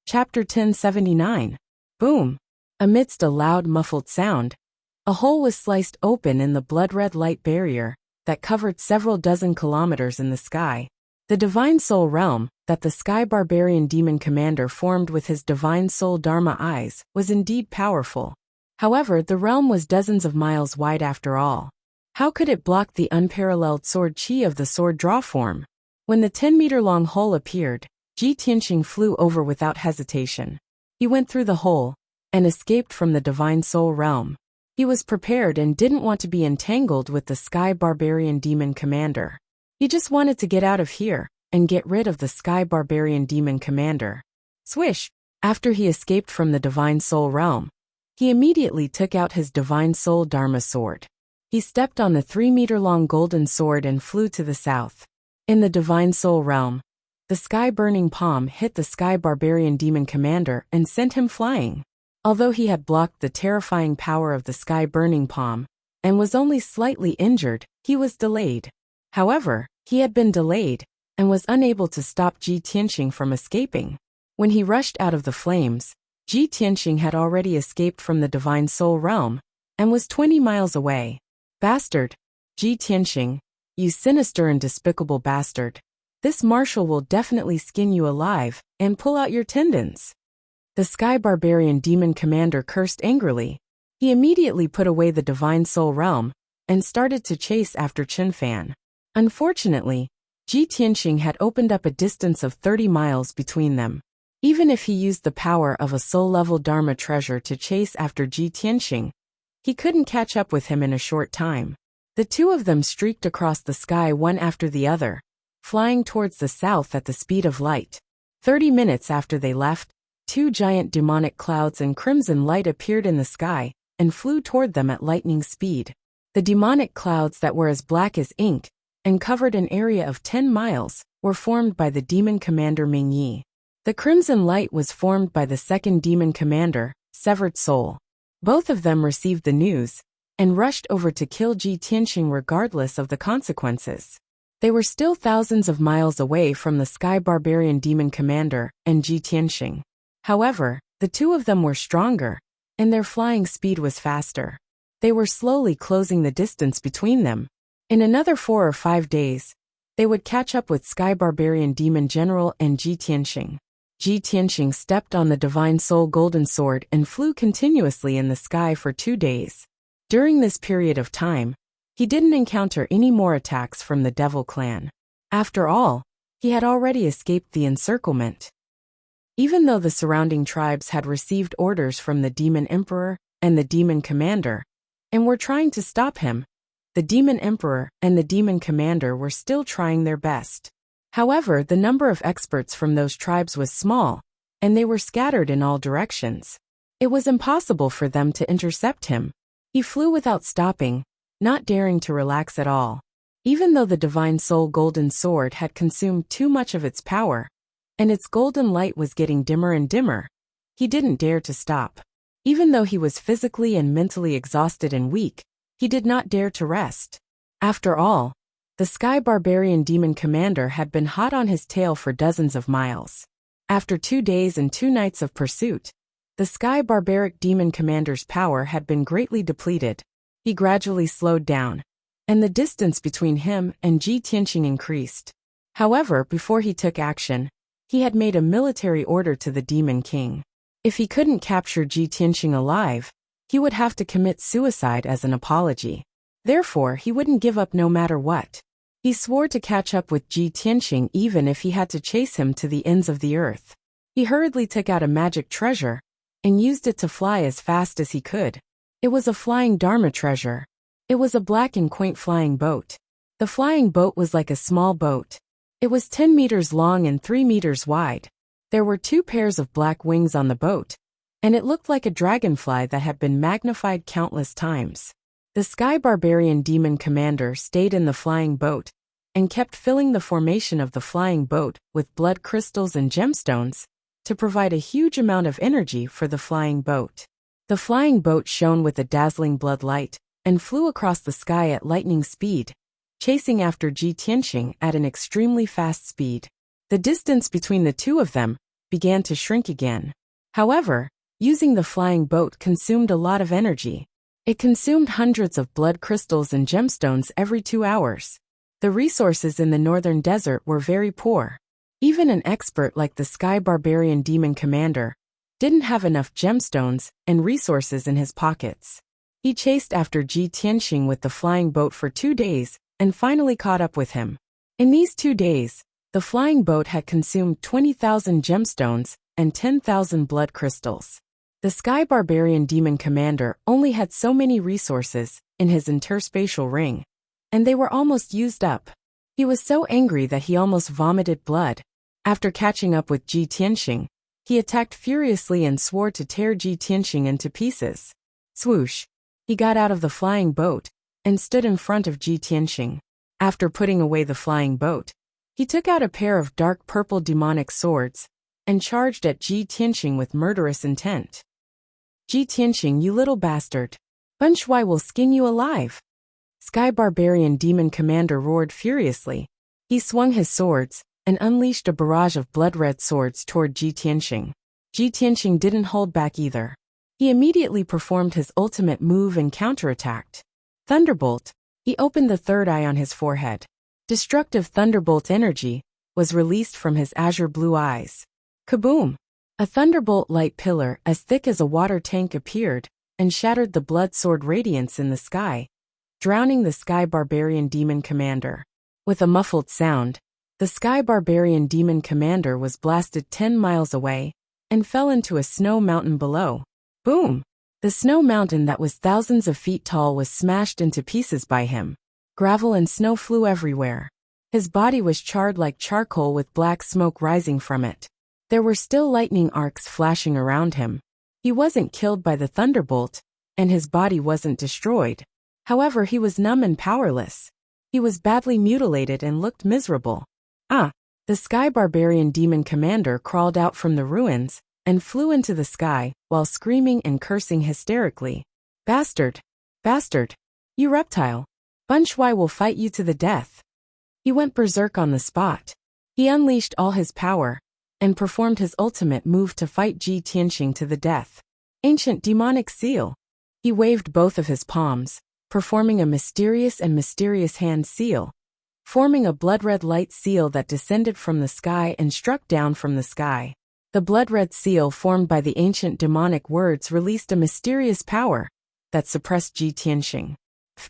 Chapter 1079. Boom! Amidst a loud muffled sound, a hole was sliced open in the blood-red light barrier that covered several dozen kilometers in the sky. The Divine Soul realm that the Sky Barbarian Demon Commander formed with his Divine Soul Dharma eyes was indeed powerful. However, the realm was dozens of miles wide after all. How could it block the unparalleled sword chi of the sword draw form? When the 10-meter-long hole appeared, Ji Tianxing flew over without hesitation. He went through the hole and escaped from the Divine Soul realm. He was prepared and didn't want to be entangled with the Sky Barbarian Demon Commander. He just wanted to get out of here and get rid of the Sky Barbarian Demon Commander. Swish! After he escaped from the Divine Soul realm, he immediately took out his Divine Soul Dharma sword. He stepped on the 3-meter-long golden sword and flew to the south. In the Divine Soul realm, the sky-burning palm hit the Sky Barbarian Demon Commander and sent him flying. Although he had blocked the terrifying power of the sky-burning palm and was only slightly injured, he was delayed. However, he had been delayed and was unable to stop Ji Tianxing from escaping. When he rushed out of the flames, Ji Tianxing had already escaped from the Divine Soul realm and was 20 miles away. Bastard! Ji Tianxing, you sinister and despicable bastard. This marshal will definitely skin you alive and pull out your tendons. The Sky Barbarian Demon Commander cursed angrily. He immediately put away the Divine Soul realm and started to chase after Qinfan. Unfortunately, Ji Tianxing had opened up a distance of 30 miles between them. Even if he used the power of a soul-level Dharma treasure to chase after Ji Tianxing, he couldn't catch up with him in a short time. The two of them streaked across the sky one after the other, flying towards the south at the speed of light. 30 minutes after they left, two giant demonic clouds and crimson light appeared in the sky and flew toward them at lightning speed. The demonic clouds that were as black as ink and covered an area of 10 miles were formed by the Demon Commander Ming Yi. The crimson light was formed by the second Demon Commander, Severed Soul. Both of them received the news and rushed over to kill Ji Tianxing regardless of the consequences. They were still thousands of miles away from the Sky Barbarian Demon Commander and Ji Tianxing. However, the two of them were stronger, and their flying speed was faster. They were slowly closing the distance between them. In another 4 or 5 days, they would catch up with Sky Barbarian Demon General and Ji Tianxing. Ji Tianxing stepped on the Divine Soul Golden Sword and flew continuously in the sky for 2 days. During this period of time, he didn't encounter any more attacks from the Devil Clan. After all, he had already escaped the encirclement. Even though the surrounding tribes had received orders from the Demon Emperor and the Demon Commander, and were trying to stop him, the Demon Emperor and the Demon Commander were still trying their best. However, the number of experts from those tribes was small, and they were scattered in all directions. It was impossible for them to intercept him. He flew without stopping, not daring to relax at all. Even though the Divine Soul Golden Sword had consumed too much of its power, and its golden light was getting dimmer and dimmer, he didn't dare to stop. Even though he was physically and mentally exhausted and weak, he did not dare to rest. After all, the Sky Barbarian Demon Commander had been hot on his tail for dozens of miles. After 2 days and 2 nights of pursuit, the Sky Barbaric Demon Commander's power had been greatly depleted. He gradually slowed down, and the distance between him and Ji Tianxing increased. However, before he took action, he had made a military order to the Demon King. If he couldn't capture Ji Tianxing alive, he would have to commit suicide as an apology. Therefore, he wouldn't give up no matter what. He swore to catch up with Ji Tianxing even if he had to chase him to the ends of the earth. He hurriedly took out a magic treasure and used it to fly as fast as he could. It was a flying Dharma treasure. It was a black and quaint flying boat. The flying boat was like a small boat. It was 10 meters long and 3 meters wide. There were 2 pairs of black wings on the boat, and it looked like a dragonfly that had been magnified countless times. The Sky Barbarian Demon Commander stayed in the flying boat and kept filling the formation of the flying boat with blood crystals and gemstones to provide a huge amount of energy for the flying boat. The flying boat shone with a dazzling blood light and flew across the sky at lightning speed, chasing after Ji Tianxing at an extremely fast speed. The distance between the two of them began to shrink again. However, using the flying boat consumed a lot of energy. It consumed hundreds of blood crystals and gemstones every 2 hours. The resources in the northern desert were very poor. Even an expert like the Sky Barbarian Demon Commander didn't have enough gemstones and resources in his pockets. He chased after Ji Tianxing with the flying boat for 2 days and finally caught up with him. In these 2 days, the flying boat had consumed 20,000 gemstones and 10,000 blood crystals. The Sky Barbarian Demon Commander only had so many resources in his interspatial ring, and they were almost used up. He was so angry that he almost vomited blood. After catching up with Ji Tianxing, he attacked furiously and swore to tear Ji Tianxing into pieces. Swoosh! He got out of the flying boat and stood in front of Ji Tianxing. After putting away the flying boat, he took out a pair of dark purple demonic swords and charged at Ji Tianxing with murderous intent. Ji Tianxing, you little bastard! Bun Shui will skin you alive! Sky Barbarian Demon Commander roared furiously. He swung his swords and unleashed a barrage of blood-red swords toward Ji Tianxing. Ji Tianxing didn't hold back either. He immediately performed his ultimate move and counterattacked. Thunderbolt! He opened the third eye on his forehead. Destructive thunderbolt energy was released from his azure blue eyes. Kaboom! A thunderbolt light pillar as thick as a water tank appeared and shattered the blood sword radiance in the sky, drowning the Sky Barbarian Demon Commander. With a muffled sound, the Sky Barbarian Demon Commander was blasted 10 miles away and fell into a snow mountain below. Boom! The snow mountain that was thousands of feet tall was smashed into pieces by him. Gravel and snow flew everywhere. His body was charred like charcoal with black smoke rising from it. There were still lightning arcs flashing around him. He wasn't killed by the thunderbolt, and his body wasn't destroyed. However, he was numb and powerless. He was badly mutilated and looked miserable. The Sky Barbarian Demon Commander crawled out from the ruins and flew into the sky while screaming and cursing hysterically. Bastard! Bastard! You reptile! Bun Shui will fight you to the death. He went berserk on the spot. He unleashed all his power and performed his ultimate move to fight Ji Tianxing to the death. Ancient Demonic Seal! He waved both of his palms, performing a mysterious hand seal, forming a blood-red light seal that descended from the sky and struck down from the sky. The blood-red seal formed by the ancient demonic words released a mysterious power that suppressed Ji Tianxing.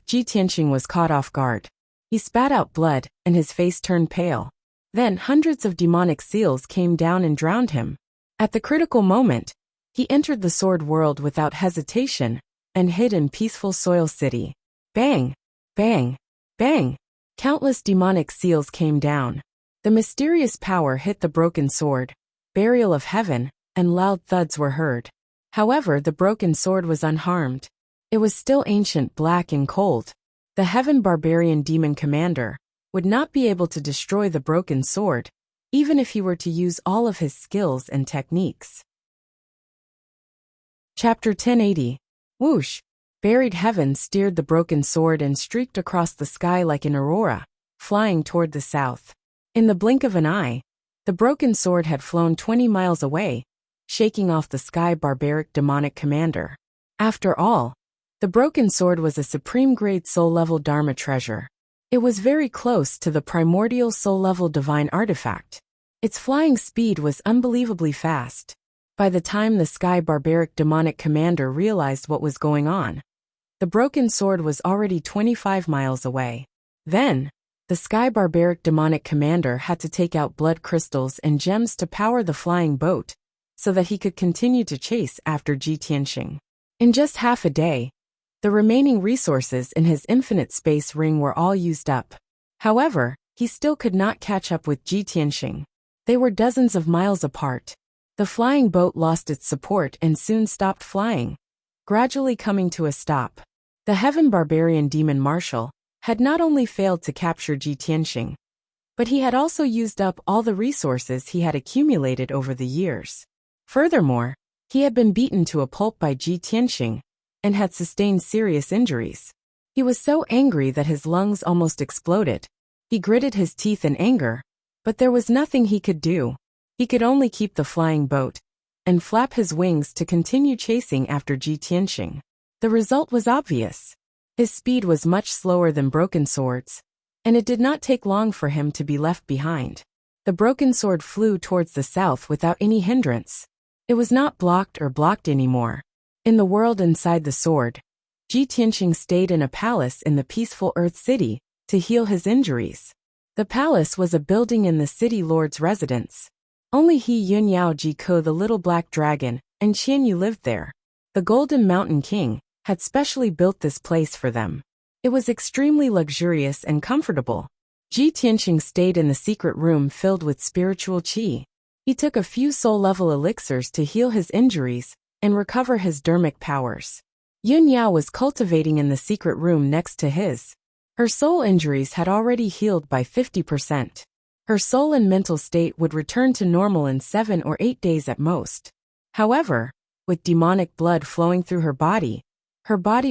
Ji Tianxing was caught off guard. He spat out blood and his face turned pale. Then hundreds of demonic seals came down and drowned him. At the critical moment, he entered the sword world without hesitation and hid in peaceful Soil City. Bang! Bang! Bang! Countless demonic seals came down. The mysterious power hit the broken sword, burial of heaven, and loud thuds were heard. However, the broken sword was unharmed. It was still ancient, black and cold. The Heaven Barbarian Demon Commander would not be able to destroy the broken sword, even if he were to use all of his skills and techniques. Chapter 1080. Whoosh! Buried heaven steered the broken sword and streaked across the sky like an aurora, flying toward the south. In the blink of an eye, the broken sword had flown 20 miles away, shaking off the Sky Barbaric Demonic Commander. After all, the broken sword was a supreme-grade soul-level Dharma treasure. It was very close to the primordial soul-level divine artifact. Its flying speed was unbelievably fast. By the time the Sky Barbaric Demonic Commander realized what was going on, the broken sword was already 25 miles away. Then, the Sky Barbaric Demonic Commander had to take out blood crystals and gems to power the flying boat, so that he could continue to chase after Ji Tianxing. In just half a day, the remaining resources in his infinite space ring were all used up. However, he still could not catch up with Ji Tianxing. They were dozens of miles apart. The flying boat lost its support and soon stopped flying, gradually coming to a stop. The Heaven Barbarian Demon Marshal had not only failed to capture Ji Tianxing, but he had also used up all the resources he had accumulated over the years. Furthermore, he had been beaten to a pulp by Ji Tianxing and had sustained serious injuries. He was so angry that his lungs almost exploded. He gritted his teeth in anger, but there was nothing he could do. He could only keep the flying boat and flap his wings to continue chasing after Ji Tianxing. The result was obvious. His speed was much slower than Broken Sword's, and it did not take long for him to be left behind. The Broken Sword flew towards the south without any hindrance. It was not blocked anymore. In the world inside the sword, Ji Tianxing stayed in a palace in the peaceful Earth City to heal his injuries. The palace was a building in the city lord's residence. Only he, Yun Yao Ji Ko, the little black dragon, and Qian Yu lived there. The Golden Mountain King had specially built this place for them. It was extremely luxurious and comfortable. Ji Tianxing stayed in the secret room filled with spiritual qi. He took a few soul-level elixirs to heal his injuries and recover his dermic powers. Yun Yao was cultivating in the secret room next to his. Her soul injuries had already healed by 50%. Her soul and mental state would return to normal in 7 or 8 days at most. However, with demonic blood flowing through her body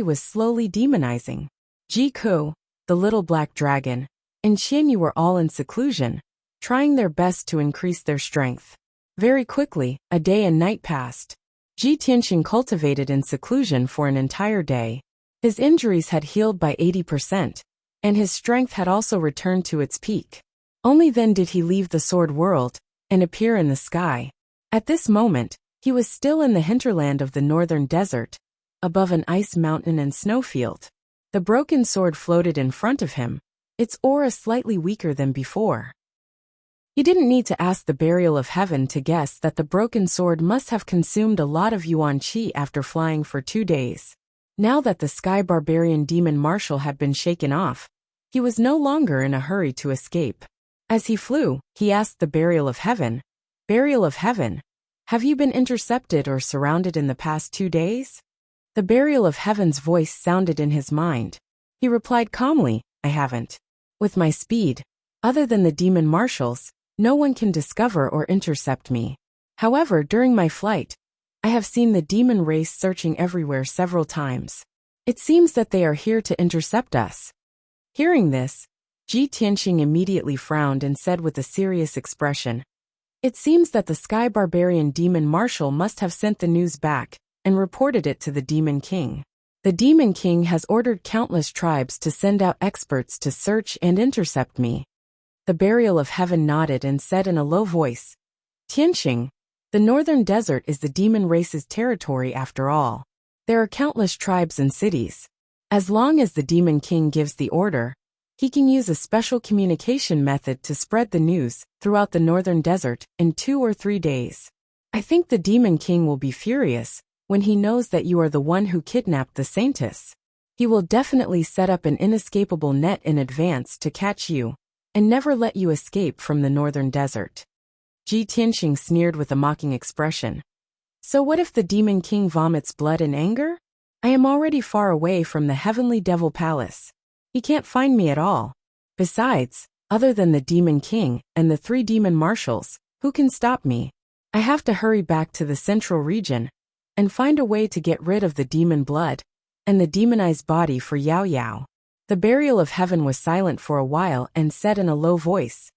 was slowly demonizing. Ji Ko, the little black dragon, and Qian Yu were all in seclusion, trying their best to increase their strength. Very quickly, a day and night passed. Ji Tianxing cultivated in seclusion for an entire day. His injuries had healed by 80%, and his strength had also returned to its peak. Only then did he leave the sword world and appear in the sky. At this moment, he was still in the hinterland of the northern desert, above an ice mountain and snowfield. The broken sword floated in front of him, its aura slightly weaker than before. He didn't need to ask the burial of heaven to guess that the broken sword must have consumed a lot of yuan qi after flying for 2 days. Now that the sky barbarian demon marshal had been shaken off, he was no longer in a hurry to escape. As he flew, he asked the burial of heaven, "Burial of heaven, have you been intercepted or surrounded in the past 2 days?" The burial of heaven's voice sounded in his mind. He replied calmly, "I haven't. With my speed, other than the demon marshals, no one can discover or intercept me. However, during my flight, I have seen the demon race searching everywhere several times. It seems that they are here to intercept us." Hearing this, Ji Tianxing immediately frowned and said with a serious expression, "It seems that the Sky Barbarian Demon Marshal must have sent the news back and reported it to the Demon King. The Demon King has ordered countless tribes to send out experts to search and intercept me." The burial of heaven nodded and said in a low voice, "Tianxing, the northern desert is the demon race's territory after all. There are countless tribes and cities. As long as the Demon King gives the order, he can use a special communication method to spread the news throughout the northern desert in 2 or 3 days. I think the Demon King will be furious when he knows that you are the one who kidnapped the Saintess. He will definitely set up an inescapable net in advance to catch you and never let you escape from the northern desert." Ji Tianxing sneered with a mocking expression. "So what if the Demon King vomits blood in anger? I am already far away from the heavenly devil palace. He can't find me at all. Besides, other than the Demon King and the 3 demon marshals, who can stop me? I have to hurry back to the central region and find a way to get rid of the demon blood and the demonized body for Yao Yao." The burial of heaven was silent for a while and said in a low voice,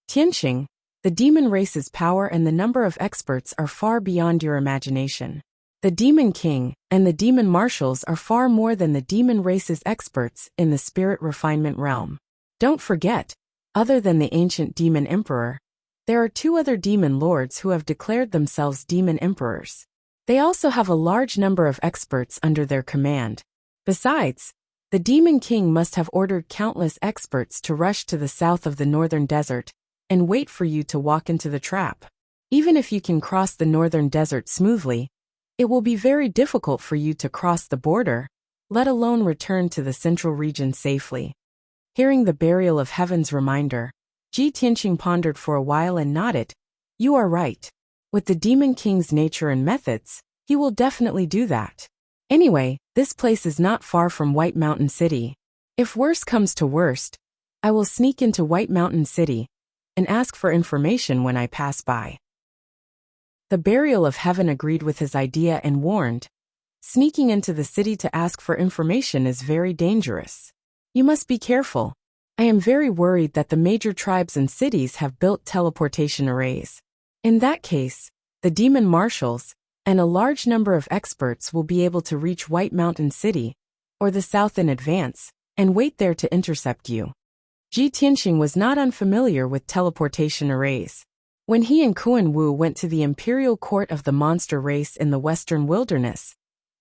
"Tianxing, the demon race's power and the number of experts are far beyond your imagination. The Demon King and the demon marshals are far more than the demon race's experts in the spirit refinement realm. Don't forget, other than the ancient demon emperor, there are 2 other demon lords who have declared themselves demon emperors. They also have a large number of experts under their command. Besides, the Demon King must have ordered countless experts to rush to the south of the northern desert and wait for you to walk into the trap. Even if you can cross the northern desert smoothly, it will be very difficult for you to cross the border, let alone return to the central region safely." Hearing the burial of heaven's reminder, Ji Tianxing pondered for a while and nodded. "You are right. With the Demon King's nature and methods, he will definitely do that. Anyway, this place is not far from White Mountain City. If worse comes to worst, I will sneak into White Mountain City and ask for information when I pass by." The burial of heaven agreed with his idea and warned, "Sneaking into the city to ask for information is very dangerous. You must be careful. I am very worried that the major tribes and cities have built teleportation arrays. In that case, the demon marshals and a large number of experts will be able to reach White Mountain City, or the south in advance, and wait there to intercept you. Ji Tianxing was not unfamiliar with teleportation arrays. When he and Kuan Wu went to the imperial court of the monster race in the western wilderness,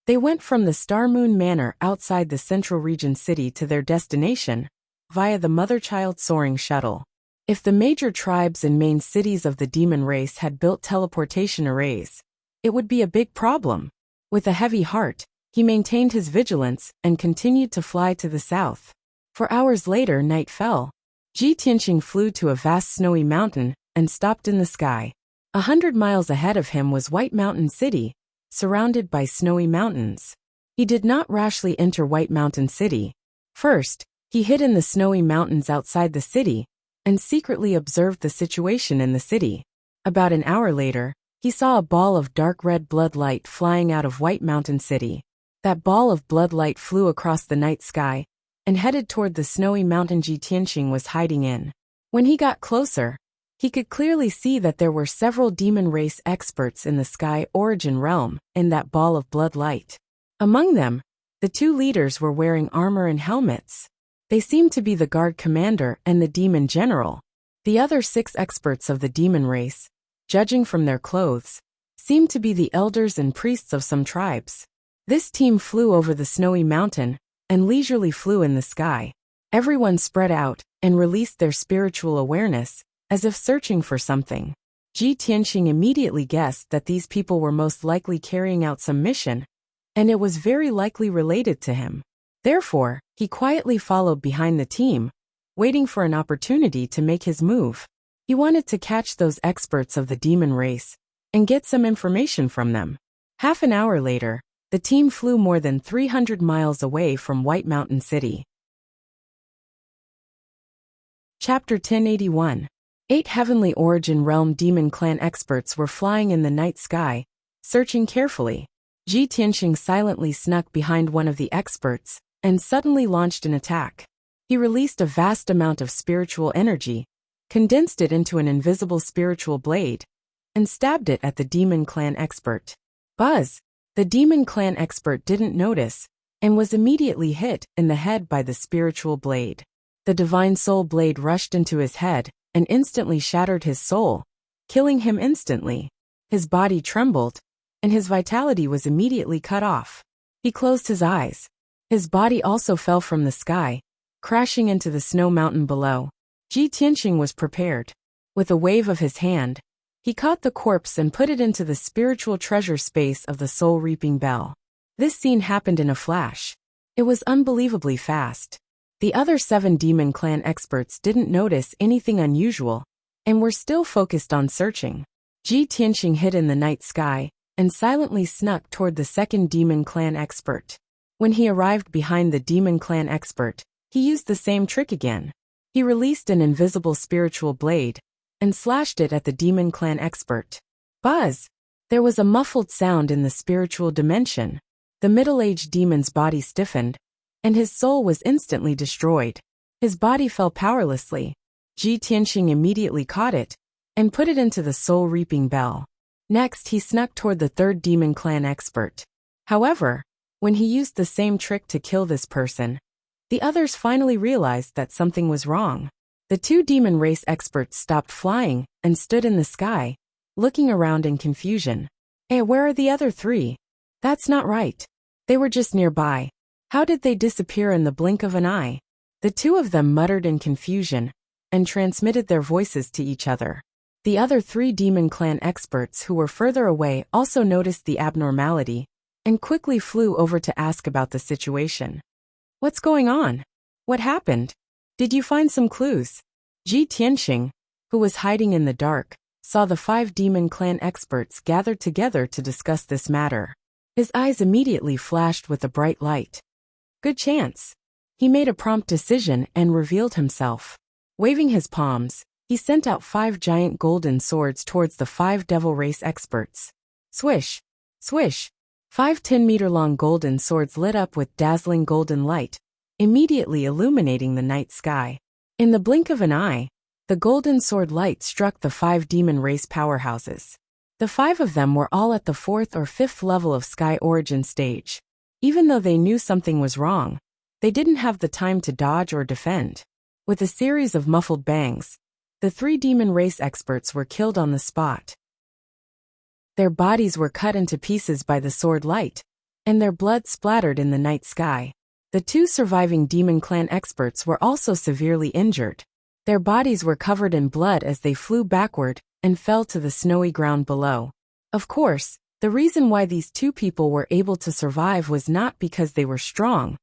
they went from the Star Moon Manor outside the central region city to their destination, via the mother-child soaring shuttle. If the major tribes and main cities of the demon race had built teleportation arrays, it would be a big problem. With a heavy heart, he maintained his vigilance and continued to fly to the south. For hours later, night fell. Ji Tianxing flew to a vast snowy mountain and stopped in the sky. 100 miles ahead of him was White Mountain City, surrounded by snowy mountains. He did not rashly enter White Mountain City. First, he hid in the snowy mountains outside the city and secretly observed the situation in the city. About an hour later, he saw a ball of dark red blood light flying out of White Mountain City. That ball of blood light flew across the night sky and headed toward the snowy mountain Ji Tianxing was hiding in. When he got closer, he could clearly see that there were several demon race experts in the Sky Origin realm in that ball of blood light. Among them, the two leaders were wearing armor and helmets. They seemed to be the guard commander and the demon general. The other 6 experts of the demon race, judging from their clothes, seemed to be the elders and priests of some tribes. This team flew over the snowy mountain and leisurely flew in the sky. Everyone spread out and released their spiritual awareness, as if searching for something. Ji Tianxing immediately guessed that these people were most likely carrying out some mission, and it was very likely related to him. Therefore, he quietly followed behind the team, waiting for an opportunity to make his move. He wanted to catch those experts of the demon race and get some information from them. Half an hour later, the team flew more than 300 miles away from White Mountain City. Chapter 1081. 8 Heavenly Origin Realm Demon Clan experts were flying in the night sky, searching carefully. Ji Tianxing silently snuck behind one of the experts and suddenly launched an attack. He released a vast amount of spiritual energy, condensed it into an invisible spiritual blade, and stabbed it at the Demon Clan expert. Buzz! The Demon Clan expert didn't notice and was immediately hit in the head by the spiritual blade. The Divine Soul blade rushed into his head and instantly shattered his soul, killing him instantly. His body trembled, and his vitality was immediately cut off. He closed his eyes. His body also fell from the sky, crashing into the snow mountain below. Ji Tianxing was prepared. With a wave of his hand, he caught the corpse and put it into the spiritual treasure space of the soul-reaping bell. This scene happened in a flash. It was unbelievably fast. The other 7 Demon Clan experts didn't notice anything unusual and were still focused on searching. Ji Tianxing hid in the night sky and silently snuck toward the second Demon Clan expert. When he arrived behind the Demon Clan expert, he used the same trick again. He released an invisible spiritual blade and slashed it at the Demon Clan expert. Buzz! There was a muffled sound in the spiritual dimension. The middle-aged demon's body stiffened, and his soul was instantly destroyed. His body fell powerlessly. Ji Tianxing immediately caught it and put it into the soul-reaping bell. Next, he snuck toward the third Demon Clan expert. However, when he used the same trick to kill this person, the others finally realized that something was wrong. The 2 demon race experts stopped flying and stood in the sky, looking around in confusion. Hey, where are the other 3? That's not right. They were just nearby. How did they disappear in the blink of an eye? The 2 of them muttered in confusion and transmitted their voices to each other. The other 3 Demon Clan experts who were further away also noticed the abnormality and quickly flew over to ask about the situation. What's going on? What happened? Did you find some clues? Ji Tianxing, who was hiding in the dark, saw the 5 Demon Clan experts gathered together to discuss this matter. His eyes immediately flashed with a bright light. Good chance. He made a prompt decision and revealed himself. Waving his palms, he sent out 5 giant golden swords towards the 5 devil race experts. Swish! Swish! 5 10-meter-long golden swords lit up with dazzling golden light, immediately illuminating the night sky. In the blink of an eye, The golden sword light struck the 5 demon race powerhouses. The 5 of them were all at the 4th or 5th level of Sky Origin stage. Even though they knew something was wrong, they didn't have the time to dodge or defend. With a series of muffled bangs, the 3 demon race experts were killed on the spot. Their bodies were cut into pieces by the sword light, and their blood splattered in the night sky. The 2 surviving demon clan experts were also severely injured. Their bodies were covered in blood as they flew backward and fell to the snowy ground below. Of course, the reason why these 2 people were able to survive was not because they were strong,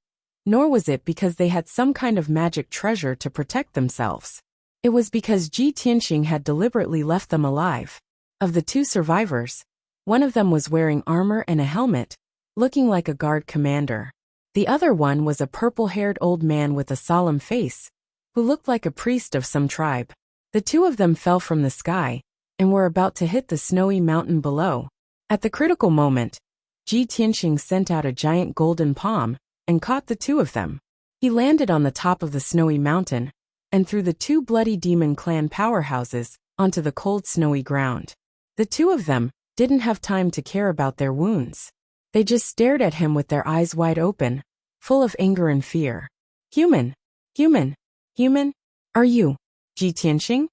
nor was it because they had some kind of magic treasure to protect themselves. It was because Ji Tianxing had deliberately left them alive. Of the 2 survivors, one of them was wearing armor and a helmet, looking like a guard commander. The other one was a purple-haired old man with a solemn face, who looked like a priest of some tribe. The 2 of them fell from the sky, and were about to hit the snowy mountain below. At the critical moment, Ji Tianxing sent out a giant golden palm, and caught the 2 of them. He landed on the top of the snowy mountain, and threw the 2 bloody demon clan powerhouses onto the cold snowy ground. The 2 of them didn't have time to care about their wounds. They just stared at him with their eyes wide open, full of anger and fear. Human! Human! Human? Are you Ji Tianxing?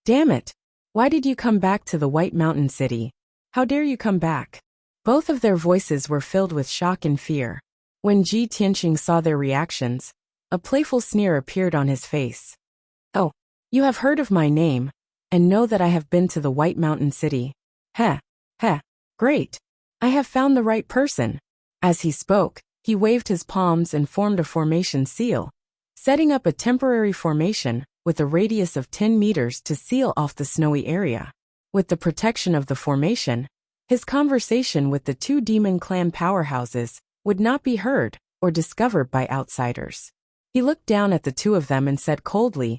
Damn it! Why did you come back to the White Mountain City? How dare you come back? Both of their voices were filled with shock and fear. When Ji Tianxing saw their reactions, a playful sneer appeared on his face. Oh, you have heard of my name, and know that I have been to the White Mountain City. Heh, heh, great. I have found the right person. As he spoke, he waved his palms and formed a formation seal, setting up a temporary formation with a radius of 10 meters to seal off the snowy area. With the protection of the formation, his conversation with the 2 demon clan powerhouses would not be heard or discovered by outsiders. He looked down at the 2 of them and said coldly,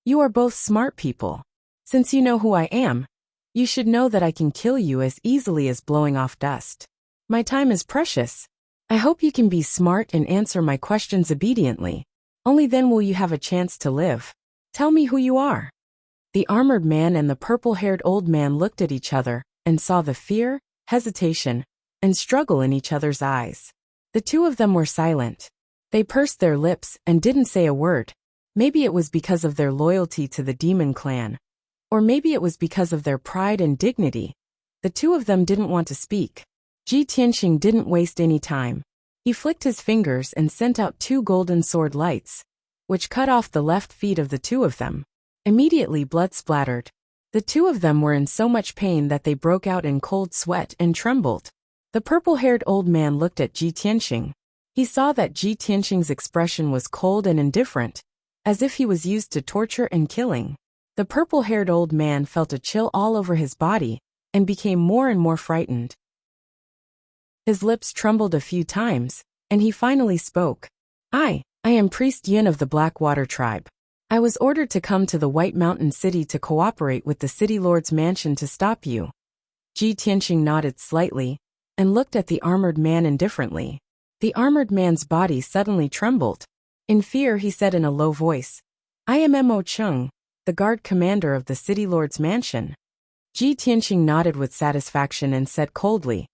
"You are both smart people. Since you know who I am, you should know that I can kill you as easily as blowing off dust. My time is precious. I hope you can be smart and answer my questions obediently. Only then will you have a chance to live. Tell me who you are." The armored man and the purple-haired old man looked at each other and saw the fear, hesitation, and struggle in each other's eyes. The 2 of them were silent. They pursed their lips and didn't say a word. Maybe it was because of their loyalty to the demon clan. Or maybe it was because of their pride and dignity. The 2 of them didn't want to speak. Ji Tianxing didn't waste any time. He flicked his fingers and sent out 2 golden sword lights, which cut off the left feet of the 2 of them. Immediately blood splattered. The 2 of them were in so much pain that they broke out in cold sweat and trembled. The purple-haired old man looked at Ji Tianxing. He saw that Ji Tianxing's expression was cold and indifferent, as if he was used to torture and killing. The purple-haired old man felt a chill all over his body and became more and more frightened. His lips trembled a few times, and he finally spoke. I am Priest Yin of the Blackwater tribe. I was ordered to come to the White Mountain City to cooperate with the City Lord's mansion to stop you." Ji Tianxing nodded slightly and looked at the armored man indifferently. The armored man's body suddenly trembled. In fear he said in a low voice, "I am Mo Chung, the guard commander of the City Lord's mansion." Ji Tianxing nodded with satisfaction and said coldly,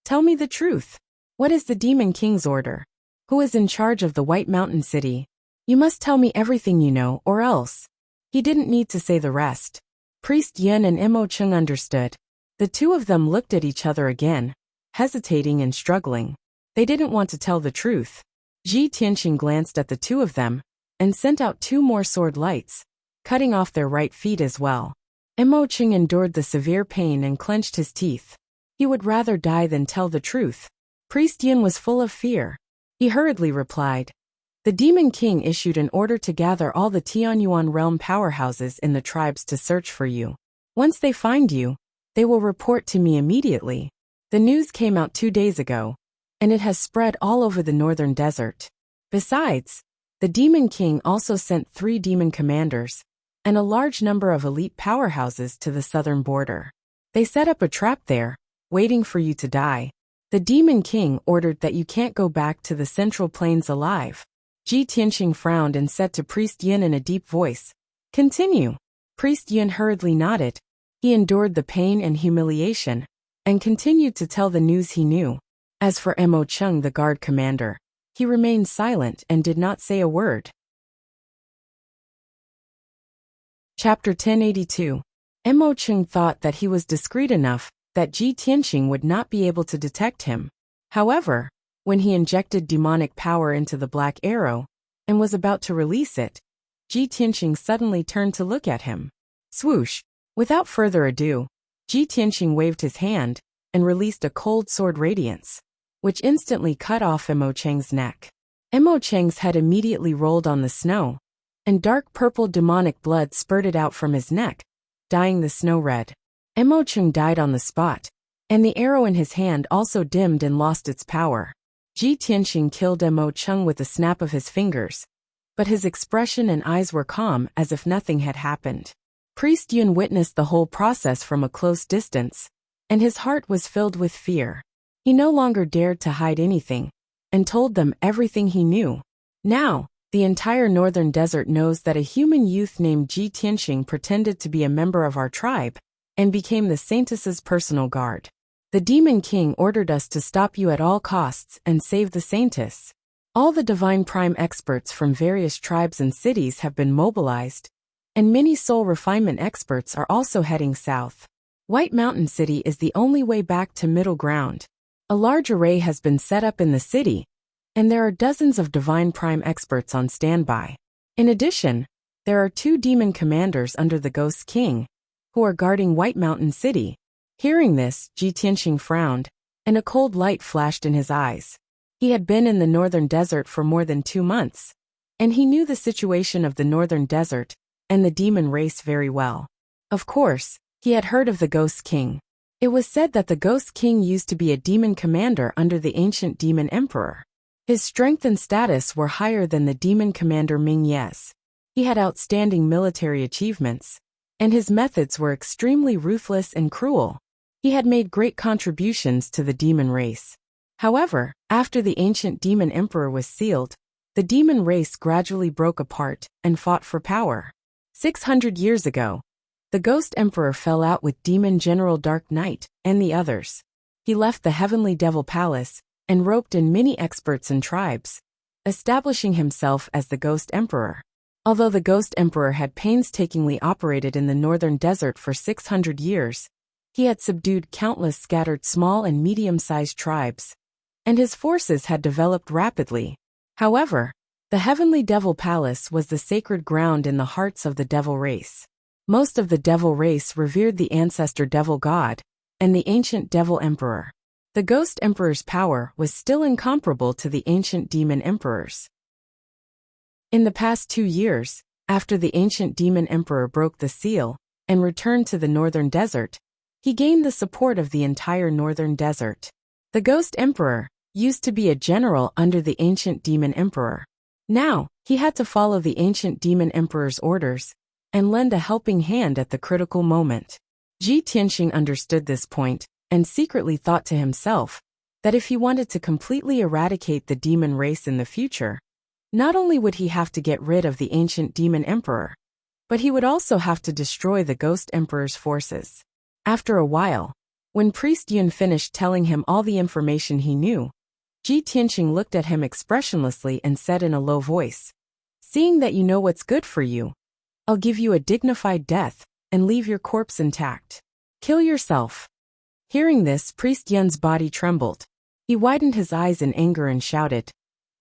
"Tell me the truth. What is the Demon King's order? Who is in charge of the White Mountain City? You must tell me everything you know, or else." He didn't need to say the rest. Priest Yun and Mo Chung understood. The 2 of them looked at each other again, hesitating and struggling. They didn't want to tell the truth. Ji Tianxing glanced at the 2 of them, and sent out 2 more sword lights, cutting off their right feet as well. Mo Chung endured the severe pain and clenched his teeth. He would rather die than tell the truth. Priest Yin was full of fear. He hurriedly replied, "The Demon King issued an order to gather all the Tianyuan realm powerhouses in the tribes to search for you. Once they find you, they will report to me immediately. The news came out 2 days ago, and it has spread all over the northern desert. Besides, the Demon King also sent 3 demon commanders and a large number of elite powerhouses to the southern border. They set up a trap there, waiting for you to die. The Demon King ordered that you can't go back to the Central Plains alive." Ji Tianxing frowned and said to Priest Yin in a deep voice, "Continue." Priest Yun hurriedly nodded. He endured the pain and humiliation, and continued to tell the news he knew. As for Mo Chung, the guard commander, he remained silent and did not say a word. Chapter 1082. Mo Chung thought that he was discreet enough that Ji Tianxing would not be able to detect him. However, when he injected demonic power into the black arrow and was about to release it, Ji Tianxing suddenly turned to look at him. Swoosh! Without further ado, Ji Tianxing waved his hand and released a cold sword radiance, which instantly cut off Mo Cheng's neck. Mo Cheng's head immediately rolled on the snow, and dark purple demonic blood spurted out from his neck, dyeing the snow red. Mo Cheng died on the spot, and the arrow in his hand also dimmed and lost its power. Ji Tianxing killed Mo Cheng with a snap of his fingers, but his expression and eyes were calm as if nothing had happened. Priest Yun witnessed the whole process from a close distance, and his heart was filled with fear. He no longer dared to hide anything, and told them everything he knew. Now, the entire northern desert knows that a human youth named Ji Tianxing pretended to be a member of our tribe, and became the Saintess's personal guard. The Demon King ordered us to stop you at all costs and save the Saintess. All the Divine Prime experts from various tribes and cities have been mobilized, and many soul refinement experts are also heading south. White Mountain City is the only way back to middle ground. A large array has been set up in the city, and there are dozens of Divine Prime experts on standby. In addition, there are 2 demon commanders under the Ghost King, who are guarding White Mountain City. Hearing this, Ji Tianxing frowned, and a cold light flashed in his eyes. He had been in the northern desert for more than 2 months, and he knew the situation of the northern desert and the demon race very well. Of course, he had heard of the Ghost King. It was said that the Ghost King used to be a demon commander under the ancient demon emperor. His strength and status were higher than the demon commander Ming Ye's. He had outstanding military achievements, and his methods were extremely ruthless and cruel. He had made great contributions to the demon race. However, after the ancient demon emperor was sealed, the demon race gradually broke apart and fought for power. 600 years ago, the Ghost Emperor fell out with Demon General Dark Knight and the others. He left the Heavenly Devil Palace and roped in many experts and tribes, establishing himself as the Ghost Emperor. Although the Ghost Emperor had painstakingly operated in the northern desert for 600 years, he had subdued countless scattered small and medium-sized tribes, and his forces had developed rapidly. However, the Heavenly Devil Palace was the sacred ground in the hearts of the devil race. Most of the devil race revered the ancestor devil god and the ancient devil emperor. The Ghost Emperor's power was still incomparable to the ancient demon emperors. In the past 2 years, after the ancient demon emperor broke the seal and returned to the northern desert, he gained the support of the entire northern desert. The Ghost Emperor used to be a general under the ancient demon emperor. Now, he had to follow the ancient demon emperor's orders and lend a helping hand at the critical moment. Ji Tianxing understood this point and secretly thought to himself that if he wanted to completely eradicate the demon race in the future, not only would he have to get rid of the ancient demon emperor, but he would also have to destroy the Ghost Emperor's forces. After a while, when Priest Yun finished telling him all the information he knew, Ji Tianxing looked at him expressionlessly and said in a low voice, "Seeing that you know what's good for you, I'll give you a dignified death and leave your corpse intact. Kill yourself." Hearing this, Priest Yun's body trembled. He widened his eyes in anger and shouted,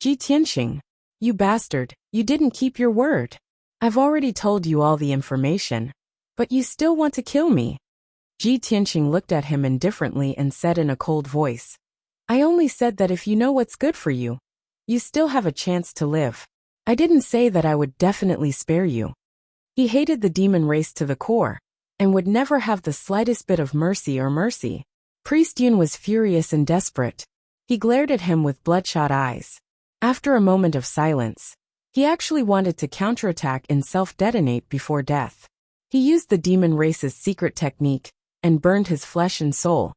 "Ji Tianxing, you bastard, you didn't keep your word. I've already told you all the information, but you still want to kill me." Ji Tianxing looked at him indifferently and said in a cold voice, "I only said that if you know what's good for you, you still have a chance to live. I didn't say that I would definitely spare you." He hated the demon race to the core, and would never have the slightest bit of mercy. Priest Yun was furious and desperate. He glared at him with bloodshot eyes. After a moment of silence, he actually wanted to counterattack and self-detonate before death. He used the demon race's secret technique and burned his flesh and soul,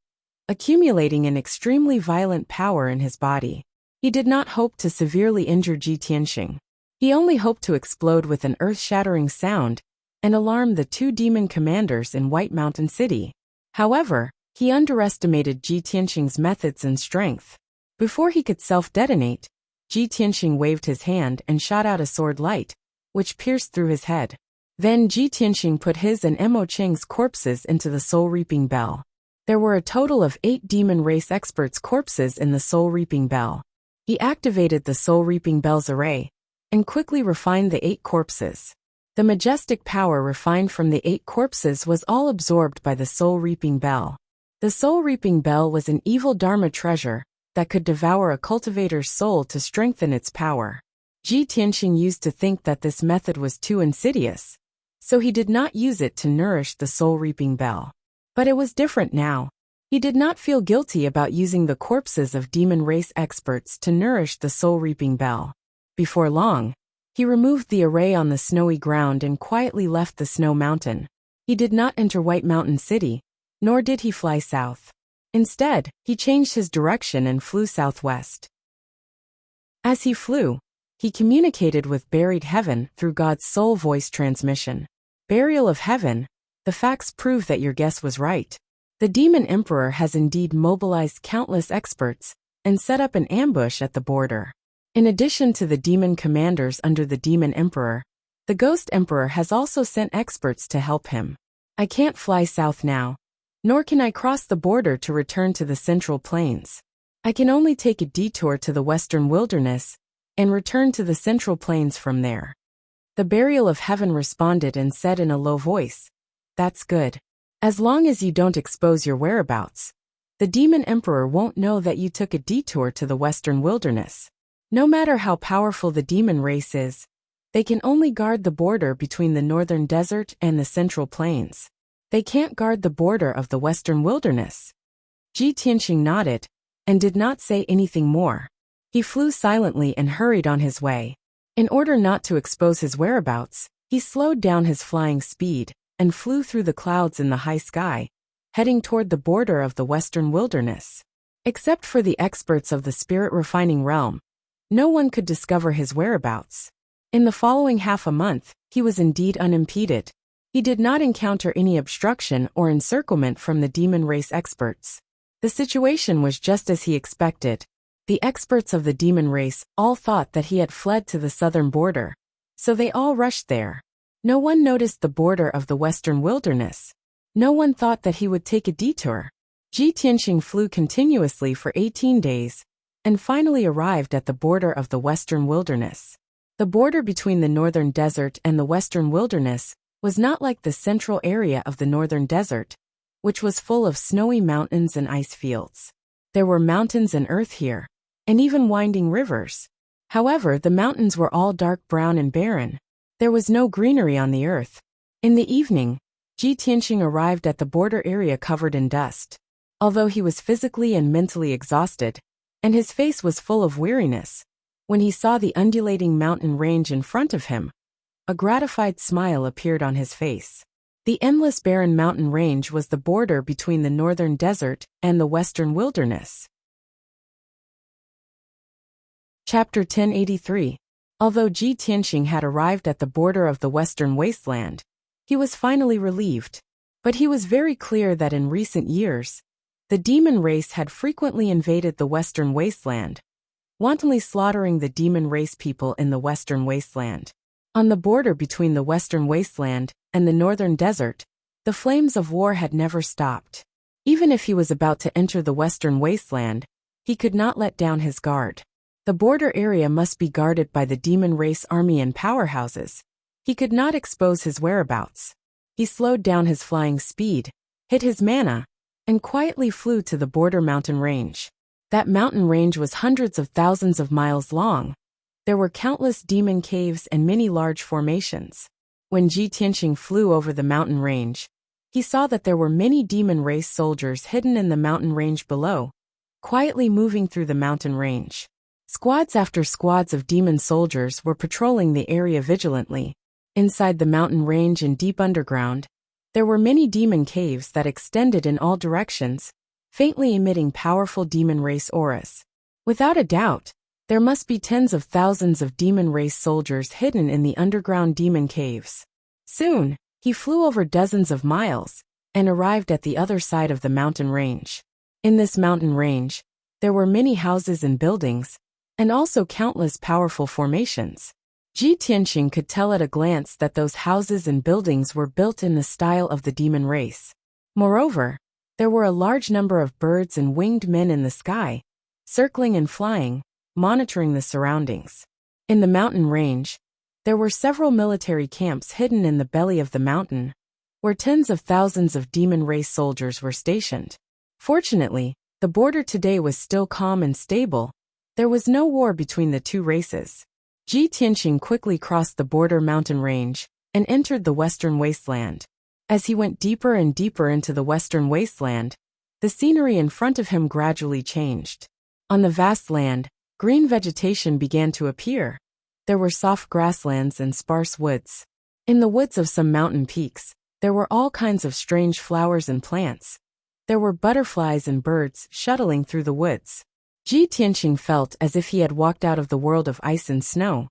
accumulating an extremely violent power in his body. He did not hope to severely injure Ji Tianxing. He only hoped to explode with an earth-shattering sound and alarm the two demon commanders in White Mountain City. However, he underestimated Ji Tianxing's methods and strength. Before he could self-detonate, Ji Tianxing waved his hand and shot out a sword light, which pierced through his head. Then Ji Tianxing put his and Mo Cheng's corpses into the soul-reaping bell. There were a total of 8 demon race experts' corpses in the soul-reaping bell. He activated the soul-reaping bell's array, and quickly refined the 8 corpses. The majestic power refined from the 8 corpses was all absorbed by the soul-reaping bell. The soul-reaping bell was an evil dharma treasure that could devour a cultivator's soul to strengthen its power. Ji Tianxing used to think that this method was too insidious, so he did not use it to nourish the soul-reaping bell. But it was different now. He did not feel guilty about using the corpses of demon race experts to nourish the soul-reaping bell. Before long, he removed the array on the snowy ground and quietly left the snow mountain. He did not enter White Mountain City, nor did he fly south. Instead, he changed his direction and flew southwest. As he flew, he communicated with buried heaven through God's soul voice transmission. Burial of heaven, the facts prove that your guess was right. The demon emperor has indeed mobilized countless experts and set up an ambush at the border. In addition to the demon commanders under the demon emperor, the ghost emperor has also sent experts to help him. I can't fly south now, nor can I cross the border to return to the central plains. I can only take a detour to the western wilderness and return to the central plains from there. The burial of heaven responded and said in a low voice, "That's good. As long as you don't expose your whereabouts, the demon emperor won't know that you took a detour to the western wilderness. No matter how powerful the demon race is, they can only guard the border between the northern desert and the central plains. They can't guard the border of the western wilderness." Ji Tianxing nodded and did not say anything more. He flew silently and hurried on his way. In order not to expose his whereabouts, he slowed down his flying speed and flew through the clouds in the high sky, heading toward the border of the western wilderness. Except for the experts of the spirit-refining realm, no one could discover his whereabouts. In the following half a month, he was indeed unimpeded. He did not encounter any obstruction or encirclement from the demon race experts. The situation was just as he expected. The experts of the demon race all thought that he had fled to the southern border, so they all rushed there. No one noticed the border of the western wilderness. No one thought that he would take a detour. Ji Tianxing flew continuously for 18 days, and finally arrived at the border of the western wilderness. The border between the northern desert and the western wilderness was not like the central area of the northern desert, which was full of snowy mountains and ice fields. There were mountains and earth here, and even winding rivers. However, the mountains were all dark brown and barren. There was no greenery on the earth. In the evening, Ji Tianxing arrived at the border area covered in dust. Although he was physically and mentally exhausted, and his face was full of weariness, when he saw the undulating mountain range in front of him, a gratified smile appeared on his face. The endless barren mountain range was the border between the northern desert and the western wilderness. Chapter 1083. Although Ji Tianxing had arrived at the border of the western wasteland, he was finally relieved. But he was very clear that in recent years, the demon race had frequently invaded the western wasteland, wantonly slaughtering the demon race people in the western wasteland. On the border between the western wasteland and the northern desert, the flames of war had never stopped. Even if he was about to enter the western wasteland, he could not let down his guard. The border area must be guarded by the demon race army and powerhouses. He could not expose his whereabouts. He slowed down his flying speed, hit his mana, and quietly flew to the border mountain range. That mountain range was hundreds of thousands of miles long. There were countless demon caves and many large formations. When Ji Tianxing flew over the mountain range, he saw that there were many demon race soldiers hidden in the mountain range below, quietly moving through the mountain range. Squads after squads of demon soldiers were patrolling the area vigilantly. Inside the mountain range and deep underground, there were many demon caves that extended in all directions, faintly emitting powerful demon race auras. Without a doubt, there must be tens of thousands of demon race soldiers hidden in the underground demon caves. Soon, he He flew over dozens of miles and arrived at the other side of the mountain range. In this mountain range, there were many houses and buildings, and also countless powerful formations. Ji Tianqing could tell at a glance that those houses and buildings were built in the style of the demon race. Moreover, there were a large number of birds and winged men in the sky, circling and flying, monitoring the surroundings. In the mountain range, there were several military camps hidden in the belly of the mountain, where tens of thousands of demon race soldiers were stationed. Fortunately, the border today was still calm and stable. There was no war between the two races. Ji Tianqing quickly crossed the border mountain range and entered the western wasteland. As he went deeper and deeper into the western wasteland, the scenery in front of him gradually changed. On the vast land, green vegetation began to appear. There were soft grasslands and sparse woods. In the woods of some mountain peaks, there were all kinds of strange flowers and plants. There were butterflies and birds shuttling through the woods. Ji Tianqing felt as if he had walked out of the world of ice and snow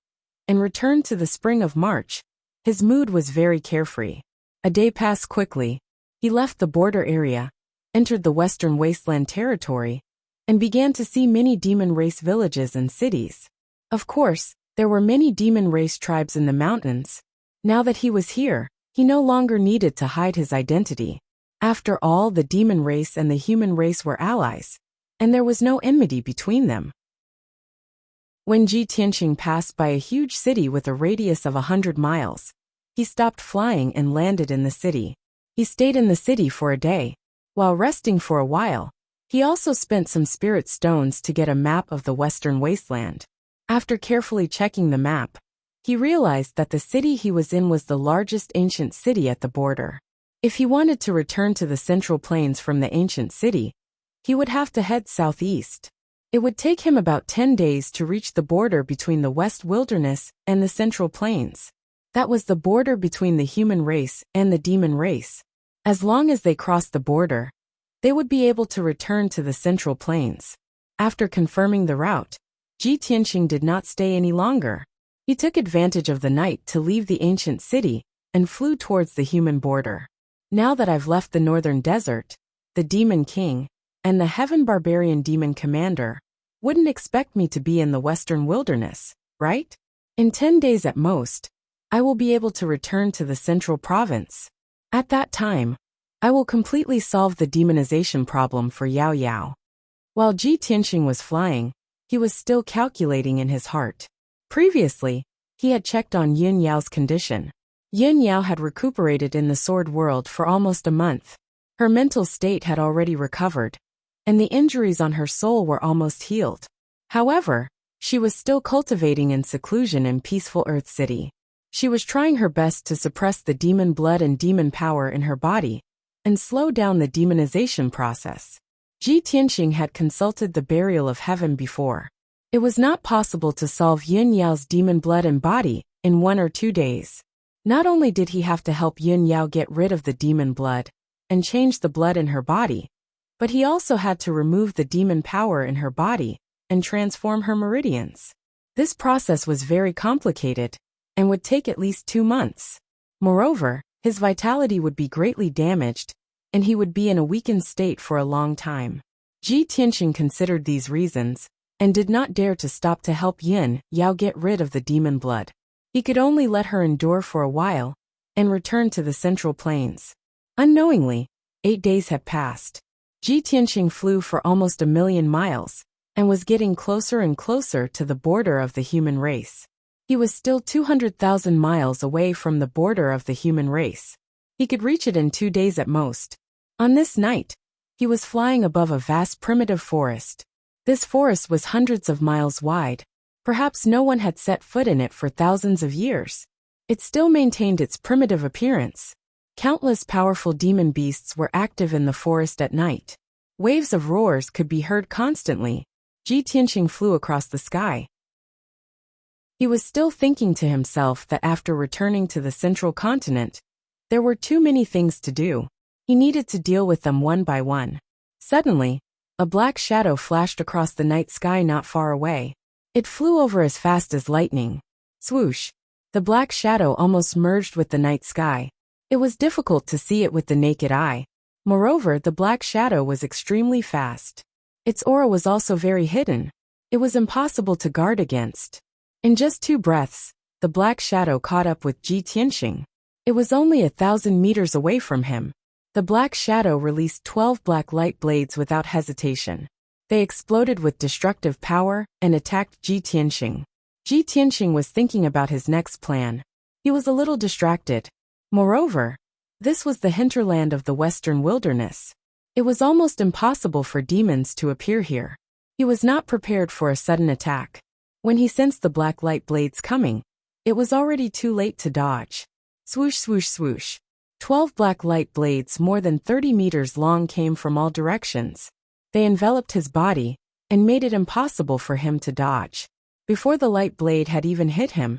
and returned to the spring of March. His mood was very carefree. A day passed quickly. He left the border area, entered the western wasteland territory, and began to see many demon race villages and cities. Of course, there were many demon race tribes in the mountains. Now that he was here, he no longer needed to hide his identity. After all, the demon race and the human race were allies, and there was no enmity between them. When Ji Tianqing passed by a huge city with a radius of 100 miles, he stopped flying and landed in the city. He stayed in the city for a day. While resting for a while, he also spent some spirit stones to get a map of the western wasteland. After carefully checking the map, he realized that the city he was in was the largest ancient city at the border. If he wanted to return to the central plains from the ancient city, he would have to head southeast. It would take him about 10 days to reach the border between the West Wilderness and the Central Plains. That was the border between the human race and the demon race. As long as they crossed the border, they would be able to return to the Central Plains. After confirming the route, Ji Tianqing did not stay any longer. He took advantage of the night to leave the ancient city and flew towards the human border. Now that I've left the northern desert, the demon king, and the heaven barbarian demon commander wouldn't expect me to be in the western wilderness, right? In 10 days at most, I will be able to return to the central province. At that time, I will completely solve the demonization problem for Yao Yao. While Ji Tianqing was flying, he was still calculating in his heart. Previously, he had checked on Yun Yao's condition. Yun Yao had recuperated in the sword world for almost a month. Her mental state had already recovered, and the injuries on her soul were almost healed. However, she was still cultivating in seclusion in peaceful Earth City. She was trying her best to suppress the demon blood and demon power in her body and slow down the demonization process. Ji Tianqing had consulted the burial of heaven before. It was not possible to solve Yun Yao's demon blood and body in 1 or 2 days. Not only did he have to help Yun Yao get rid of the demon blood and change the blood in her body, but he also had to remove the demon power in her body and transform her meridians. This process was very complicated and would take at least 2 months. Moreover, his vitality would be greatly damaged, and he would be in a weakened state for a long time. Ji Tianqing considered these reasons and did not dare to stop to help Yun Yao get rid of the demon blood. He could only let her endure for a while and return to the central plains. Unknowingly, 8 days had passed. Ji Tianqing flew for almost 1,000,000 miles and was getting closer and closer to the border of the human race. He was still 200,000 miles away from the border of the human race. He could reach it in 2 days at most. On this night, he was flying above a vast primitive forest. This forest was hundreds of miles wide. Perhaps no one had set foot in it for thousands of years. It still maintained its primitive appearance. Countless powerful demon beasts were active in the forest at night. Waves of roars could be heard constantly. Ji Tianqing flew across the sky. He was still thinking to himself that after returning to the central continent, there were too many things to do. He needed to deal with them one by one. Suddenly, a black shadow flashed across the night sky not far away. It flew over as fast as lightning. Swoosh! The black shadow almost merged with the night sky. It was difficult to see it with the naked eye. Moreover, the black shadow was extremely fast. Its aura was also very hidden. It was impossible to guard against. In just 2 breaths, the black shadow caught up with Ji Tianxing. It was only 1,000 meters away from him. The black shadow released 12 black light blades without hesitation. They exploded with destructive power and attacked Ji Tianxing. Ji Tianxing was thinking about his next plan. He was a little distracted. Moreover, this was the hinterland of the western wilderness. It was almost impossible for demons to appear here. He was not prepared for a sudden attack. When he sensed the black light blades coming, it was already too late to dodge. Swoosh, swoosh, swoosh. 12 black light blades more than 30 meters long came from all directions. They enveloped his body and made it impossible for him to dodge. Before the light blade had even hit him,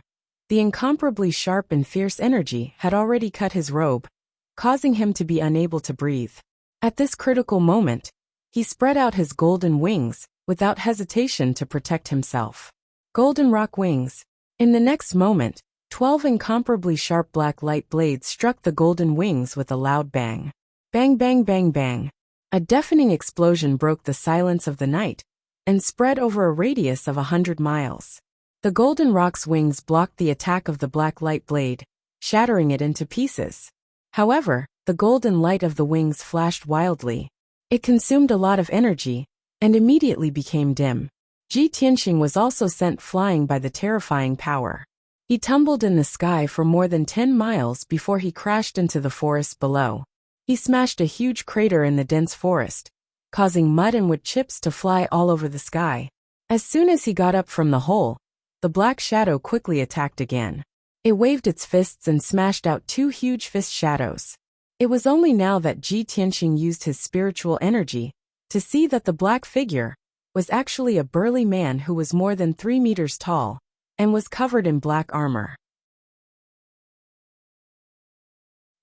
the incomparably sharp and fierce energy had already cut his robe, causing him to be unable to breathe. At this critical moment, he spread out his golden wings without hesitation to protect himself. Golden rock wings. In the next moment, 12 incomparably sharp black light blades struck the golden wings with a loud bang. Bang, bang, bang, bang. A deafening explosion broke the silence of the night and spread over a radius of 100 miles. The golden rock's wings blocked the attack of the black light blade, shattering it into pieces. However, the golden light of the wings flashed wildly. It consumed a lot of energy and immediately became dim. Ji Tianxing was also sent flying by the terrifying power. He tumbled in the sky for more than 10 miles before he crashed into the forest below. He smashed a huge crater in the dense forest, causing mud and wood chips to fly all over the sky. As soon as he got up from the hole, the black shadow quickly attacked again. It waved its fists and smashed out 2 huge fist shadows. It was only now that Ji Tianxing used his spiritual energy to see that the black figure was actually a burly man who was more than 3 meters tall and was covered in black armor.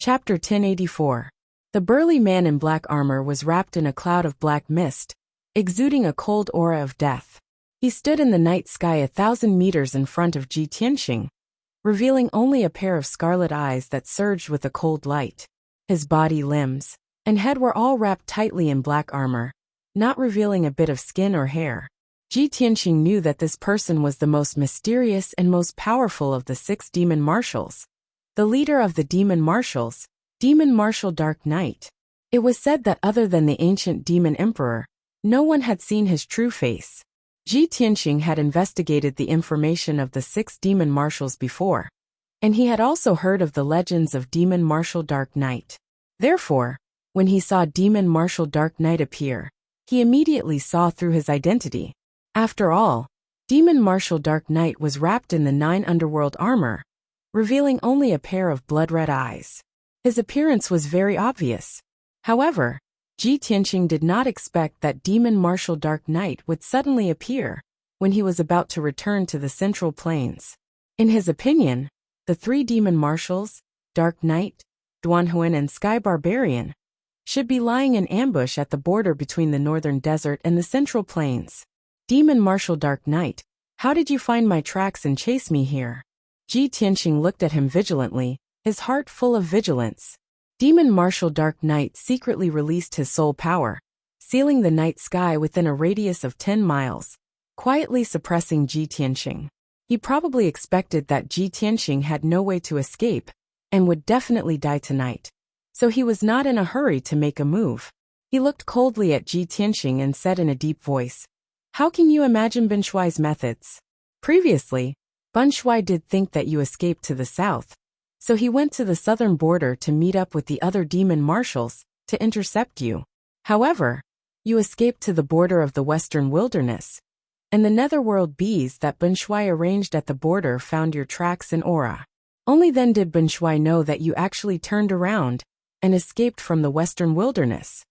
Chapter 1084. The burly man in black armor was wrapped in a cloud of black mist, exuding a cold aura of death. He stood in the night sky 1,000 meters in front of Ji Tianxing, revealing only a pair of scarlet eyes that surged with a cold light. His body, limbs, and head were all wrapped tightly in black armor, not revealing a bit of skin or hair. Ji Tianxing knew that this person was the most mysterious and most powerful of the 6 demon marshals. The leader of the demon marshals, Demon Marshal Dark Knight. It was said that other than the ancient demon emperor, no one had seen his true face. Ji Tianxing had investigated the information of the 6 demon marshals before, and he had also heard of the legends of Demon Marshal Dark Knight. Therefore, when he saw Demon Marshal Dark Knight appear, he immediately saw through his identity. After all, Demon Marshal Dark Knight was wrapped in the 9 underworld armor, revealing only a pair of blood-red eyes. His appearance was very obvious. However, Ji Tianxing did not expect that Demon Marshal Dark Knight would suddenly appear when he was about to return to the Central Plains. In his opinion, the 3 demon marshals, Dark Knight, Duanhuan and Sky Barbarian, should be lying in ambush at the border between the Northern Desert and the Central Plains. Demon Marshal Dark Knight, how did you find my tracks and chase me here? Ji Tianxing looked at him vigilantly, his heart full of vigilance. Demon Marshal Dark Knight secretly released his soul power, sealing the night sky within a radius of 10 miles, quietly suppressing Ji Tianxing. He probably expected that Ji Tianxing had no way to escape and would definitely die tonight. So he was not in a hurry to make a move. He looked coldly at Ji Tianxing and said in a deep voice, "How can you imagine Bin Shuai's methods? Previously, Bin Shuai did think that you escaped to the south, so he went to the southern border to meet up with the other demon marshals to intercept you. However, you escaped to the border of the western wilderness, and the netherworld bees that Bin Shuai arranged at the border found your tracks and aura. Only then did Bin Shuai know that you actually turned around and escaped from the western wilderness."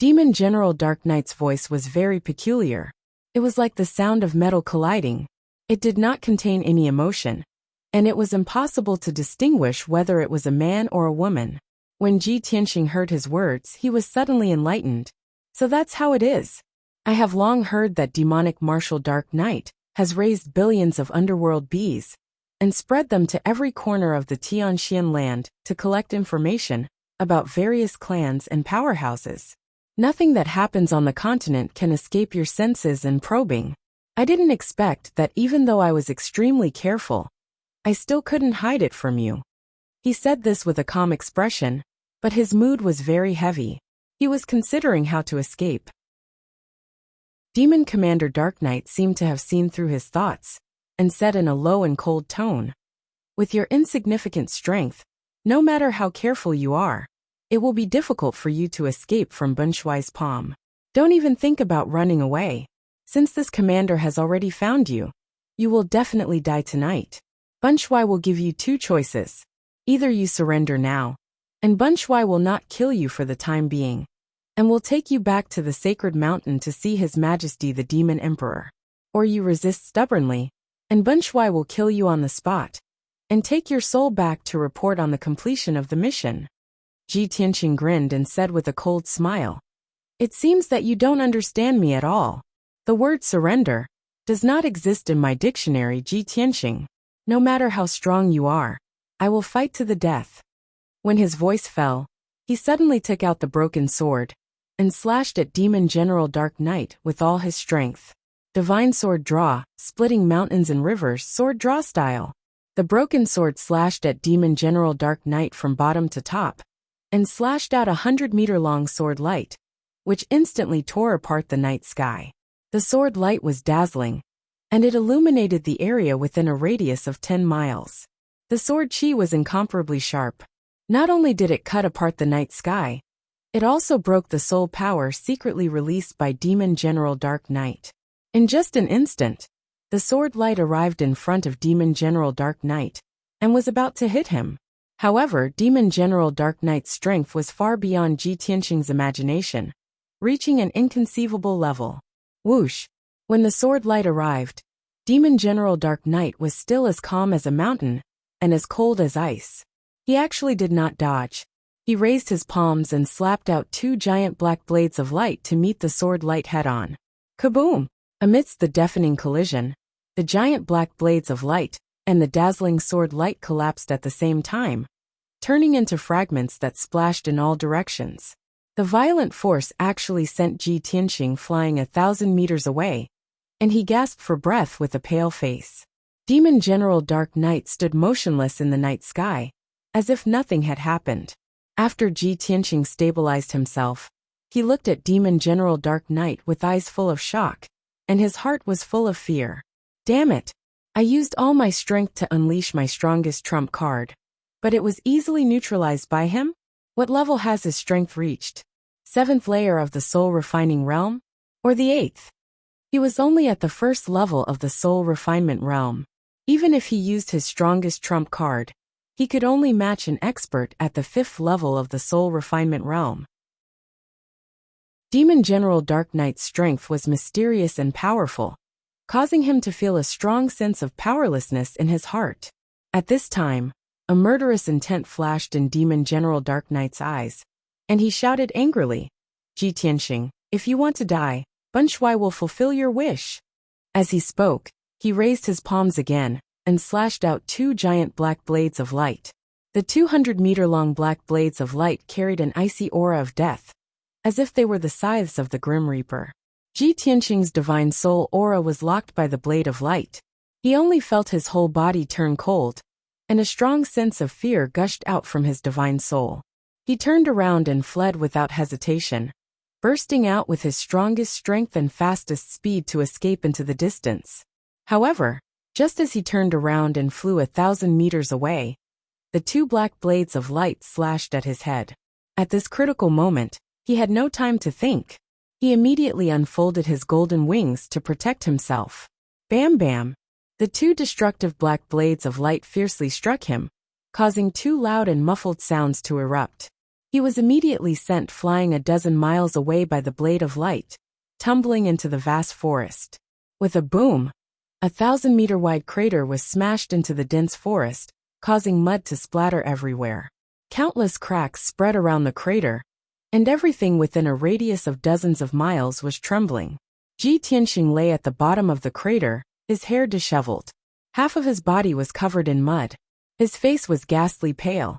Demon General Dark Knight's voice was very peculiar. It was like the sound of metal colliding. It did not contain any emotion, and it was impossible to distinguish whether it was a man or a woman. When Ji Tianxing heard his words, he was suddenly enlightened. So that's how it is. I have long heard that demonic Marshal Dark Knight has raised billions of underworld bees, and spread them to every corner of the Tianxian land to collect information about various clans and powerhouses. Nothing that happens on the continent can escape your senses and probing. I didn't expect that even though I was extremely careful, I still couldn't hide it from you. He said this with a calm expression, but his mood was very heavy. He was considering how to escape. Demon Commander Dark Knight seemed to have seen through his thoughts, and said in a low and cold tone, "With your insignificant strength, no matter how careful you are, it will be difficult for you to escape from Bunshui's palm. Don't even think about running away. Since this commander has already found you, you will definitely die tonight. Bunshui will give you two choices. Either you surrender now, and Bunshui will not kill you for the time being, and will take you back to the sacred mountain to see His Majesty the Demon Emperor. Or you resist stubbornly, and Bunshui will kill you on the spot, and take your soul back to report on the completion of the mission." Ji Tianqing grinned and said with a cold smile, "It seems that you don't understand me at all. The word surrender does not exist in my dictionary, Ji Tianqing. No matter how strong you are, I will fight to the death." When his voice fell, he suddenly took out the broken sword and slashed at Demon General Dark Knight with all his strength. Divine sword draw, splitting mountains and rivers, sword draw style. The broken sword slashed at Demon General Dark Knight from bottom to top, and slashed out 100-meter-long sword light, which instantly tore apart the night sky. The sword light was dazzling, and it illuminated the area within a radius of 10 miles. The sword chi was incomparably sharp. Not only did it cut apart the night sky, it also broke the soul power secretly released by Demon General Dark Knight. In just an instant, the sword light arrived in front of Demon General Dark Knight, and was about to hit him. However, Demon General Dark Knight's strength was far beyond Ji Tianqing's imagination, reaching an inconceivable level. Whoosh! When the sword light arrived, Demon General Dark Knight was still as calm as a mountain, and as cold as ice. He actually did not dodge. He raised his palms and slapped out two giant black blades of light to meet the sword light head-on. Kaboom! Amidst the deafening collision, the giant black blades of light and the dazzling sword light collapsed at the same time, turning into fragments that splashed in all directions. The violent force actually sent Ji Tianqing flying 1,000 meters away, and he gasped for breath with a pale face. Demon General Dark Knight stood motionless in the night sky, as if nothing had happened. After Ji Tianqing stabilized himself, he looked at Demon General Dark Knight with eyes full of shock, and his heart was full of fear. Damn it! I used all my strength to unleash my strongest trump card, but it was easily neutralized by him? What level has his strength reached? 7th layer of the soul refining realm? Or the 8th? He was only at the 1st level of the soul refinement realm. Even if he used his strongest trump card, he could only match an expert at the 5th level of the soul refinement realm. Demon General Dark Knight's strength was mysterious and powerful, causing him to feel a strong sense of powerlessness in his heart. At this time, a murderous intent flashed in Demon General Dark Knight's eyes, and he shouted angrily, "Ji Tianqing, if you want to die, Bunshui will fulfill your wish." As he spoke, he raised his palms again, and slashed out two giant black blades of light. The 200-meter-long black blades of light carried an icy aura of death, as if they were the scythes of the Grim Reaper. Ji Tianqing's divine soul aura was locked by the blade of light. He only felt his whole body turn cold, and a strong sense of fear gushed out from his divine soul. He turned around and fled without hesitation, bursting out with his strongest strength and fastest speed to escape into the distance. However, just as he turned around and flew 1,000 meters away, the two black blades of light slashed at his head. At this critical moment, he had no time to think. He immediately unfolded his golden wings to protect himself. Bam bam! The two destructive black blades of light fiercely struck him, causing two loud and muffled sounds to erupt. He was immediately sent flying 12 miles away by the blade of light, tumbling into the vast forest. With a boom, a 1,000-meter-wide crater was smashed into the dense forest, causing mud to splatter everywhere. Countless cracks spread around the crater, and everything within a radius of dozens of miles was trembling. Ji Tianqing lay at the bottom of the crater, his hair disheveled. Half of his body was covered in mud. His face was ghastly pale,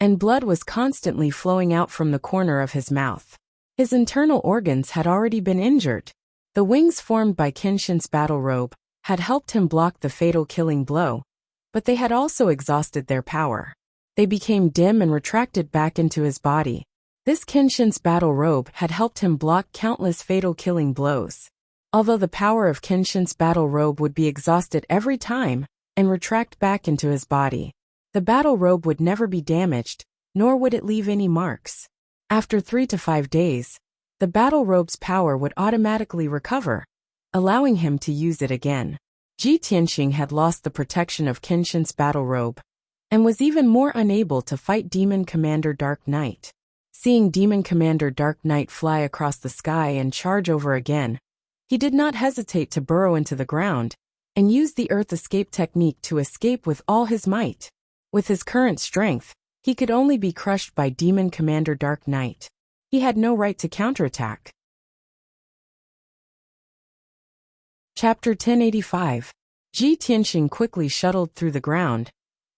and blood was constantly flowing out from the corner of his mouth. His internal organs had already been injured. The wings formed by Kenshin's battle robe had helped him block the fatal killing blow, but they had also exhausted their power. They became dim and retracted back into his body. This Kenshin's battle robe had helped him block countless fatal killing blows. Although the power of Kenshin's battle robe would be exhausted every time and retract back into his body, the battle robe would never be damaged, nor would it leave any marks. After 3 to 5 days, the battle robe's power would automatically recover, allowing him to use it again. Ji Tianxing had lost the protection of Kenshin's battle robe, and was even more unable to fight Demon Commander Dark Knight. Seeing Demon Commander Dark Knight fly across the sky and charge over again, he did not hesitate to burrow into the ground and use the Earth Escape technique to escape with all his might. With his current strength, he could only be crushed by Demon Commander Dark Knight. He had no right to counterattack. Chapter 1085. Ji Tianxing quickly shuttled through the ground,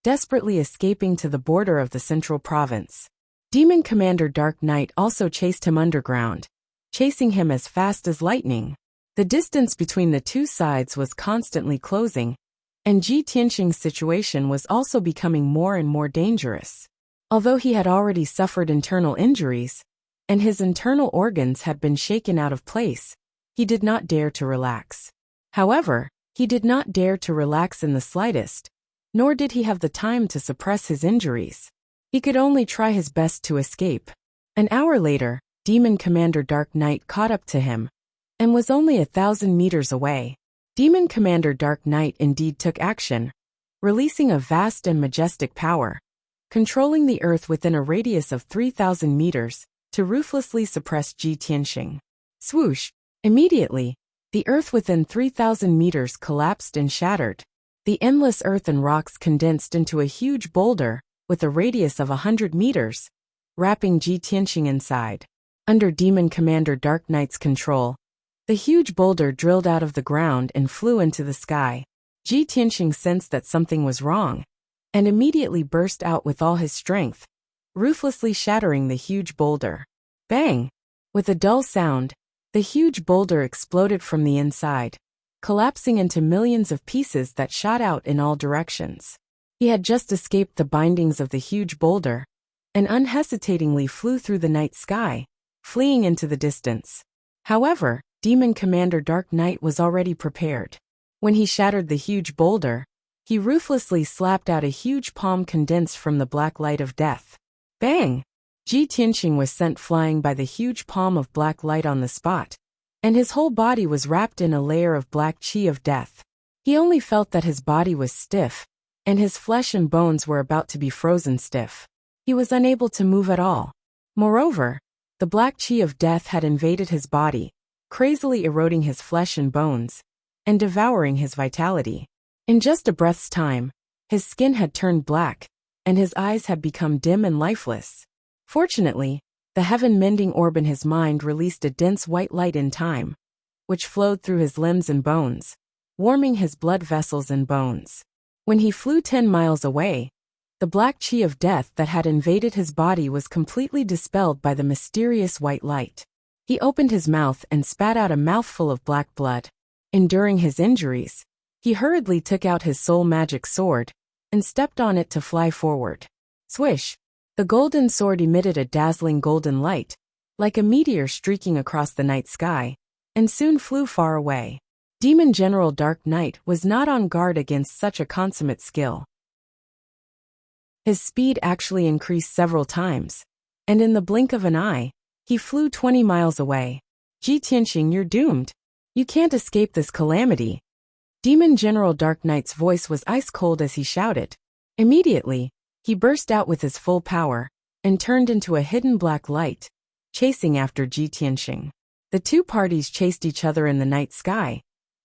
desperately escaping to the border of the central province. Demon Commander Dark Knight also chased him underground, chasing him as fast as lightning. The distance between the two sides was constantly closing, and Ji Tianxing's situation was also becoming more and more dangerous. Although he had already suffered internal injuries, and his internal organs had been shaken out of place, he did not dare to relax. However, he did not dare to relax in the slightest, nor did he have the time to suppress his injuries. He could only try his best to escape. An hour later, Demon Commander Dark Knight caught up to him, and was only 1,000 meters away. Demon Commander Dark Knight indeed took action, releasing a vast and majestic power, controlling the earth within a radius of 3,000 meters, to ruthlessly suppress Ji Tianxing. Swoosh! Immediately, the earth within 3,000 meters collapsed and shattered. The endless earth and rocks condensed into a huge boulder, with a radius of 100 meters, wrapping Ji Tianxing inside. Under Demon Commander Dark Knight's control, the huge boulder drilled out of the ground and flew into the sky. Ji Tianxing sensed that something was wrong, and immediately burst out with all his strength, ruthlessly shattering the huge boulder. Bang! With a dull sound, the huge boulder exploded from the inside, collapsing into millions of pieces that shot out in all directions. He had just escaped the bindings of the huge boulder, and unhesitatingly flew through the night sky, fleeing into the distance. However, Demon Commander Dark Knight was already prepared. When he shattered the huge boulder, he ruthlessly slapped out a huge palm condensed from the black light of death. Bang! Ji Tianxing was sent flying by the huge palm of black light on the spot, and his whole body was wrapped in a layer of black chi of death. He only felt that his body was stiff, and his flesh and bones were about to be frozen stiff. He was unable to move at all. Moreover, the black chi of death had invaded his body, crazily eroding his flesh and bones, and devouring his vitality. In just a breath's time, his skin had turned black, and his eyes had become dim and lifeless. Fortunately, the heaven-mending orb in his mind released a dense white light in time, which flowed through his limbs and bones, warming his blood vessels and bones. When he flew 10 miles away, the black chi of death that had invaded his body was completely dispelled by the mysterious white light. He opened his mouth and spat out a mouthful of black blood. Enduring his injuries, he hurriedly took out his soul magic sword and stepped on it to fly forward. Swish! The golden sword emitted a dazzling golden light, like a meteor streaking across the night sky, and soon flew far away. Demon General Dark Knight was not on guard against such a consummate skill. His speed actually increased several times, and in the blink of an eye, he flew 20 miles away. Ji Tianxing, you're doomed. You can't escape this calamity. Demon General Dark Knight's voice was ice cold as he shouted. Immediately, he burst out with his full power, and turned into a hidden black light, chasing after Ji Tianxing. The two parties chased each other in the night sky,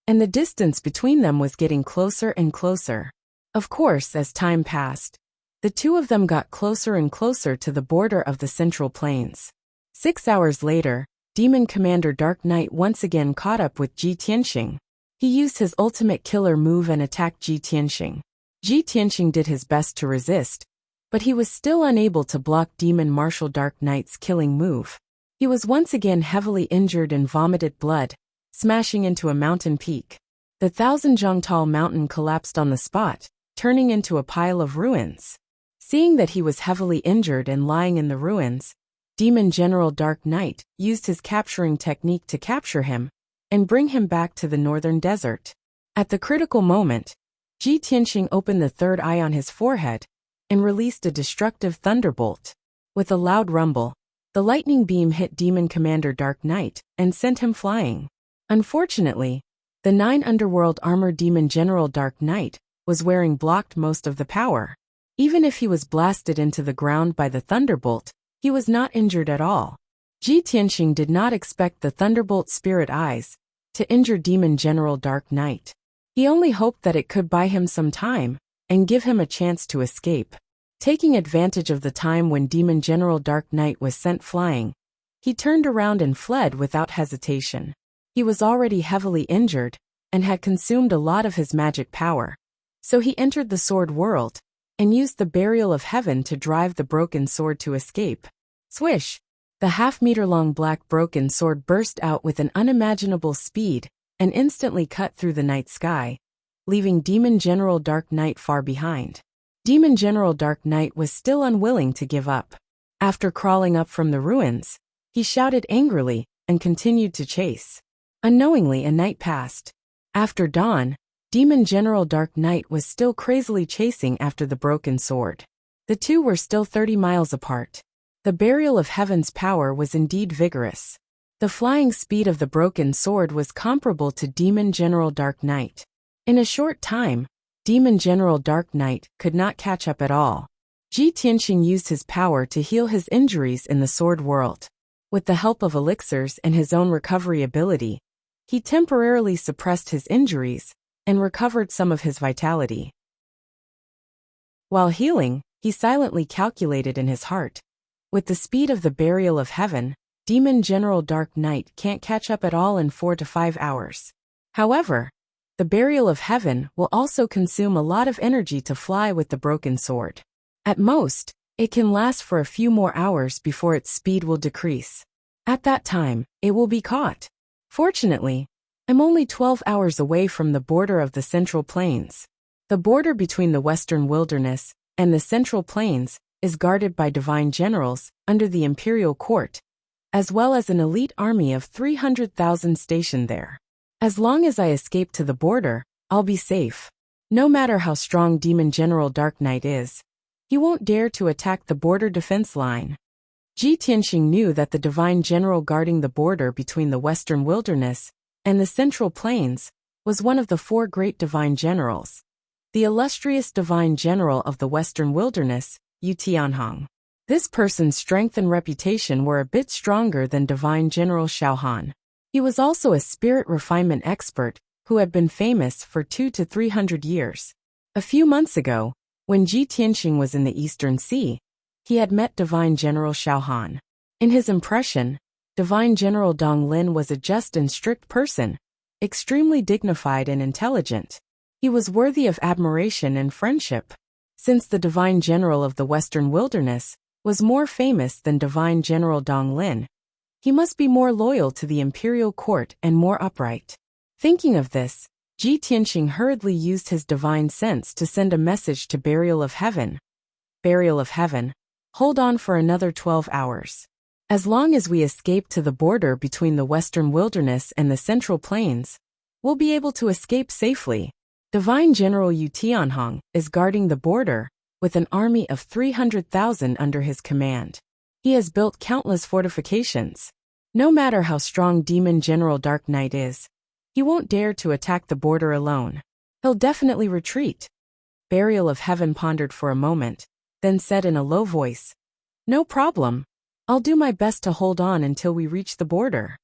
and the distance between them was getting closer and closer. Of course, as time passed, the two of them got closer and closer to the border of the Central Plains. 6 hours later, Demon Commander Dark Knight once again caught up with Ji Tianxing, He used his ultimate killer move and attacked Ji Tianxing. Ji Tianxing did his best to resist, but he was still unable to block Demon Martial Dark Knight's killing move. He was once again heavily injured and vomited blood, smashing into a mountain peak. The Thousand Zhongtao mountain collapsed on the spot, turning into a pile of ruins. Seeing that he was heavily injured and lying in the ruins, Demon General Dark Knight used his capturing technique to capture him and bring him back to the northern desert. At the critical moment, Ji Tianxing opened the third eye on his forehead and released a destructive thunderbolt. With a loud rumble, the lightning beam hit Demon Commander Dark Knight and sent him flying. Unfortunately, the 9 underworld armor Demon General Dark Knight was wearing blocked most of the power. Even if he was blasted into the ground by the thunderbolt, he was not injured at all. Ji Tianxing did not expect the thunderbolt spirit eyes to injure Demon General Dark Knight. He only hoped that it could buy him some time and give him a chance to escape. Taking advantage of the time when Demon General Dark Knight was sent flying, he turned around and fled without hesitation. He was already heavily injured and had consumed a lot of his magic power, so he entered the sword world and used the Burial of Heaven to drive the broken sword to escape. Swish! The half-meter-long black broken sword burst out with an unimaginable speed and instantly cut through the night sky, leaving Demon General Dark Knight far behind. Demon General Dark Knight was still unwilling to give up. After crawling up from the ruins, he shouted angrily and continued to chase. Unknowingly, a night passed. After dawn, Demon General Dark Knight was still crazily chasing after the broken sword. The two were still 30 miles apart. The Burial of Heaven's power was indeed vigorous. The flying speed of the broken sword was comparable to Demon General Dark Knight. In a short time, Demon General Dark Knight could not catch up at all. Ji Tianxing used his power to heal his injuries in the sword world. With the help of elixirs and his own recovery ability, he temporarily suppressed his injuries and recovered some of his vitality. While healing, he silently calculated in his heart. With the speed of the Burial of Heaven, Demon General Dark Knight can't catch up at all in 4 to 5 hours. However, the Burial of Heaven will also consume a lot of energy to fly with the broken sword. At most, it can last for a few more hours before its speed will decrease. At that time, it will be caught. Fortunately, I'm only 12 hours away from the border of the Central Plains. The border between the Western Wilderness and the Central Plains is guarded by divine generals under the imperial court, as well as an elite army of 300,000 stationed there. As long as I escape to the border, I'll be safe. No matter how strong Demon General Dark Knight is, he won't dare to attack the border defense line. Ji Tianxing knew that the divine general guarding the border between the Western Wilderness and the Central Plains was one of the 4 great divine generals. The illustrious divine general of the Western Wilderness, Yu Tianhong. This person's strength and reputation were a bit stronger than divine general Xiaohan. He was also a spirit refinement expert who had been famous for 200 to 300 years. A few months ago, when Ji Tianxing was in the Eastern Sea, he had met Divine General Xiaohan. In his impression, Divine General Dong Lin was a just and strict person, extremely dignified and intelligent. He was worthy of admiration and friendship. Since the Divine General of the Western Wilderness was more famous than Divine General Dong Lin, he must be more loyal to the imperial court and more upright. Thinking of this, Ji Tianxing hurriedly used his divine sense to send a message to Burial of Heaven. Burial of Heaven, hold on for another 12 hours. As long as we escape to the border between the Western Wilderness and the Central Plains, we'll be able to escape safely. Divine General Yu Tianhong is guarding the border with an army of 300,000 under his command. He has built countless fortifications. No matter how strong Demon General Dark Knight is, he won't dare to attack the border alone. He'll definitely retreat. Burial of Heaven pondered for a moment, then said in a low voice, "No problem. I'll do my best to hold on until we reach the border."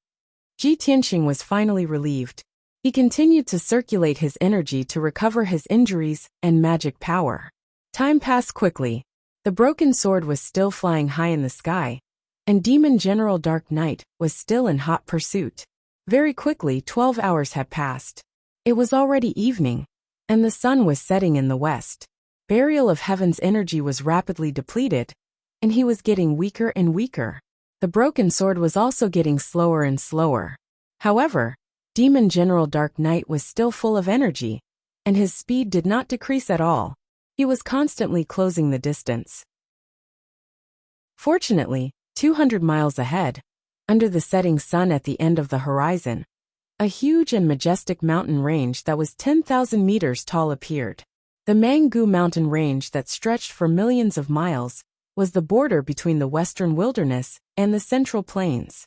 Ji Tianxing was finally relieved. He continued to circulate his energy to recover his injuries and magic power. Time passed quickly. The broken sword was still flying high in the sky, and Demon General Dark Knight was still in hot pursuit. Very quickly 12 hours had passed. It was already evening, and the sun was setting in the west. Burial of Heaven's energy was rapidly depleted, and he was getting weaker and weaker. The broken sword was also getting slower and slower. However, Demon General Dark Knight was still full of energy, and his speed did not decrease at all. He was constantly closing the distance. Fortunately, 200 miles ahead, under the setting sun at the end of the horizon, a huge and majestic mountain range that was 10,000 meters tall appeared. The Mangu mountain range that stretched for millions of miles was the border between the western wilderness and the central plains.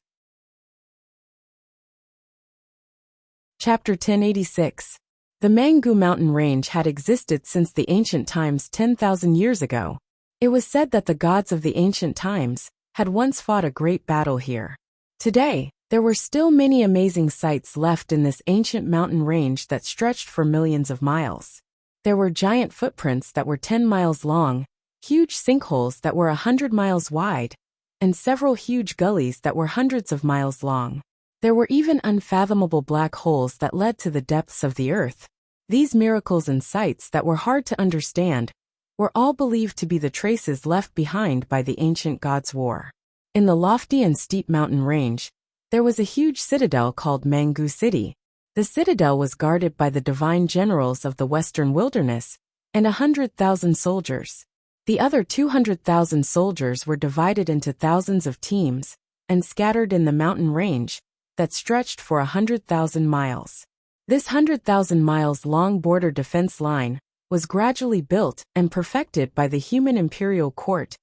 Chapter 1086. The Mangu mountain range had existed since the ancient times 10,000 years ago. It was said that the gods of the ancient times had once fought a great battle here. Today, there were still many amazing sights left in this ancient mountain range that stretched for millions of miles. There were giant footprints that were 10 miles long, huge sinkholes that were 100 miles wide, and several huge gullies that were hundreds of miles long. There were even unfathomable black holes that led to the depths of the earth. These miracles and sights that were hard to understand were all believed to be the traces left behind by the ancient gods' war. In the lofty and steep mountain range, there was a huge citadel called Mangu City. The citadel was guarded by the divine generals of the western wilderness and 100,000 soldiers. The other 200,000 soldiers were divided into thousands of teams and scattered in the mountain range that stretched for 100,000 miles. This 100,000 miles long border defense line was gradually built and perfected by the human imperial court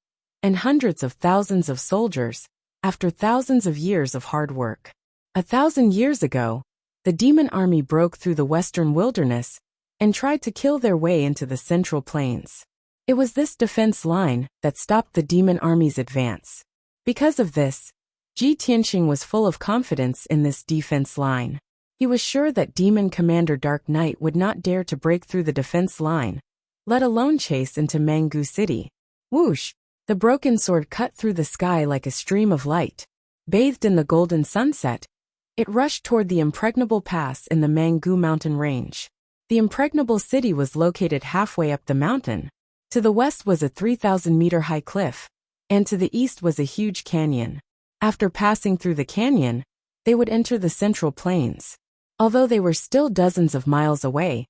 and hundreds of thousands of soldiers after thousands of years of hard work. 1,000 years ago, the demon army broke through the western wilderness and tried to kill their way into the central plains. It was this defense line that stopped the demon army's advance. Because of this, Ji Tianxing was full of confidence in this defense line. He was sure that Demon Commander Dark Knight would not dare to break through the defense line, let alone chase into Mangu City. Whoosh! The broken sword cut through the sky like a stream of light. Bathed in the golden sunset, it rushed toward the impregnable pass in the Mangu mountain range. The impregnable city was located halfway up the mountain. To the west was a 3,000-meter-high cliff, and to the east was a huge canyon. After passing through the canyon, they would enter the central plains. Although they were still dozens of miles away,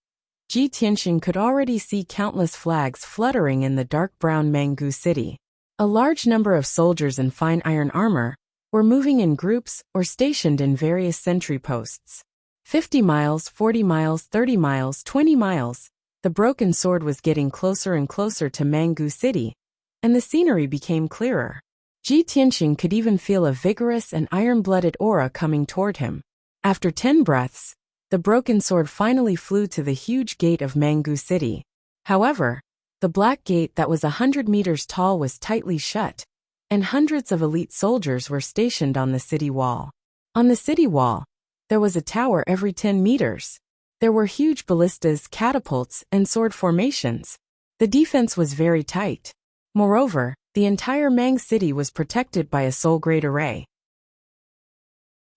Ji Tianxing could already see countless flags fluttering in the dark brown Mangu City. A large number of soldiers in fine iron armor were moving in groups or stationed in various sentry posts. 50 miles, 40 miles, 30 miles, 20 miles, the broken sword was getting closer and closer to Mangu City, and the scenery became clearer. Ji Tianxing could even feel a vigorous and iron-blooded aura coming toward him. After 10 breaths, the broken sword finally flew to the huge gate of Mangu City. However, the black gate that was 100 meters tall was tightly shut, and hundreds of elite soldiers were stationed on the city wall. On the city wall, there was a tower every 10 meters. There were huge ballistas, catapults, and sword formations. The defense was very tight. Moreover, the entire Mang City was protected by a soul-grade array.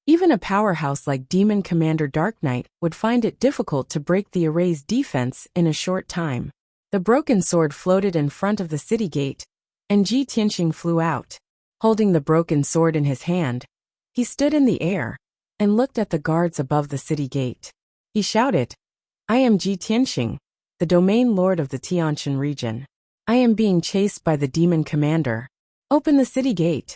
Even a powerhouse like Demon Commander Dark Knight would find it difficult to break the array's defense in a short time. The broken sword floated in front of the city gate, and Ji Tianxing flew out. Holding the broken sword in his hand, he stood in the air and looked at the guards above the city gate. He shouted, "I am Ji Tianxing, the domain lord of the Tianshan region. I am being chased by the demon commander. Open the city gate."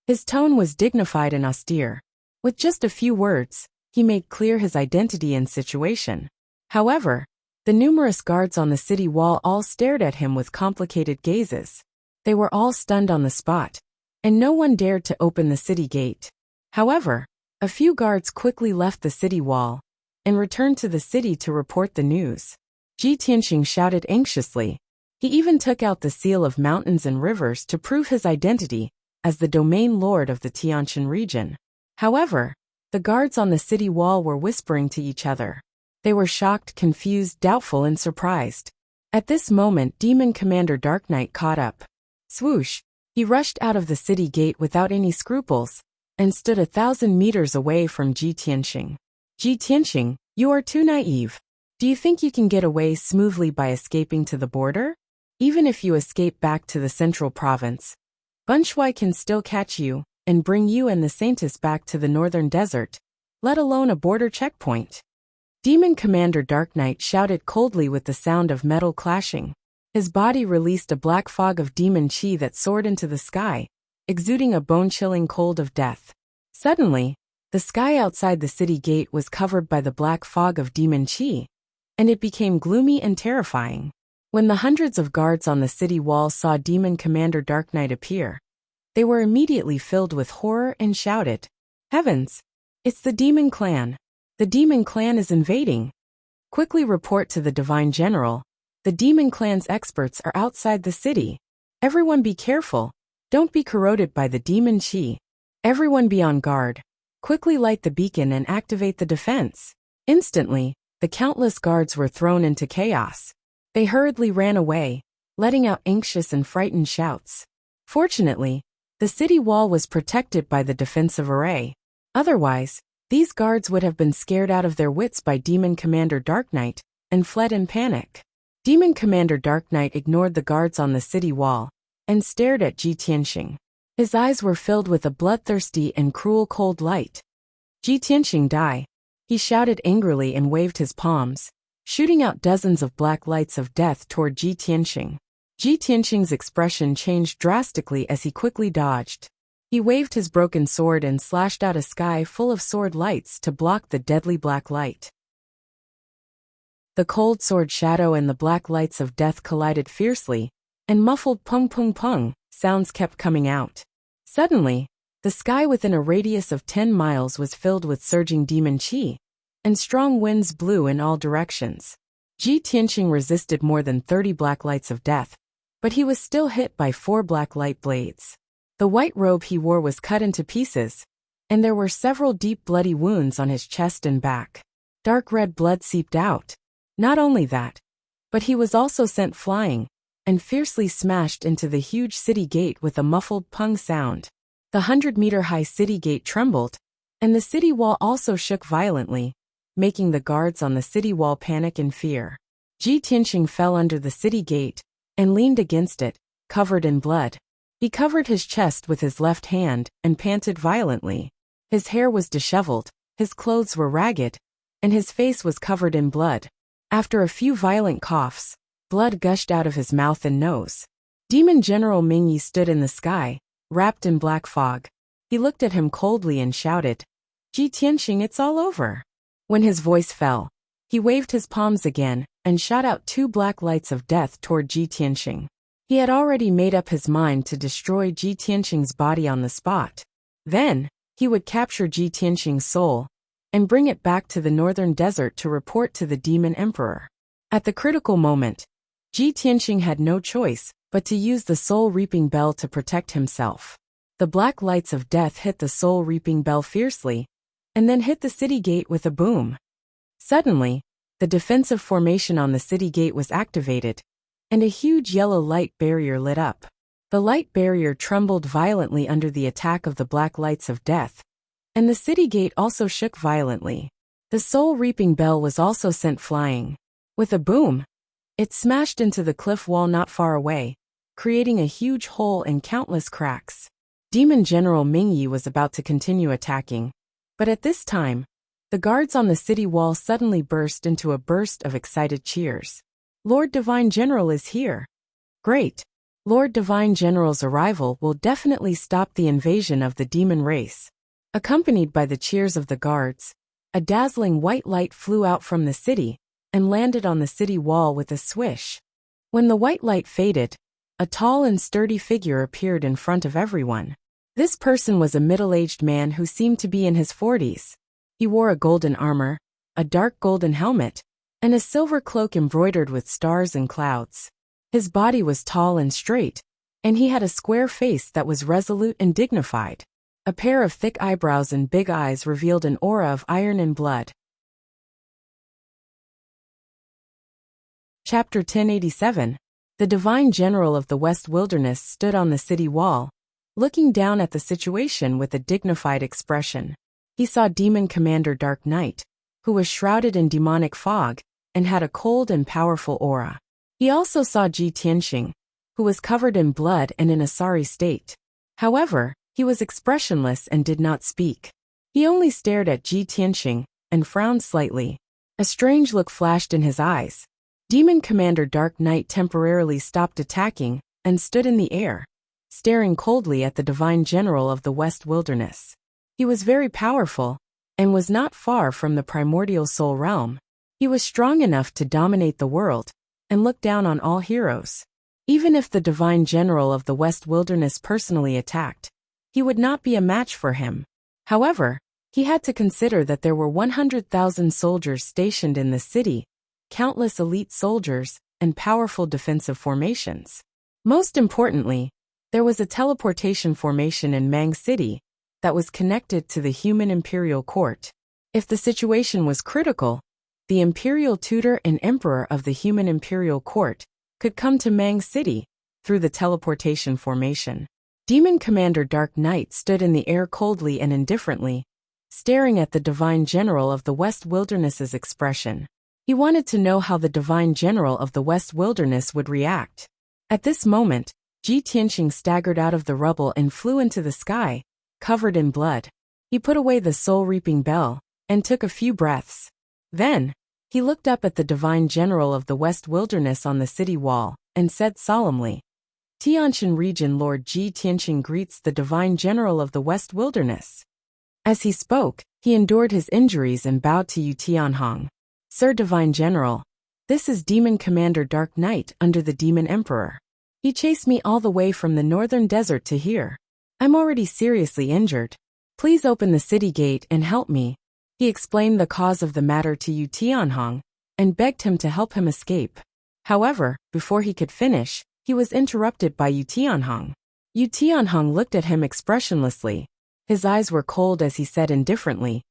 His tone was dignified and austere. With just a few words, he made clear his identity and situation. However, the numerous guards on the city wall all stared at him with complicated gazes. They were all stunned on the spot, and no one dared to open the city gate. However, a few guards quickly left the city wall and returned to the city to report the news. Ji Tianxing shouted anxiously. He even took out the seal of mountains and rivers to prove his identity as the domain lord of the Tianshan region. However, the guards on the city wall were whispering to each other. They were shocked, confused, doubtful, and surprised. At this moment, Demon Commander Dark Knight caught up. Swoosh! He rushed out of the city gate without any scruples and stood 1,000 meters away from Ji Tianxing. Ji Tianxing, You are too naive. Do you think you can get away smoothly by escaping to the border? Even if you escape back to the central province, Bunchwai can still catch you and bring you and the Saintis back to the northern desert, let alone a border checkpoint. Demon Commander Dark Knight shouted coldly with the sound of metal clashing. His body released a black fog of demon chi that soared into the sky, exuding a bone-chilling cold of death. Suddenly, the sky outside the city gate was covered by the black fog of demon chi, and it became gloomy and terrifying. When the hundreds of guards on the city wall saw Demon Commander Dark Knight appear, they were immediately filled with horror and shouted, "Heavens! It's the Demon Clan! The Demon Clan is invading! Quickly report to the Divine General. The Demon Clan's experts are outside the city. Everyone be careful. Don't be corroded by the demon chi. Everyone be on guard. Quickly light the beacon and activate the defense." Instantly, the countless guards were thrown into chaos. They hurriedly ran away, letting out anxious and frightened shouts. Fortunately, the city wall was protected by the defensive array. Otherwise, these guards would have been scared out of their wits by Demon Commander Dark Knight and fled in panic. Demon Commander Dark Knight ignored the guards on the city wall and stared at Ji Tianxing. His eyes were filled with a bloodthirsty and cruel cold light. "Ji Tianxing, die!" He shouted angrily and waved his palms, shooting out dozens of black lights of death toward Ji Tianxing. Ji Tianxing's expression changed drastically as he quickly dodged. He waved his broken sword and slashed out a sky full of sword lights to block the deadly black light. The cold sword shadow and the black lights of death collided fiercely, and muffled pung pung pung sounds kept coming out. Suddenly, the sky within a radius of 10 miles was filled with surging demon chi, and strong winds blew in all directions. Ji Tianxing resisted more than 30 black lights of death, but he was still hit by 4 black light blades. The white robe he wore was cut into pieces, and there were several deep bloody wounds on his chest and back. Dark red blood seeped out. Not only that, but he was also sent flying, and fiercely smashed into the huge city gate with a muffled pung sound. The 100-meter-high city gate trembled, and the city wall also shook violently, making the guards on the city wall panic in fear. Ji Tianxing fell under the city gate and leaned against it, covered in blood. He covered his chest with his left hand and panted violently. His hair was disheveled, his clothes were ragged, and his face was covered in blood. After a few violent coughs, blood gushed out of his mouth and nose. Demon General Mingyi stood in the sky, wrapped in black fog. He looked at him coldly and shouted, "Ji Tianxing, it's all over." When his voice fell, he waved his palms again and shot out 2 black lights of death toward Ji Tianxing. He had already made up his mind to destroy Ji Tianxing's body on the spot. Then, he would capture Ji Tianxing's soul and bring it back to the northern desert to report to the Demon Emperor. At the critical moment, Ji Tianxing had no choice but to use the soul-reaping bell to protect himself. The black lights of death hit the soul-reaping bell fiercely, and then hit the city gate with a boom. Suddenly, the defensive formation on the city gate was activated, and a huge yellow light barrier lit up. The light barrier trembled violently under the attack of the black lights of death, and the city gate also shook violently. The soul-reaping bell was also sent flying. With a boom, it smashed into the cliff wall not far away, creating a huge hole and countless cracks. Demon General Mingyi was about to continue attacking, but at this time, the guards on the city wall suddenly burst into a burst of excited cheers. "Lord Divine General is here." "Great! Lord Divine General's arrival will definitely stop the invasion of the demon race." Accompanied by the cheers of the guards, a dazzling white light flew out from the city and landed on the city wall with a swish. When the white light faded, a tall and sturdy figure appeared in front of everyone. This person was a middle-aged man who seemed to be in his 40s. He wore a golden armor, a dark golden helmet, and a silver cloak embroidered with stars and clouds. His body was tall and straight, and he had a square face that was resolute and dignified. A pair of thick eyebrows and big eyes revealed an aura of iron and blood. Chapter 1087. The Divine General of the West Wilderness stood on the city wall, looking down at the situation with a dignified expression. He saw Demon Commander Dark Knight, who was shrouded in demonic fog and had a cold and powerful aura. He also saw Ji Tianxing, who was covered in blood and in a sorry state. However, he was expressionless and did not speak. He only stared at Ji Tianxing and frowned slightly. A strange look flashed in his eyes. Demon Commander Dark Knight temporarily stopped attacking and stood in the air, staring coldly at the Divine General of the West Wilderness. He was very powerful and was not far from the primordial soul realm. He was strong enough to dominate the world and look down on all heroes. Even if the Divine General of the West Wilderness personally attacked, he would not be a match for him. However, he had to consider that there were 100,000 soldiers stationed in the city, countless elite soldiers, and powerful defensive formations. Most importantly, there was a teleportation formation in Mang City that was connected to the human imperial court. If the situation was critical, the imperial tutor and emperor of the human imperial court could come to Mang City through the teleportation formation. Demon Commander Dark Knight stood in the air coldly and indifferently, staring at the Divine General of the West Wilderness's expression. He wanted to know how the Divine General of the West Wilderness would react. At this moment, Ji Tianxing staggered out of the rubble and flew into the sky, covered in blood. He put away the soul-reaping bell and took a few breaths. Then, he looked up at the Divine General of the West Wilderness on the city wall and said solemnly, "Tianshan Region Lord Ji Tianxing greets the Divine General of the West Wilderness." As he spoke, he endured his injuries and bowed to Yu Tianhong. "Sir Divine General, this is Demon Commander Dark Knight under the Demon Emperor. He chased me all the way from the northern desert to here. I'm already seriously injured. Please open the city gate and help me." He explained the cause of the matter to Yu Tianhong and begged him to help him escape. However, before he could finish, he was interrupted by Yu Tianhong. Yu Tianhong looked at him expressionlessly. His eyes were cold as he said indifferently,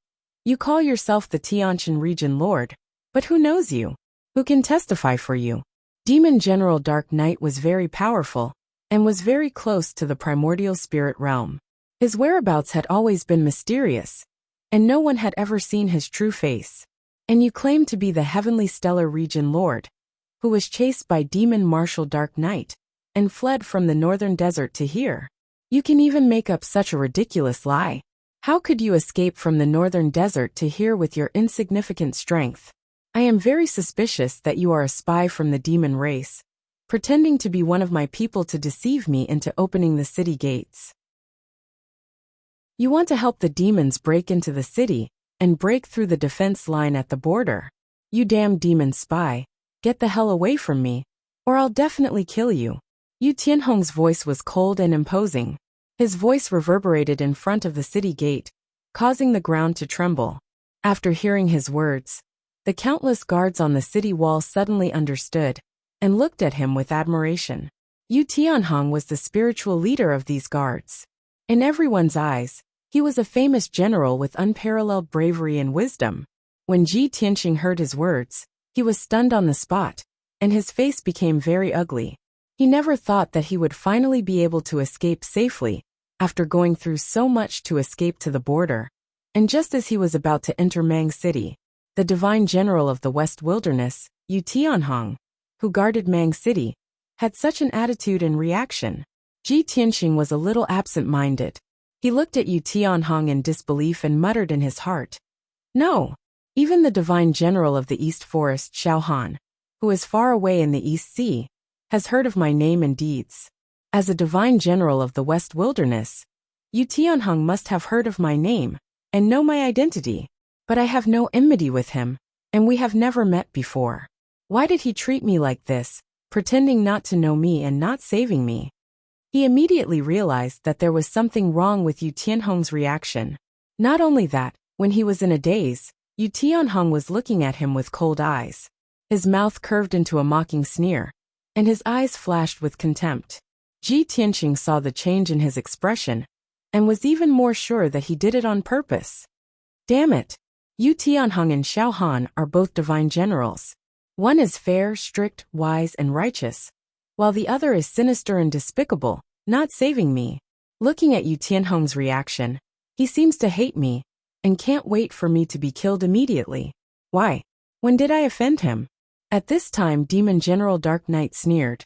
"You call yourself the Tianshan Region Lord, but who knows you? Who can testify for you?" Demon General Dark Knight was very powerful and was very close to the primordial spirit realm. His whereabouts had always been mysterious, and no one had ever seen his true face. And you claim to be the Heavenly Stellar Region Lord, who was chased by Demon Marshal Dark Knight and fled from the northern desert to here. You can even make up such a ridiculous lie. How could you escape from the northern desert to here with your insignificant strength? I am very suspicious that you are a spy from the demon race, pretending to be one of my people to deceive me into opening the city gates. You want to help the demons break into the city and break through the defense line at the border. You damn demon spy, get the hell away from me, or I'll definitely kill you. Yu Tianhong's voice was cold and imposing. His voice reverberated in front of the city gate, causing the ground to tremble. After hearing his words, the countless guards on the city wall suddenly understood and looked at him with admiration. Yu Tianhong was the spiritual leader of these guards. In everyone's eyes, he was a famous general with unparalleled bravery and wisdom. When Ji Tianxing heard his words, he was stunned on the spot, and his face became very ugly. He never thought that he would finally be able to escape safely, after going through so much to escape to the border. And just as he was about to enter Mang City, the Divine General of the West Wilderness, Yu Tianhong, who guarded Mang City, had such an attitude and reaction. Ji Tianxing was a little absent-minded. He looked at Yu Tianhong in disbelief and muttered in his heart, "No, even the Divine General of the East Forest, Xiao Han, who is far away in the East Sea, has heard of my name and deeds. As a Divine General of the West Wilderness, Yu Tianhong must have heard of my name and know my identity. But I have no enmity with him, and we have never met before. Why did he treat me like this, pretending not to know me and not saving me?" He immediately realized that there was something wrong with Yu Tianhong's reaction. Not only that, when he was in a daze, Yu Tianhong was looking at him with cold eyes. His mouth curved into a mocking sneer, and his eyes flashed with contempt. Ji Tianxing saw the change in his expression, and was even more sure that he did it on purpose. Damn it! Yu Tianhong and Xiao Han are both divine generals. One is fair, strict, wise, and righteous, while the other is sinister and despicable, not saving me. Looking at Yu Tianhong's reaction, he seems to hate me, and can't wait for me to be killed immediately. Why? When did I offend him? At this time Demon General Dark Knight sneered.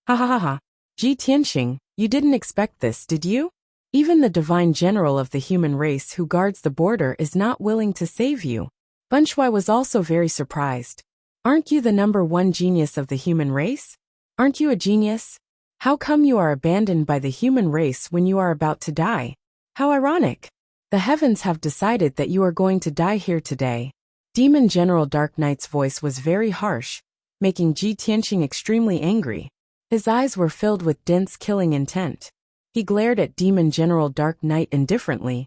Ha ha ha ha. Ji Tianxing, you didn't expect this, did you? Even the divine general of the human race who guards the border is not willing to save you. Ban Shui was also very surprised. Aren't you the #1 genius of the human race? Aren't you a genius? How come you are abandoned by the human race when you are about to die? How ironic. The heavens have decided that you are going to die here today. Demon General Dark Knight's voice was very harsh, making Ji Tianxing extremely angry. His eyes were filled with dense killing intent. He glared at Demon General Dark Knight indifferently,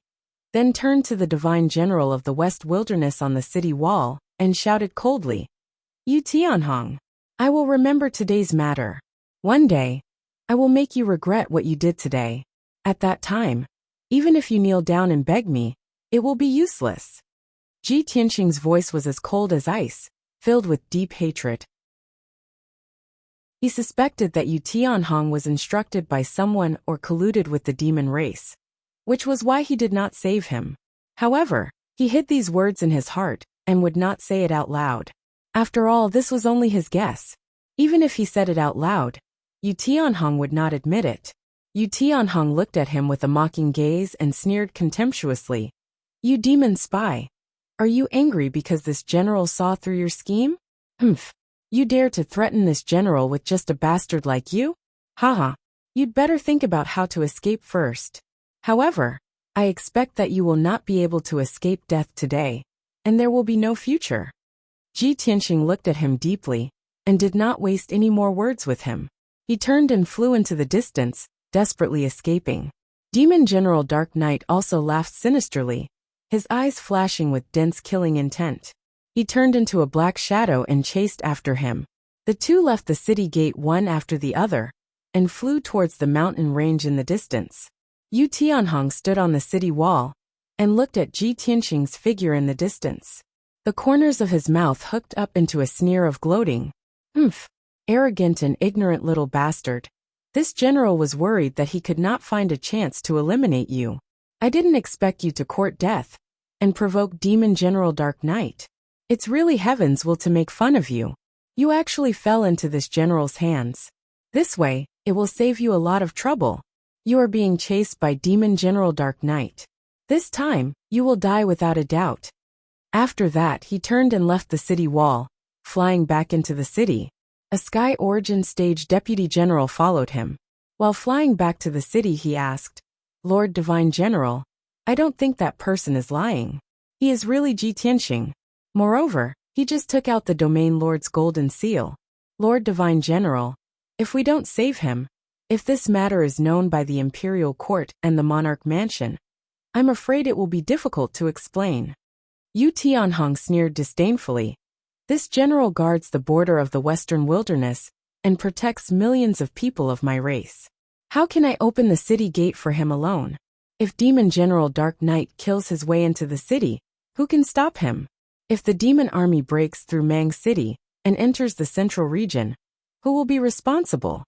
then turned to the Divine General of the West Wilderness on the city wall, and shouted coldly, "You Tianhong, I will remember today's matter. One day, I will make you regret what you did today. At that time, even if you kneel down and beg me, it will be useless." Ji Tianxing's voice was as cold as ice, filled with deep hatred. He suspected that Yu Tianhong was instructed by someone or colluded with the demon race, which was why he did not save him. However, he hid these words in his heart and would not say it out loud. After all, this was only his guess. Even if he said it out loud, Yu Tianhong would not admit it. Yu Tianhong looked at him with a mocking gaze and sneered contemptuously. "You demon spy! Are you angry because this general saw through your scheme? Humph! You dare to threaten this general with just a bastard like you? Haha! You'd better think about how to escape first. However, I expect that you will not be able to escape death today, and there will be no future." Ji Tianxing looked at him deeply, and did not waste any more words with him. He turned and flew into the distance, desperately escaping. Demon General Dark Knight also laughed sinisterly, his eyes flashing with dense killing intent. He turned into a black shadow and chased after him. The two left the city gate one after the other, and flew towards the mountain range in the distance. Yu Tianhong stood on the city wall, and looked at Ji Tianxing's figure in the distance. The corners of his mouth hooked up into a sneer of gloating. "Humph! Arrogant and ignorant little bastard. This general was worried that he could not find a chance to eliminate you. I didn't expect you to court death, and provoke Demon General Dark Knight. It's really heaven's will to make fun of you. You actually fell into this general's hands. This way, it will save you a lot of trouble. You are being chased by Demon General Dark Knight. This time, you will die without a doubt." After that, he turned and left the city wall, flying back into the city. A Sky Origin Stage Deputy General followed him. While flying back to the city, he asked, "Lord Divine General, I don't think that person is lying. He is really Ji Tianxing. Moreover, he just took out the Domain Lord's golden seal. Lord Divine General, if we don't save him, if this matter is known by the Imperial Court and the Monarch Mansion, I'm afraid it will be difficult to explain." Yu Tianhong sneered disdainfully. "This general guards the border of the Western Wilderness and protects millions of people of my race. How can I open the city gate for him alone? If Demon General Dark Knight kills his way into the city, who can stop him? If the demon army breaks through Mang City and enters the central region, who will be responsible?"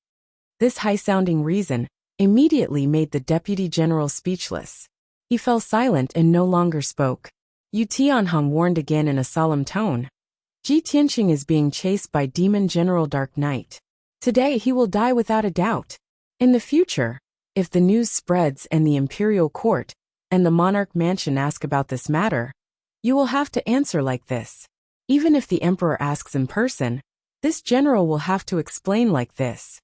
This high-sounding reason immediately made the deputy general speechless. He fell silent and no longer spoke. Yu Tianhong warned again in a solemn tone. "Ji Tianxing is being chased by Demon General Dark Knight. Today he will die without a doubt. In the future, if the news spreads and the Imperial Court and the Monarch Mansion ask about this matter, you will have to answer like this. Even if the Emperor asks in person, this general will have to explain like this.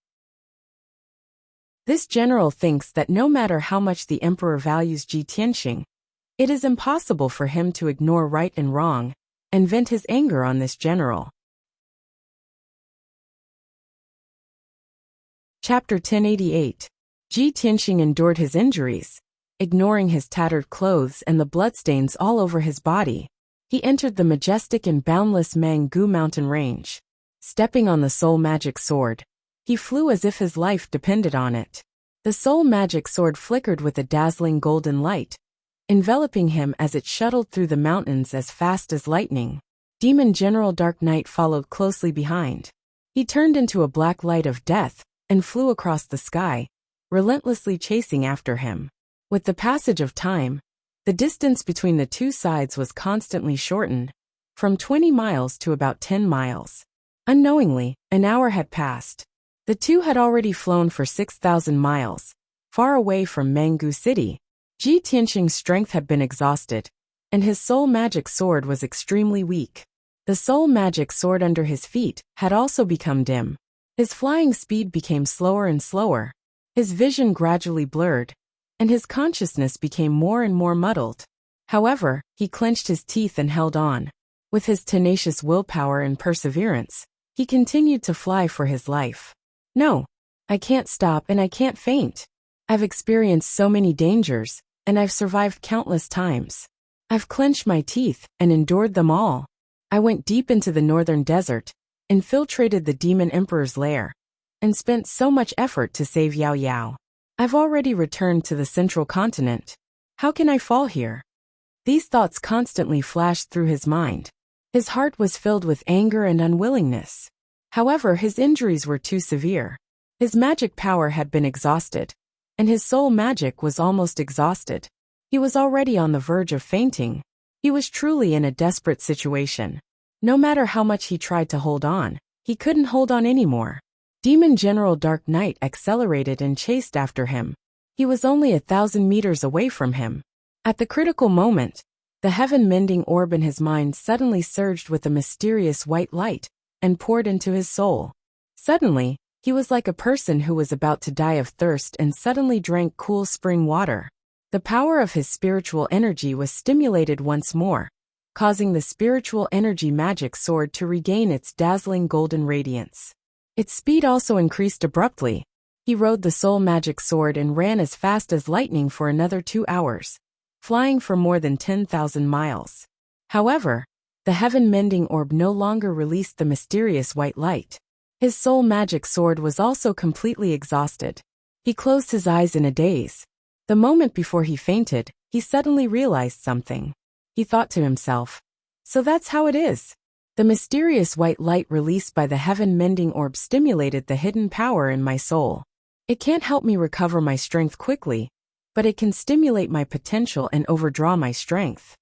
This general thinks that no matter how much the Emperor values Ji Tianxing, it is impossible for him to ignore right and wrong and vent his anger on this general." Chapter 1088. Ji Tianxing endured his injuries. Ignoring his tattered clothes and the bloodstains all over his body, he entered the majestic and boundless Manggu mountain range. Stepping on the soul magic sword, he flew as if his life depended on it. The soul magic sword flickered with a dazzling golden light, enveloping him as it shuttled through the mountains as fast as lightning. Demon General Dark Knight followed closely behind. He turned into a black light of death and flew across the sky, relentlessly chasing after him. With the passage of time, the distance between the two sides was constantly shortened, from 20 miles to about 10 miles. Unknowingly, an hour had passed. The two had already flown for 6,000 miles, far away from Mangu City. Ji Tianxing's strength had been exhausted, and his soul magic sword was extremely weak. The soul magic sword under his feet had also become dim. His flying speed became slower and slower. His vision gradually blurred, and his consciousness became more and more muddled. However, he clenched his teeth and held on. With his tenacious willpower and perseverance, he continued to fly for his life. No, I can't stop and I can't faint. I've experienced so many dangers, and I've survived countless times. I've clenched my teeth and endured them all. I went deep into the northern desert, infiltrated the demon emperor's lair, and spent so much effort to save Yao Yao. I've already returned to the central continent. How can I fall here? These thoughts constantly flashed through his mind. His heart was filled with anger and unwillingness. However, his injuries were too severe. His magic power had been exhausted, and his soul magic was almost exhausted. He was already on the verge of fainting. He was truly in a desperate situation. No matter how much he tried to hold on, he couldn't hold on anymore. Demon General Dark Knight accelerated and chased after him. He was only 1,000 meters away from him. At the critical moment, the heaven-mending orb in his mind suddenly surged with a mysterious white light and poured into his soul. Suddenly, he was like a person who was about to die of thirst and suddenly drank cool spring water. The power of his spiritual energy was stimulated once more, causing the spiritual energy magic sword to regain its dazzling golden radiance. Its speed also increased abruptly. He rode the soul magic sword and ran as fast as lightning for another 2 hours, flying for more than 10,000 miles. However, the heaven-mending orb no longer released the mysterious white light. His soul magic sword was also completely exhausted. He closed his eyes in a daze. The moment before he fainted, he suddenly realized something. He thought to himself, "So that's how it is." The mysterious white light released by the heaven-mending orb stimulated the hidden power in my soul. It can't help me recover my strength quickly, but it can stimulate my potential and overdraw my strength.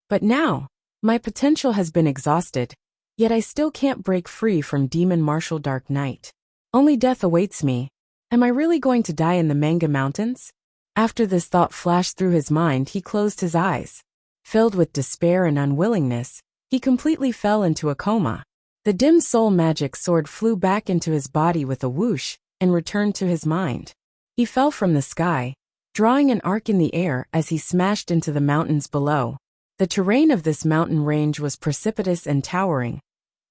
But now, my potential has been exhausted, yet I still can't break free from Demon Martial Dark Knight. Only death awaits me. Am I really going to die in the Manga Mountains? After this thought flashed through his mind, he closed his eyes. Filled with despair and unwillingness, he completely fell into a coma. The dim soul magic sword flew back into his body with a whoosh and returned to his mind. He fell from the sky, drawing an arc in the air as he smashed into the mountains below. The terrain of this mountain range was precipitous and towering,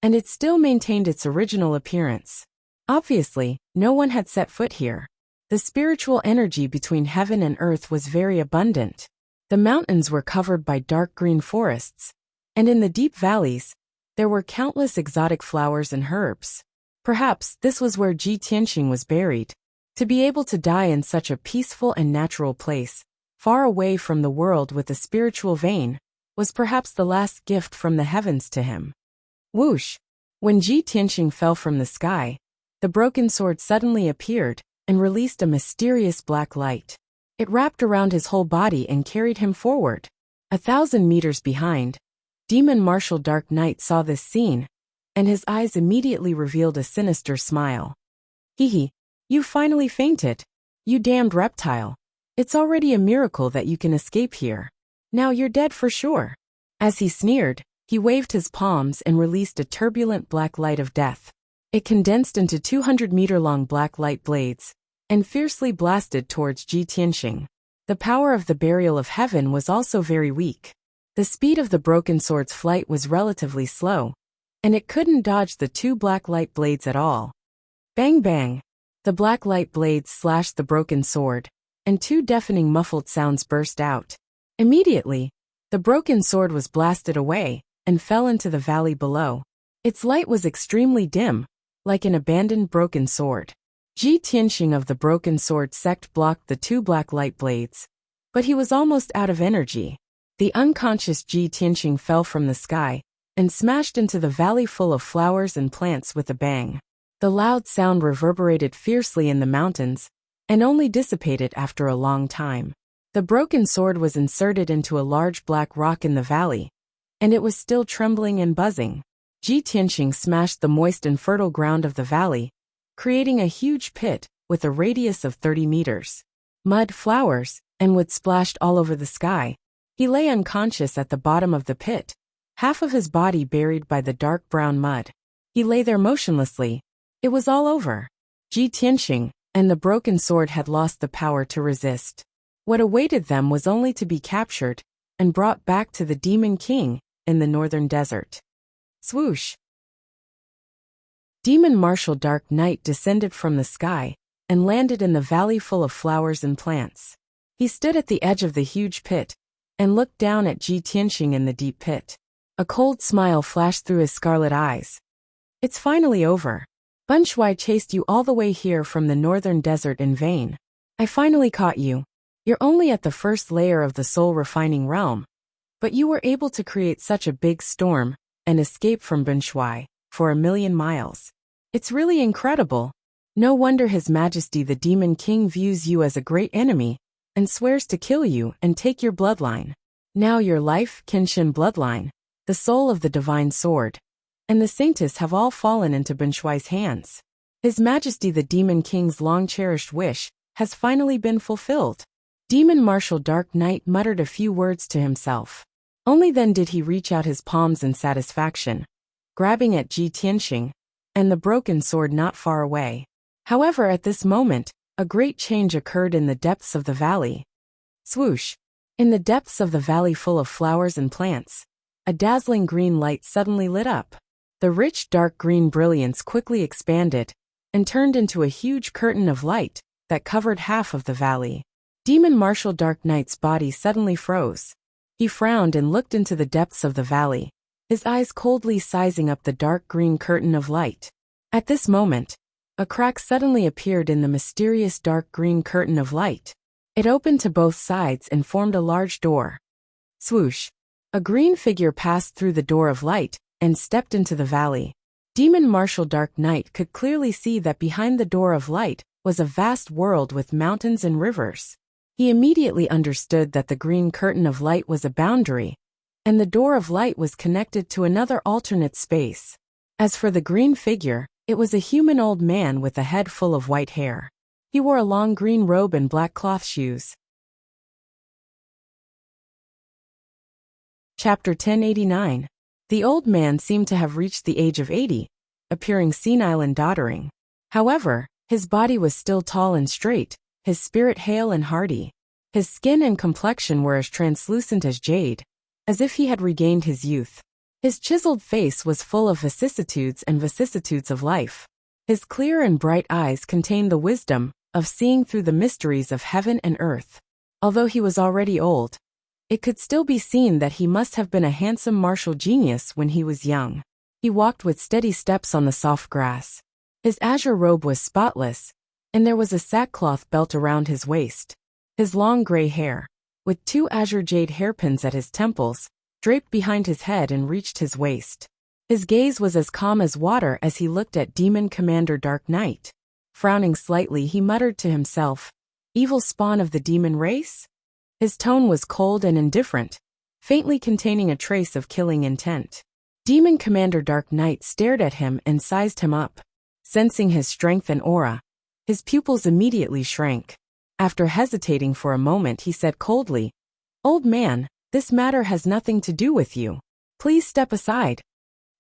and it still maintained its original appearance. Obviously, no one had set foot here. The spiritual energy between heaven and earth was very abundant. The mountains were covered by dark green forests, and in the deep valleys, there were countless exotic flowers and herbs. Perhaps this was where Ji Tianxing was buried. To be able to die in such a peaceful and natural place, far away from the world with a spiritual vein, was perhaps the last gift from the heavens to him. Whoosh! When Ji Tianxing fell from the sky, the broken sword suddenly appeared and released a mysterious black light. It wrapped around his whole body and carried him forward. 1,000 meters behind, Demon Martial Dark Knight saw this scene, and his eyes immediately revealed a sinister smile. Hee, you finally fainted. You damned reptile. It's already a miracle that you can escape here. Now you're dead for sure. As he sneered, he waved his palms and released a turbulent black light of death. It condensed into 200-meter-long black light blades and fiercely blasted towards Ji Tianxing. The power of the burial of heaven was also very weak. The speed of the broken sword's flight was relatively slow, and it couldn't dodge the 2 black light blades at all. Bang bang! The black light blades slashed the broken sword, and 2 deafening muffled sounds burst out. Immediately, the broken sword was blasted away and fell into the valley below. Its light was extremely dim, like an abandoned broken sword. Ji Tianxing of the broken sword sect blocked the 2 black light blades, but he was almost out of energy. The unconscious Ji Tianxing fell from the sky and smashed into the valley full of flowers and plants with a bang. The loud sound reverberated fiercely in the mountains and only dissipated after a long time. The broken sword was inserted into a large black rock in the valley, and it was still trembling and buzzing. Ji Tianxing smashed the moist and fertile ground of the valley, creating a huge pit with a radius of 30 meters. Mud, flowers, and wood splashed all over the sky. He lay unconscious at the bottom of the pit, half of his body buried by the dark brown mud. He lay there motionlessly. It was all over. Ji Tianxing and the broken sword had lost the power to resist. What awaited them was only to be captured and brought back to the Demon King in the northern desert. Swoosh! Demon Martial Dark Knight descended from the sky and landed in the valley full of flowers and plants. He stood at the edge of the huge pit and looked down at Ji Tianxing in the deep pit. A cold smile flashed through his scarlet eyes. It's finally over. Bun Shuai chased you all the way here from the northern desert in vain. I finally caught you. You're only at the first layer of the soul refining realm, but you were able to create such a big storm and escape from Bun Shuai for 1,000,000 miles. It's really incredible. No wonder His Majesty the Demon King views you as a great enemy and swears to kill you and take your bloodline. Now your life, Kenshin bloodline, the soul of the divine sword, and the Saintess have all fallen into Bun Shuai's hands. His Majesty the Demon King's long-cherished wish has finally been fulfilled. Demon Martial Dark Knight muttered a few words to himself. Only then did he reach out his palms in satisfaction, grabbing at Ji Tianxing and the broken sword not far away. However, at this moment, a great change occurred in the depths of the valley. Swoosh! In the depths of the valley full of flowers and plants, a dazzling green light suddenly lit up. The rich dark green brilliance quickly expanded and turned into a huge curtain of light that covered half of the valley. Demon Martial Dark Knight's body suddenly froze. He frowned and looked into the depths of the valley, his eyes coldly sizing up the dark green curtain of light. At this moment, a crack suddenly appeared in the mysterious dark green curtain of light. It opened to both sides and formed a large door. Swoosh! A green figure passed through the door of light and stepped into the valley. Demon Martial Dark Knight could clearly see that behind the door of light was a vast world with mountains and rivers. He immediately understood that the green curtain of light was a boundary, and the door of light was connected to another alternate space. As for the green figure, it was a human old man with a head full of white hair. He wore a long green robe and black cloth shoes. Chapter 1089. The old man seemed to have reached the age of 80, appearing senile and doddering. However, his body was still tall and straight, his spirit hale and hearty. His skin and complexion were as translucent as jade, as if he had regained his youth. His chiseled face was full of vicissitudes of life. His clear and bright eyes contained the wisdom of seeing through the mysteries of heaven and earth. Although he was already old, it could still be seen that he must have been a handsome martial genius when he was young. He walked with steady steps on the soft grass. His azure robe was spotless, and there was a sackcloth belt around his waist. His long gray hair, with 2 azure jade hairpins at his temples, draped behind his head and reached his waist. His gaze was as calm as water as he looked at Demon Commander Dark Knight. Frowning slightly, he muttered to himself, "Evil spawn of the demon race?" His tone was cold and indifferent, faintly containing a trace of killing intent. Demon Commander Dark Knight stared at him and sized him up. Sensing his strength and aura, his pupils immediately shrank. After hesitating for a moment, he said coldly, "Old man, this matter has nothing to do with you. Please step aside."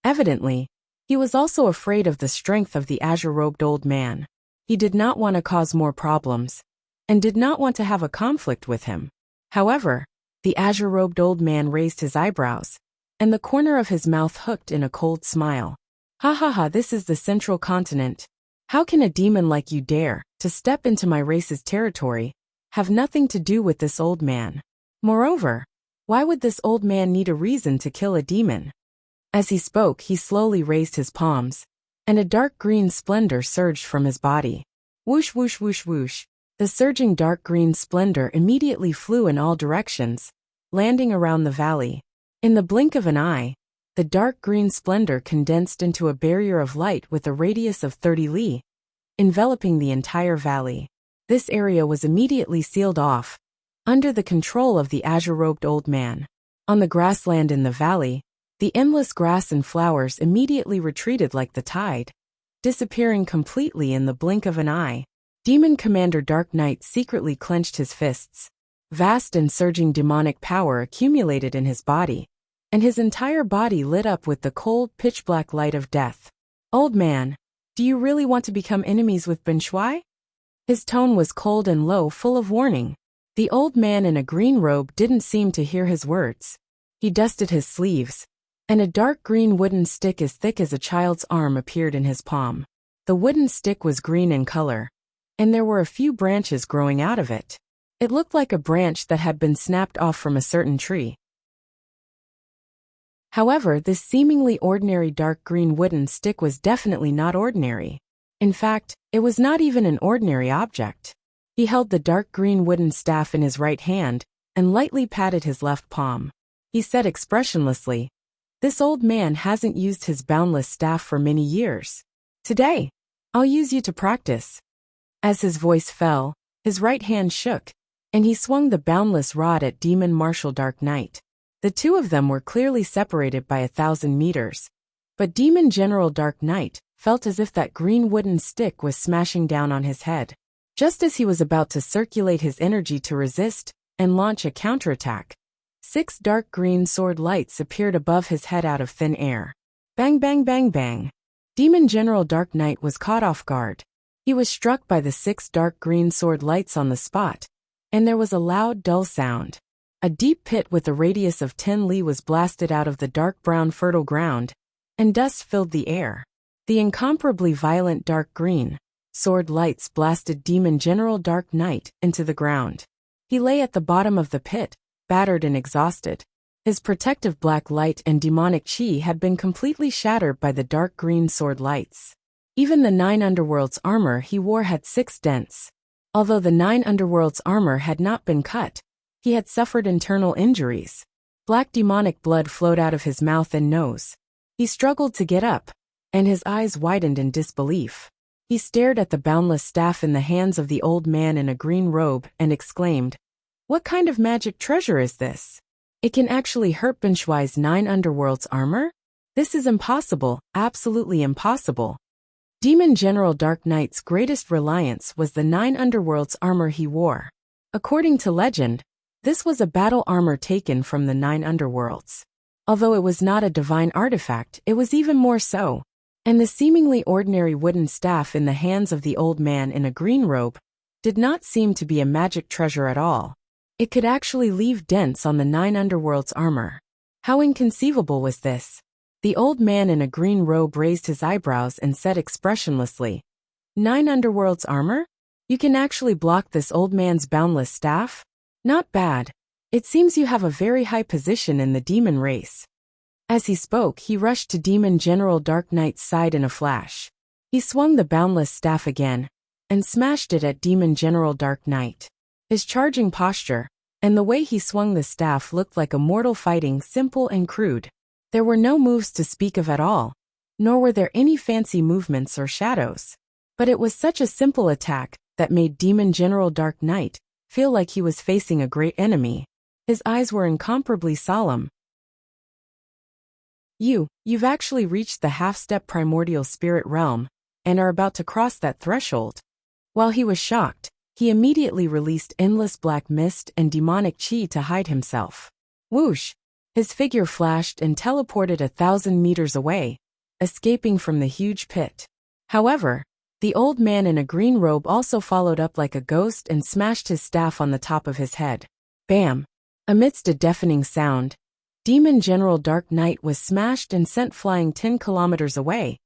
Evidently, he was also afraid of the strength of the azure-robed old man. He did not want to cause more problems, and did not want to have a conflict with him. However, the azure-robed old man raised his eyebrows, and the corner of his mouth hooked in a cold smile. "Ha ha ha, this is the Central Continent. How can a demon like you dare to step into my race's territory, have nothing to do with this old man? Moreover, why would this old man need a reason to kill a demon?" As he spoke, he slowly raised his palms, and a dark green splendor surged from his body. Whoosh whoosh whoosh whoosh. The surging dark green splendor immediately flew in all directions, landing around the valley. In the blink of an eye, the dark green splendor condensed into a barrier of light with a radius of 30 li, enveloping the entire valley. This area was immediately sealed off, under the control of the azure-robed old man. On the grassland in the valley, The endless grass and flowers immediately retreated like the tide, disappearing completely in the blink of an eye. Demon Commander Dark Knight secretly clenched his fists. Vast and surging demonic power accumulated in his body, and his entire body lit up with the cold, pitch-black light of death. "Old man, do you really want to become enemies with Ben Shui?" His tone was cold and low, full of warning. The old man in a green robe didn't seem to hear his words. He dusted his sleeves, and a dark green wooden stick as thick as a child's arm appeared in his palm. The wooden stick was green in color, and there were a few branches growing out of it. It looked like a branch that had been snapped off from a certain tree. However, this seemingly ordinary dark green wooden stick was definitely not ordinary. In fact, it was not even an ordinary object. He held the dark green wooden staff in his right hand and lightly patted his left palm. He said expressionlessly, "This old man hasn't used his boundless staff for many years. Today, I'll use you to practice." As his voice fell, his right hand shook, and he swung the boundless rod at Demon Marshal Dark Knight. The two of them were clearly separated by 1,000 meters, but Demon General Dark Knight felt as if that green wooden stick was smashing down on his head. Just as he was about to circulate his energy to resist and launch a counterattack, 6 dark green sword lights appeared above his head out of thin air. Bang bang bang bang. Demon General Dark Knight was caught off guard. He was struck by the 6 dark green sword lights on the spot, and there was a loud, dull sound. A deep pit with a radius of 10 li was blasted out of the dark brown fertile ground, and dust filled the air. The incomparably violent dark green sword lights blasted Demon General Dark Knight into the ground. He lay at the bottom of the pit, battered and exhausted. His protective black light and demonic chi had been completely shattered by the dark green sword lights. Even the 9 underworlds armor he wore had 6 dents. Although the 9 underworlds armor had not been cut, he had suffered internal injuries. Black demonic blood flowed out of his mouth and nose. He struggled to get up, and his eyes widened in disbelief. He stared at the boundless staff in the hands of the old man in a green robe and exclaimed, "What kind of magic treasure is this? It can actually hurt Ben Shui's 9 underworlds armor? This is impossible, absolutely impossible." Demon General Dark Knight's greatest reliance was the 9 underworlds armor he wore. According to legend, this was a battle armor taken from the 9 underworlds. Although it was not a divine artifact, it was even more so. And the seemingly ordinary wooden staff in the hands of the old man in a green robe did not seem to be a magic treasure at all. It could actually leave dents on the 9 underworlds armor. How inconceivable was this? The old man in a green robe raised his eyebrows and said expressionlessly, "9 underworlds armor? You can actually block this old man's boundless staff? Not bad. It seems you have a very high position in the demon race." As he spoke, he rushed to Demon General Dark Knight's side in a flash. He swung the boundless staff again, and smashed it at Demon General Dark Knight. His charging posture, and the way he swung the staff looked like a mortal fighting, simple and crude. There were no moves to speak of at all, nor were there any fancy movements or shadows. But it was such a simple attack that made Demon General Dark Knight feel like he was facing a great enemy. His eyes were incomparably solemn. You've actually reached the half-step primordial spirit realm, and are about to cross that threshold." While he was shocked, he immediately released endless black mist and demonic chi to hide himself. Whoosh! His figure flashed and teleported 1,000 meters away, escaping from the huge pit. However, the old man in a green robe also followed up like a ghost and smashed his staff on the top of his head. Bam! Amidst a deafening sound, Demon General Dark Knight was smashed and sent flying 10 kilometers away,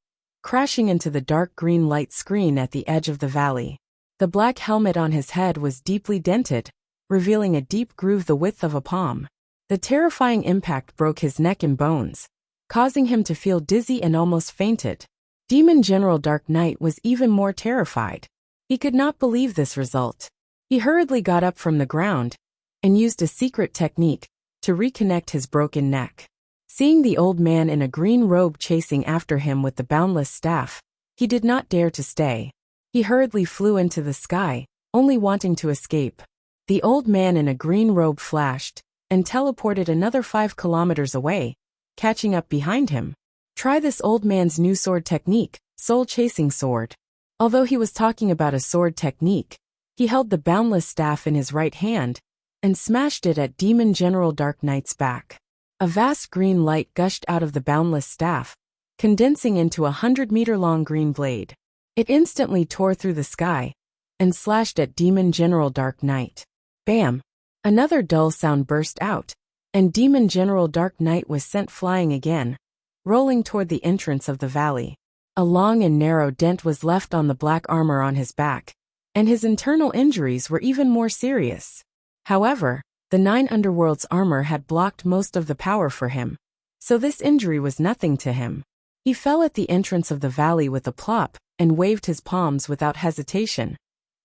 crashing into the dark green light screen at the edge of the valley. The black helmet on his head was deeply dented, revealing a deep groove the width of a palm. The terrifying impact broke his neck and bones, causing him to feel dizzy and almost fainted. Demon General Dark Knight was even more terrified. He could not believe this result. He hurriedly got up from the ground and used a secret technique to reconnect his broken neck. Seeing the old man in a green robe chasing after him with the boundless staff, he did not dare to stay. He hurriedly flew into the sky, only wanting to escape. The old man in a green robe flashed and teleported another 5 kilometers away, catching up behind him. Try this old man's new sword technique, soul-chasing sword. Although he was talking about a sword technique, he held the boundless staff in his right hand and smashed it at Demon General Dark Knight's back. A vast green light gushed out of the boundless staff, condensing into a 100-meter-long green blade. It instantly tore through the sky and slashed at Demon General Dark Knight. Bam! Another dull sound burst out, and Demon General Dark Knight was sent flying again, rolling toward the entrance of the valley. A long and narrow dent was left on the black armor on his back, and his internal injuries were even more serious. However, the 9 Underworld's armor had blocked most of the power for him, so this injury was nothing to him. He fell at the entrance of the valley with a plop and waved his palms without hesitation,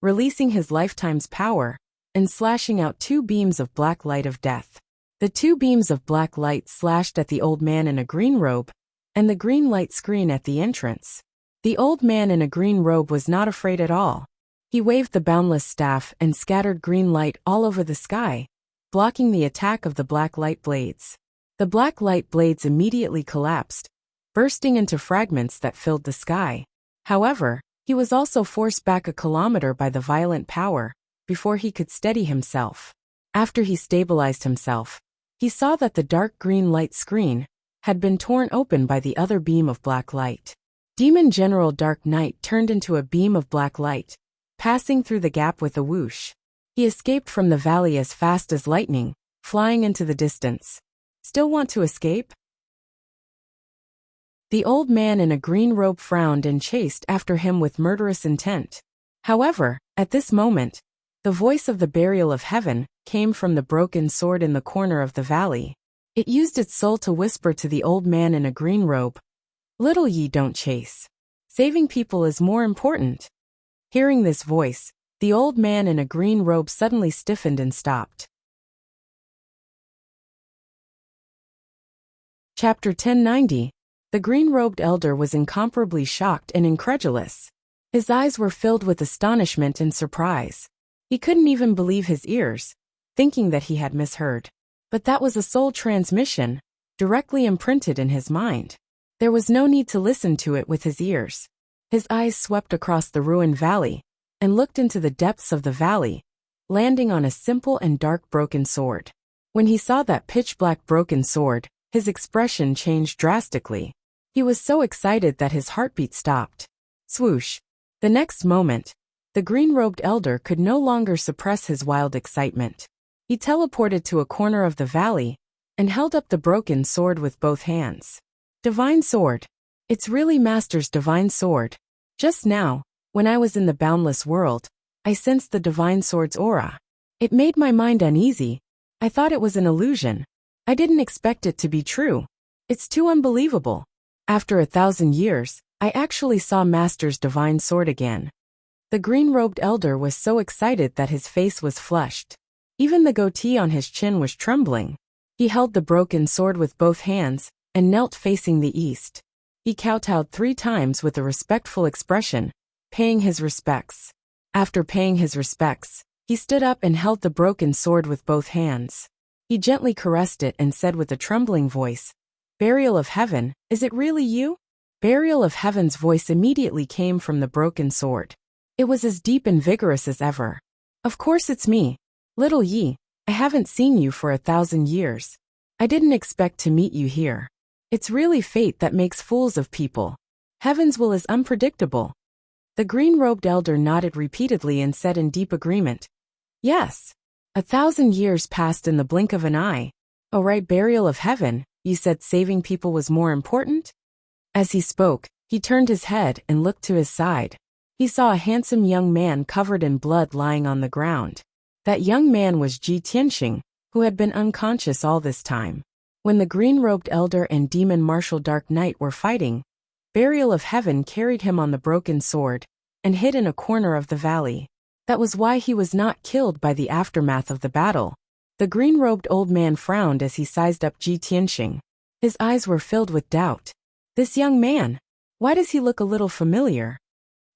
releasing his lifetime's power and slashing out 2 beams of black light of death. The 2 beams of black light slashed at the old man in a green robe and the green light screen at the entrance. The old man in a green robe was not afraid at all. He waved the boundless staff and scattered green light all over the sky, blocking the attack of the black light blades. The black light blades immediately collapsed, bursting into fragments that filled the sky. However, he was also forced back a kilometer by the violent power before he could steady himself. After he stabilized himself, he saw that the dark green light screen had been torn open by the other beam of black light. Demon General Dark Knight turned into a beam of black light, passing through the gap with a whoosh. He escaped from the valley as fast as lightning, flying into the distance. Still want to escape? The old man in a green robe frowned and chased after him with murderous intent. However, at this moment, the voice of the burial of heaven came from the broken sword in the corner of the valley. It used its soul to whisper to the old man in a green robe, "Little ye don't chase. Saving people is more important." Hearing this voice, the old man in a green robe suddenly stiffened and stopped. Chapter 1090. The green-robed elder was incomparably shocked and incredulous. His eyes were filled with astonishment and surprise. He couldn't even believe his ears, thinking that he had misheard. But that was a soul transmission, directly imprinted in his mind. There was no need to listen to it with his ears. His eyes swept across the ruined valley and looked into the depths of the valley, landing on a simple and dark broken sword. When he saw that pitch-black broken sword, his expression changed drastically. He was so excited that his heartbeat stopped. Swoosh! The next moment, the green-robed elder could no longer suppress his wild excitement. He teleported to a corner of the valley and held up the broken sword with both hands. Divine sword. It's really Master's divine sword. Just now, when I was in the boundless world, I sensed the divine sword's aura. It made my mind uneasy. I thought it was an illusion. I didn't expect it to be true. It's too unbelievable. After 1,000 years, I actually saw Master's divine sword again. The green-robed elder was so excited that his face was flushed. Even the goatee on his chin was trembling. He held the broken sword with both hands and knelt facing the east. He kowtowed 3 times with a respectful expression, paying his respects. After paying his respects, he stood up and held the broken sword with both hands. He gently caressed it and said with a trembling voice, "Burial of Heaven, is it really you?" Burial of Heaven's voice immediately came from the broken sword. It was as deep and vigorous as ever. "Of course it's me. Little Yi, I haven't seen you for 1,000 years. I didn't expect to meet you here. It's really fate that makes fools of people. Heaven's will is unpredictable." The green-robed elder nodded repeatedly and said in deep agreement, "Yes. 1,000 years passed in the blink of an eye. Oh right, Burial of Heaven, you said saving people was more important?" As he spoke, he turned his head and looked to his side. He saw a handsome young man covered in blood lying on the ground. That young man was Ji Tianxing, who had been unconscious all this time. When the green-robed elder and demon martial Dark Knight were fighting, Burial of Heaven carried him on the broken sword and hid in a corner of the valley. That was why he was not killed by the aftermath of the battle. The green-robed old man frowned as he sized up Ji Tianxing. His eyes were filled with doubt. This young man, why does he look a little familiar?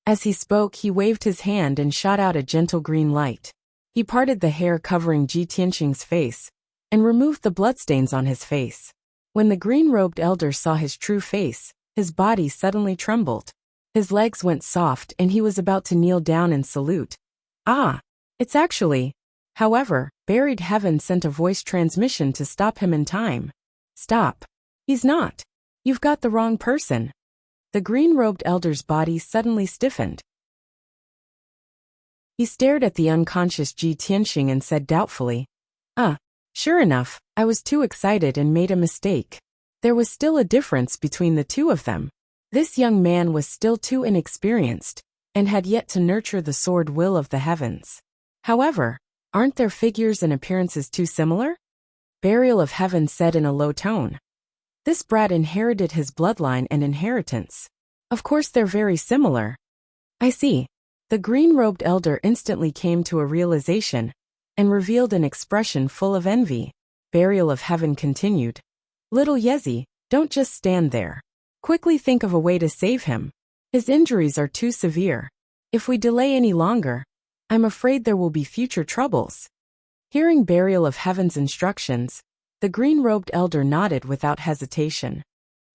As he spoke, he waved his hand and shot out a gentle green light. He parted the hair covering Ji Tianxing's face and removed the bloodstains on his face. When the green-robed elder saw his true face, his body suddenly trembled. His legs went soft and he was about to kneel down and salute. Ah! It's actually... However, buried heaven sent a voice transmission to stop him in time. Stop. He's not. You've got the wrong person. The green-robed elder's body suddenly stiffened. He stared at the unconscious Ji Tianxing and said doubtfully, sure enough, I was too excited and made a mistake. There was still a difference between the two of them. This young man was still too inexperienced, and had yet to nurture the sword will of the heavens. However, aren't their figures and appearances too similar? Burial of Heaven said in a low tone. This brat inherited his bloodline and inheritance. Of course they're very similar. I see. The green-robed elder instantly came to a realization, and revealed an expression full of envy. Burial of Heaven continued. Little Yezi, don't just stand there. Quickly think of a way to save him. His injuries are too severe. If we delay any longer, I'm afraid there will be future troubles. Hearing Burial of Heaven's instructions, the green-robed elder nodded without hesitation.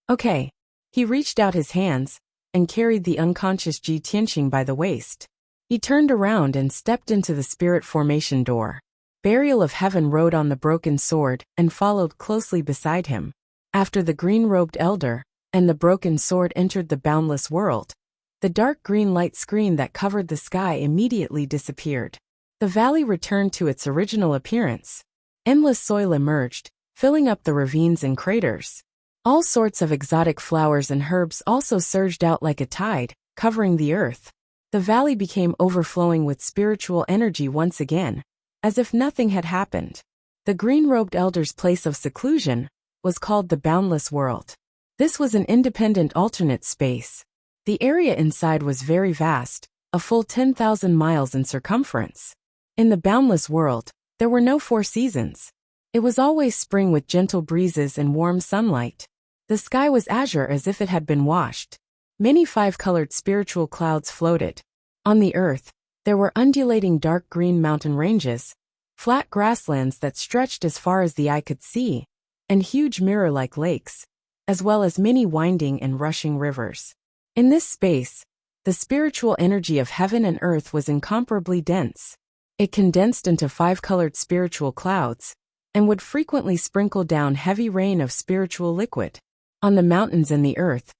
Okay. He reached out his hands, and carried the unconscious Ji Tianxing by the waist. He turned around and stepped into the spirit formation door. Burial of Heaven rode on the broken sword and followed closely beside him. After the green-robed elder and the broken sword entered the boundless world, the dark green light screen that covered the sky immediately disappeared. The valley returned to its original appearance. Endless soil emerged, filling up the ravines and craters. All sorts of exotic flowers and herbs also surged out like a tide, covering the earth. The valley became overflowing with spiritual energy once again, as if nothing had happened. The green-robed elder's place of seclusion was called the Boundless World. This was an independent alternate space. The area inside was very vast, a full 10,000 miles in circumference. In the Boundless World, there were no 4 seasons. It was always spring with gentle breezes and warm sunlight. The sky was azure as if it had been washed. Many 5-colored spiritual clouds floated. On the earth, there were undulating dark green mountain ranges, flat grasslands that stretched as far as the eye could see, and huge mirror-like lakes, as well as many winding and rushing rivers. In this space, the spiritual energy of heaven and earth was incomparably dense. It condensed into 5-colored spiritual clouds, and would frequently sprinkle down heavy rain of spiritual liquid. On the mountains and the earth,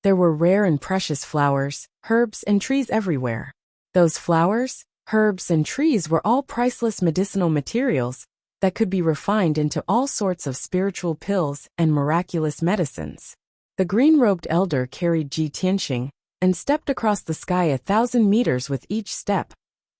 there were rare and precious flowers, herbs, and trees everywhere. Those flowers, herbs, and trees were all priceless medicinal materials that could be refined into all sorts of spiritual pills and miraculous medicines. The green-robed elder carried Ji Tianxing and stepped across the sky 1,000 meters with each step,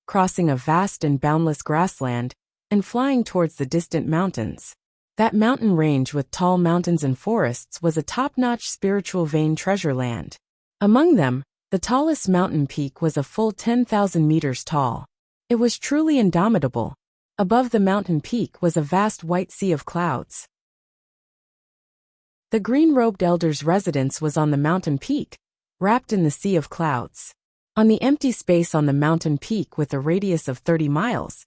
crossing a vast and boundless grassland and flying towards the distant mountains. That mountain range with tall mountains and forests was a top-notch spiritual vein treasure land. Among them, the tallest mountain peak was a full 10,000 meters tall. It was truly indomitable. Above the mountain peak was a vast white sea of clouds. The green-robed elder's residence was on the mountain peak, wrapped in the sea of clouds. On the empty space on the mountain peak with a radius of 30 miles,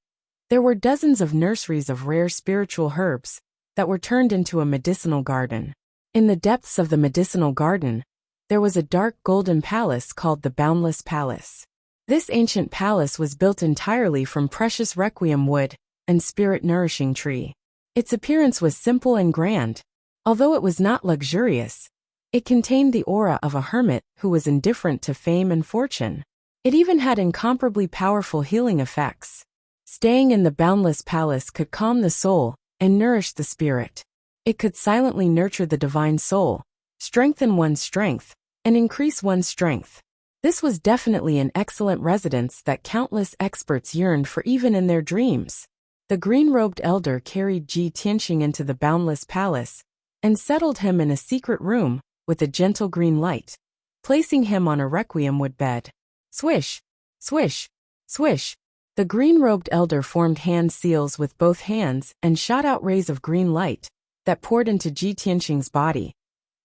there were dozens of nurseries of rare spiritual herbs that were turned into a medicinal garden. In the depths of the medicinal garden, there was a dark golden palace called the Boundless Palace. This ancient palace was built entirely from precious requiem wood and spirit-nourishing tree. Its appearance was simple and grand. Although it was not luxurious, it contained the aura of a hermit who was indifferent to fame and fortune. It even had incomparably powerful healing effects. Staying in the Boundless Palace could calm the soul and nourish the spirit. It could silently nurture the divine soul, strengthen one's strength, and increase one's strength. This was definitely an excellent residence that countless experts yearned for even in their dreams. The green-robed elder carried Ji Tianxing into the Boundless Palace and settled him in a secret room with a gentle green light, placing him on a requiem wood bed. Swish, swish, swish. The green-robed elder formed hand seals with both hands and shot out rays of green light that poured into Ji Tianxing's body,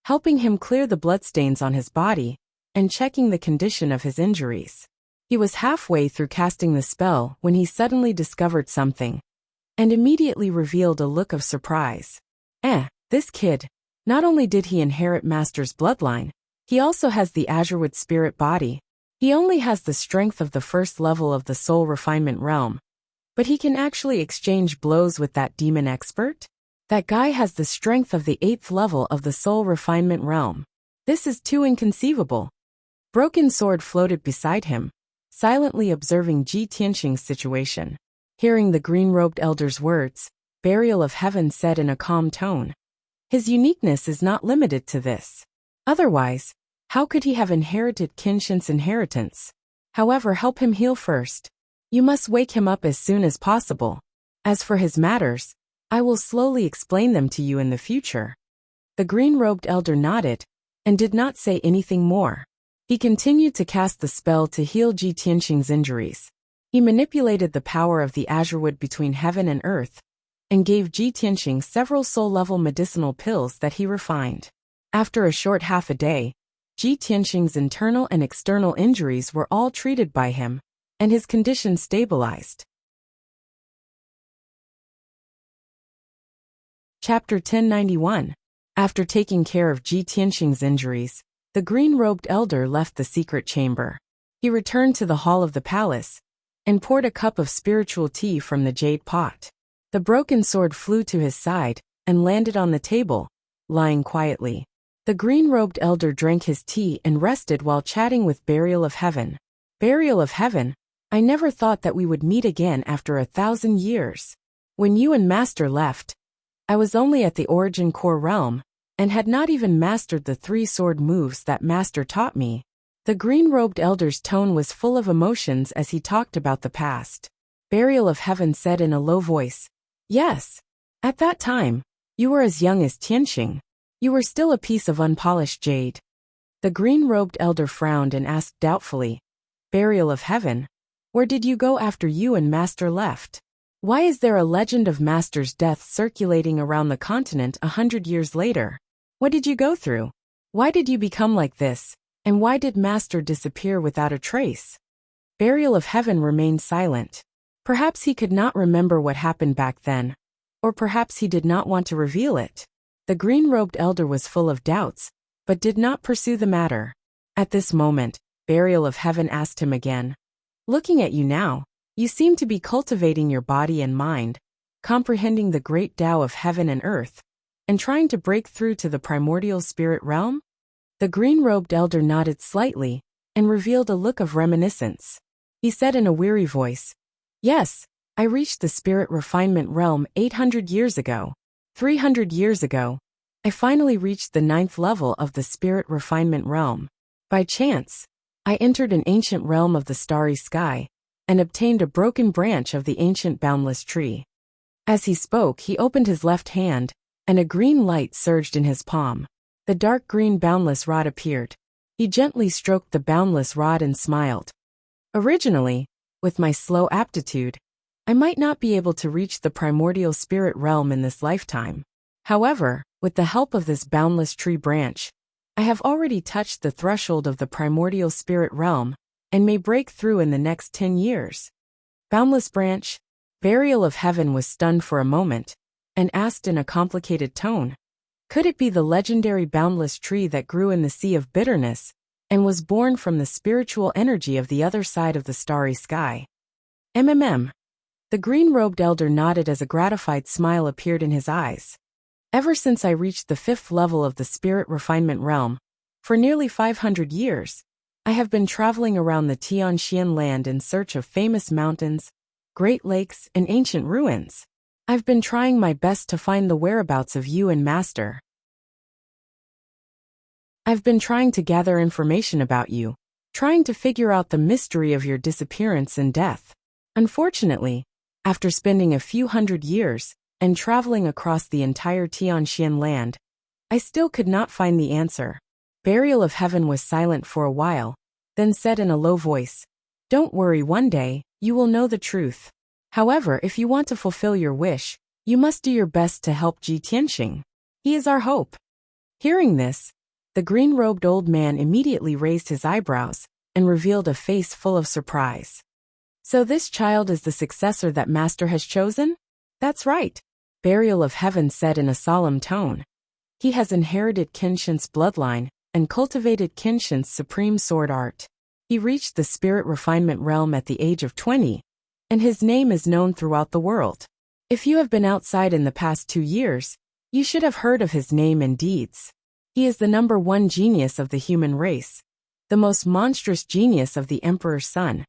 helping him clear the bloodstains on his body and checking the condition of his injuries. He was halfway through casting the spell when he suddenly discovered something and immediately revealed a look of surprise. This kid. Not only did he inherit Master's bloodline, he also has the Azurewood spirit body. He only has the strength of the first level of the soul refinement realm. But he can actually exchange blows with that demon expert? That guy has the strength of the 8th level of the soul refinement realm. This is too inconceivable. Broken Sword floated beside him, silently observing Ji Tianxing's situation. Hearing the green-robed elder's words, Burial of Heaven said in a calm tone. His uniqueness is not limited to this. Otherwise, how could he have inherited Qinshan's inheritance? However, help him heal first. You must wake him up as soon as possible. As for his matters, I will slowly explain them to you in the future. The green-robed elder nodded, and did not say anything more. He continued to cast the spell to heal Ji Tianxing's injuries. He manipulated the power of the Azurewood between heaven and earth, and gave Ji Tianxing several soul-level medicinal pills that he refined. After a short half a day, Ji Tianxing's internal and external injuries were all treated by him, and his condition stabilized. Chapter 1091. After taking care of Ji Tianxing's injuries, the green-robed elder left the secret chamber. He returned to the hall of the palace, and poured a cup of spiritual tea from the jade pot. The broken sword flew to his side, and landed on the table, lying quietly. The green-robed elder drank his tea and rested while chatting with Burial of Heaven. Burial of Heaven, I never thought that we would meet again after 1,000 years. When you and Master left, I was only at the origin core realm, and had not even mastered the 3 sword moves that Master taught me. The green-robed elder's tone was full of emotions as he talked about the past. Burial of Heaven said in a low voice, "Yes. At that time, you were as young as Tianxing. You were still a piece of unpolished jade." The green-robed elder frowned and asked doubtfully, "Burial of Heaven, where did you go after you and Master left? Why is there a legend of Master's death circulating around the continent 100 years later? What did you go through? Why did you become like this, and why did Master disappear without a trace?" Burial of Heaven remained silent. Perhaps he could not remember what happened back then, or perhaps he did not want to reveal it. The green-robed elder was full of doubts, but did not pursue the matter. At this moment, Burial of Heaven asked him again, "Looking at you now, you seem to be cultivating your body and mind, comprehending the great Tao of heaven and earth, and trying to break through to the primordial spirit realm?" The green-robed elder nodded slightly, and revealed a look of reminiscence. He said in a weary voice, "Yes, I reached the spirit refinement realm 800 years ago. 300 years ago, I finally reached the 9th level of the spirit refinement realm. By chance, I entered an ancient realm of the starry sky, and obtained a broken branch of the ancient boundless tree." As he spoke, he opened his left hand, and a green light surged in his palm. The dark green boundless rod appeared. He gently stroked the boundless rod and smiled. "Originally, with my slow aptitude, I might not be able to reach the primordial spirit realm in this lifetime. However, with the help of this boundless tree branch, I have already touched the threshold of the primordial spirit realm, and may break through in the next 10 years. Boundless branch?" Burial of Heaven was stunned for a moment, and asked in a complicated tone, "Could it be the legendary boundless tree that grew in the sea of bitterness, and was born from the spiritual energy of the other side of the starry sky?" The green-robed elder nodded as a gratified smile appeared in his eyes. "Ever since I reached the 5th level of the spirit refinement realm, for nearly 500 years, I have been traveling around the Tianxian land in search of famous mountains, great lakes, and ancient ruins. I've been trying my best to find the whereabouts of you and Master. I've been trying to gather information about you, trying to figure out the mystery of your disappearance and death. Unfortunately, after spending a few hundred years, and traveling across the entire Tianxian land, I still could not find the answer." Burial of Heaven was silent for a while, then said in a low voice, "Don't worry, one day, you will know the truth. However, if you want to fulfill your wish, you must do your best to help Ji Tianxing. He is our hope." Hearing this, the green-robed old man immediately raised his eyebrows, and revealed a face full of surprise. "So this child is the successor that Master has chosen?" "That's right," Burial of Heaven said in a solemn tone. He has inherited Kenshin's bloodline and cultivated Kenshin's supreme sword art. He reached the spirit refinement realm at the age of 20, and his name is known throughout the world. If you have been outside in the past 2 years, you should have heard of his name and deeds. He is the #1 genius of the human race, the most monstrous genius of the Emperor's son,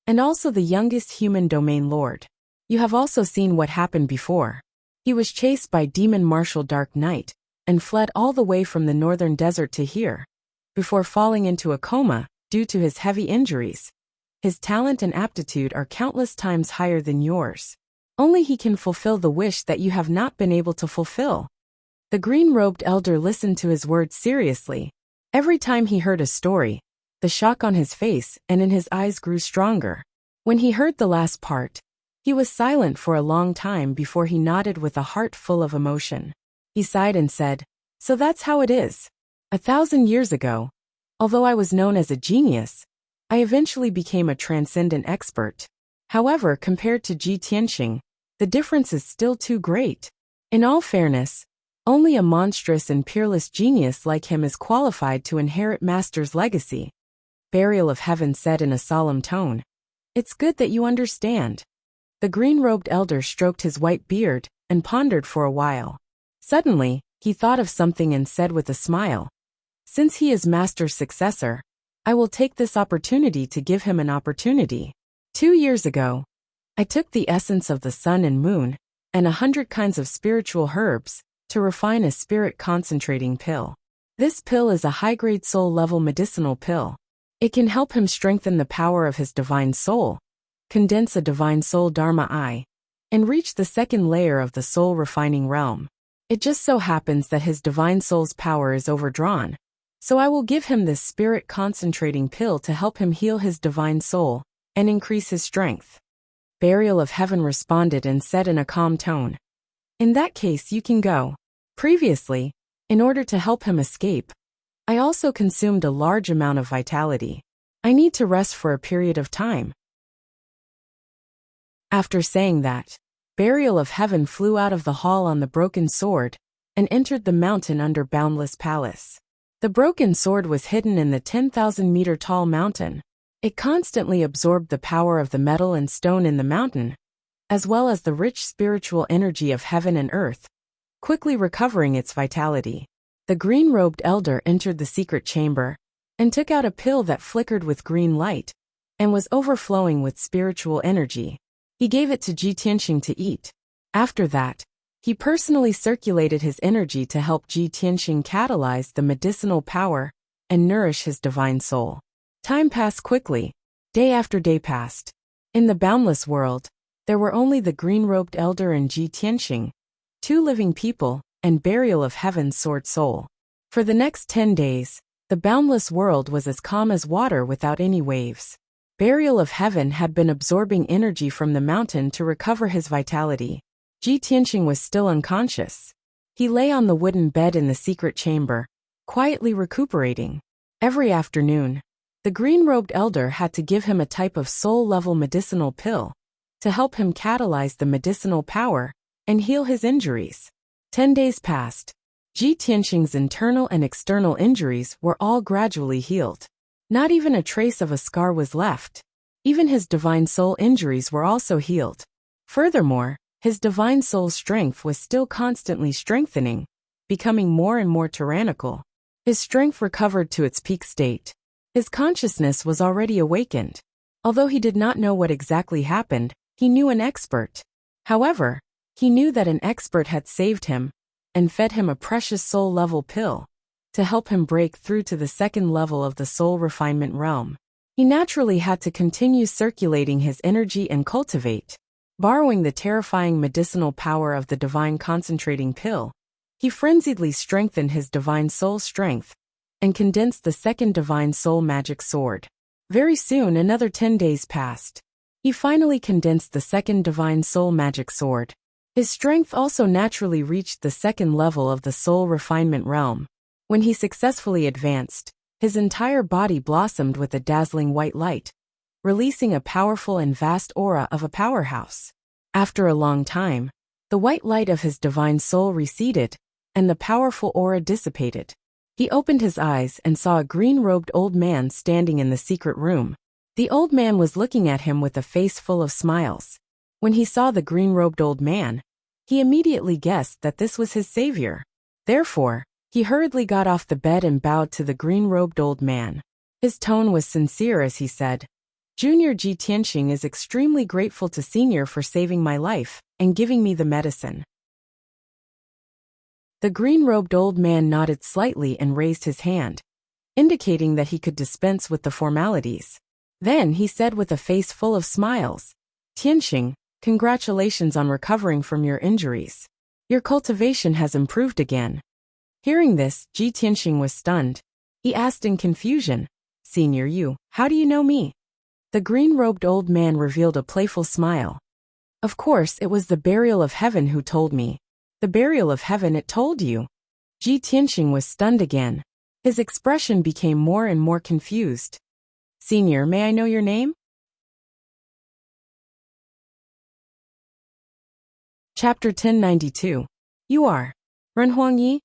and also the youngest human domain lord. You have also seen what happened before. He was chased by demon Marshal Dark Knight, and fled all the way from the northern desert to here, before falling into a coma due to his heavy injuries. His talent and aptitude are countless times higher than yours. Only he can fulfill the wish that you have not been able to fulfill. The green-robed elder listened to his words seriously. Every time he heard a story, the shock on his face and in his eyes grew stronger. When he heard the last part, he was silent for a long time before he nodded with a heart full of emotion. He sighed and said, "So that's how it is. 1,000 years ago, although I was known as a genius, I eventually became a transcendent expert. However, compared to Ji Tianxing, the difference is still too great. In all fairness, only a monstrous and peerless genius like him is qualified to inherit Master's legacy." Burial of Heaven said in a solemn tone, "It's good that you understand." The green-robed elder stroked his white beard and pondered for a while. Suddenly, he thought of something and said with a smile, "Since he is Master's successor, I will take this opportunity to give him an opportunity. 2 years ago, I took the essence of the sun and moon and 100 kinds of spiritual herbs to refine a spirit concentrating pill. This pill is a high-grade soul-level medicinal pill. It can help him strengthen the power of his divine soul, condense a divine soul Dharma eye, and reach the second layer of the soul refining realm. It just so happens that his divine soul's power is overdrawn, so I will give him this spirit concentrating pill to help him heal his divine soul and increase his strength." Burial of Heaven responded and said in a calm tone, "In that case you can go. Previously, in order to help him escape, I also consumed a large amount of vitality. I need to rest for a period of time." After saying that, Burial of Heaven flew out of the hall on the broken sword and entered the mountain under Boundless Palace. The broken sword was hidden in the 10,000-meter tall mountain. It constantly absorbed the power of the metal and stone in the mountain, as well as the rich spiritual energy of heaven and earth, quickly recovering its vitality. The green-robed elder entered the secret chamber and took out a pill that flickered with green light and was overflowing with spiritual energy. He gave it to Ji Tianxing to eat. After that, he personally circulated his energy to help Ji Tianxing catalyze the medicinal power and nourish his divine soul. Time passed quickly. Day after day passed. In the boundless world, there were only the green-robed elder and Ji Tianxing, 2 living people, and Burial of Heaven's sword soul. For the next 10 days, the boundless world was as calm as water without any waves. Burial of Heaven had been absorbing energy from the mountain to recover his vitality. Ji Tianxing was still unconscious. He lay on the wooden bed in the secret chamber, quietly recuperating. Every afternoon, the green-robed elder had to give him a type of soul-level medicinal pill to help him catalyze the medicinal power and heal his injuries. 10 days passed. Ji Tianxing's internal and external injuries were all gradually healed. Not even a trace of a scar was left. Even his divine soul injuries were also healed. Furthermore, his divine soul's strength was still constantly strengthening, becoming more and more tyrannical. His strength recovered to its peak state. His consciousness was already awakened. Although he did not know what exactly happened, he knew an expert. However, he knew that an expert had saved him and fed him a precious soul-level pill to help him break through to the second level of the soul refinement realm. He naturally had to continue circulating his energy and cultivate. Borrowing the terrifying medicinal power of the divine concentrating pill, he frenziedly strengthened his divine soul strength and condensed the second divine soul magic sword. Very soon another 10 days passed. He finally condensed the second divine soul magic sword. His strength also naturally reached the second level of the soul refinement realm. When he successfully advanced, his entire body blossomed with a dazzling white light, releasing a powerful and vast aura of a powerhouse. After a long time, the white light of his divine soul receded, and the powerful aura dissipated. He opened his eyes and saw a green-robed old man standing in the secret room. The old man was looking at him with a face full of smiles. When he saw the green-robed old man, he immediately guessed that this was his savior. Therefore, he hurriedly got off the bed and bowed to the green-robed old man. His tone was sincere as he said, "Junior Ji Tianxing is extremely grateful to Senior for saving my life and giving me the medicine." The green-robed old man nodded slightly and raised his hand, indicating that he could dispense with the formalities. Then he said with a face full of smiles, "Tianxing, congratulations on recovering from your injuries. Your cultivation has improved again." Hearing this, Ji Tianxing was stunned. He asked in confusion, "Senior Yu, how do you know me?" The green-robed old man revealed a playful smile. "Of course, it was the Burial of Heaven who told me." "The Burial of Heaven it told you?" Ji Tianxing was stunned again. His expression became more and more confused. "Senior, may I know your name?" Chapter 1092. "You are Ren Huangyi?"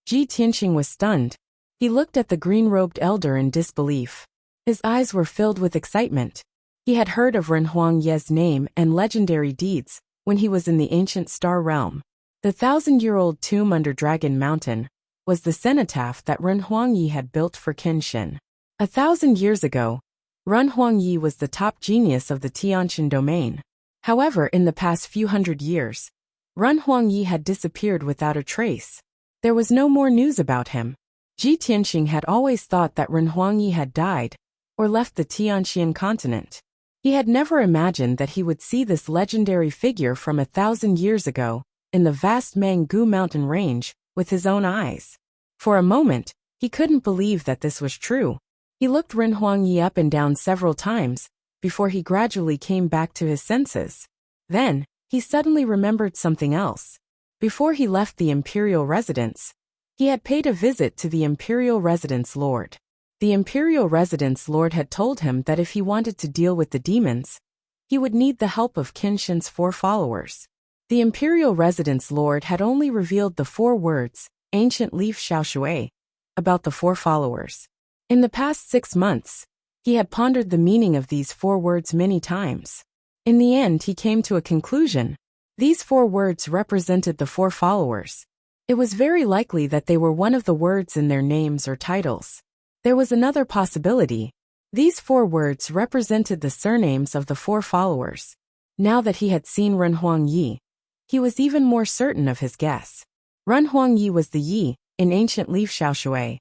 Ji Tianxing was stunned. He looked at the green-robed elder in disbelief. His eyes were filled with excitement. He had heard of Ren Huangyi's name and legendary deeds when he was in the ancient star realm. The 1,000-year-old tomb under Dragon Mountain was the cenotaph that Ren Huangyi had built for Qin Shin. 1,000 years ago, Ren Huangyi was the top genius of the Tianxin domain. However, in the past few hundred years, Ren Huangyi had disappeared without a trace. There was no more news about him. Ji Tianxing had always thought that Ren Huangyi had died or left the Tianxian continent. He had never imagined that he would see this legendary figure from 1,000 years ago in the vast Manggu mountain range with his own eyes. For a moment, he couldn't believe that this was true. He looked Ren Huangyi up and down several times before he gradually came back to his senses. Then, he suddenly remembered something else. Before he left the imperial residence, he had paid a visit to the imperial residence lord. The imperial residence lord had told him that if he wanted to deal with the demons, he would need the help of Qin Shin's 4 followers. The imperial residence lord had only revealed the 4 words, ancient leaf Xiaoshui, about the 4 followers. In the past 6 months, he had pondered the meaning of these 4 words many times. In the end, he came to a conclusion. These 4 words represented the 4 followers. It was very likely that they were one of the words in their names or titles. There was another possibility. These 4 words represented the surnames of the 4 followers. Now that he had seen Ren Huangyi, he was even more certain of his guess. Ren Huangyi was the Yi in ancient leaf Xiaoshui.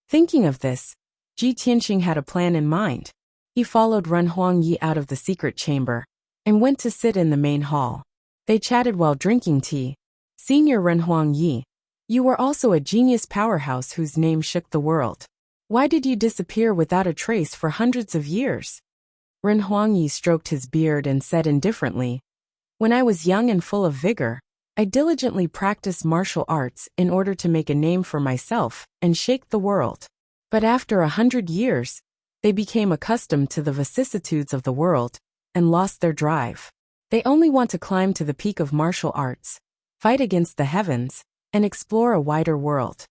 Thinking of this, Ji Tianxing had a plan in mind. He followed Ren Huangyi out of the secret chamber and went to sit in the main hall. They chatted while drinking tea. "Senior Ren Huangyi, you were also a genius powerhouse whose name shook the world. Why did you disappear without a trace for hundreds of years?" Ren Huangyi stroked his beard and said indifferently, "When I was young and full of vigor, I diligently practiced martial arts in order to make a name for myself and shake the world. But after 100 years, they became accustomed to the vicissitudes of the world and lost their drive. They only want to climb to the peak of martial arts, fight against the heavens, and explore a wider world."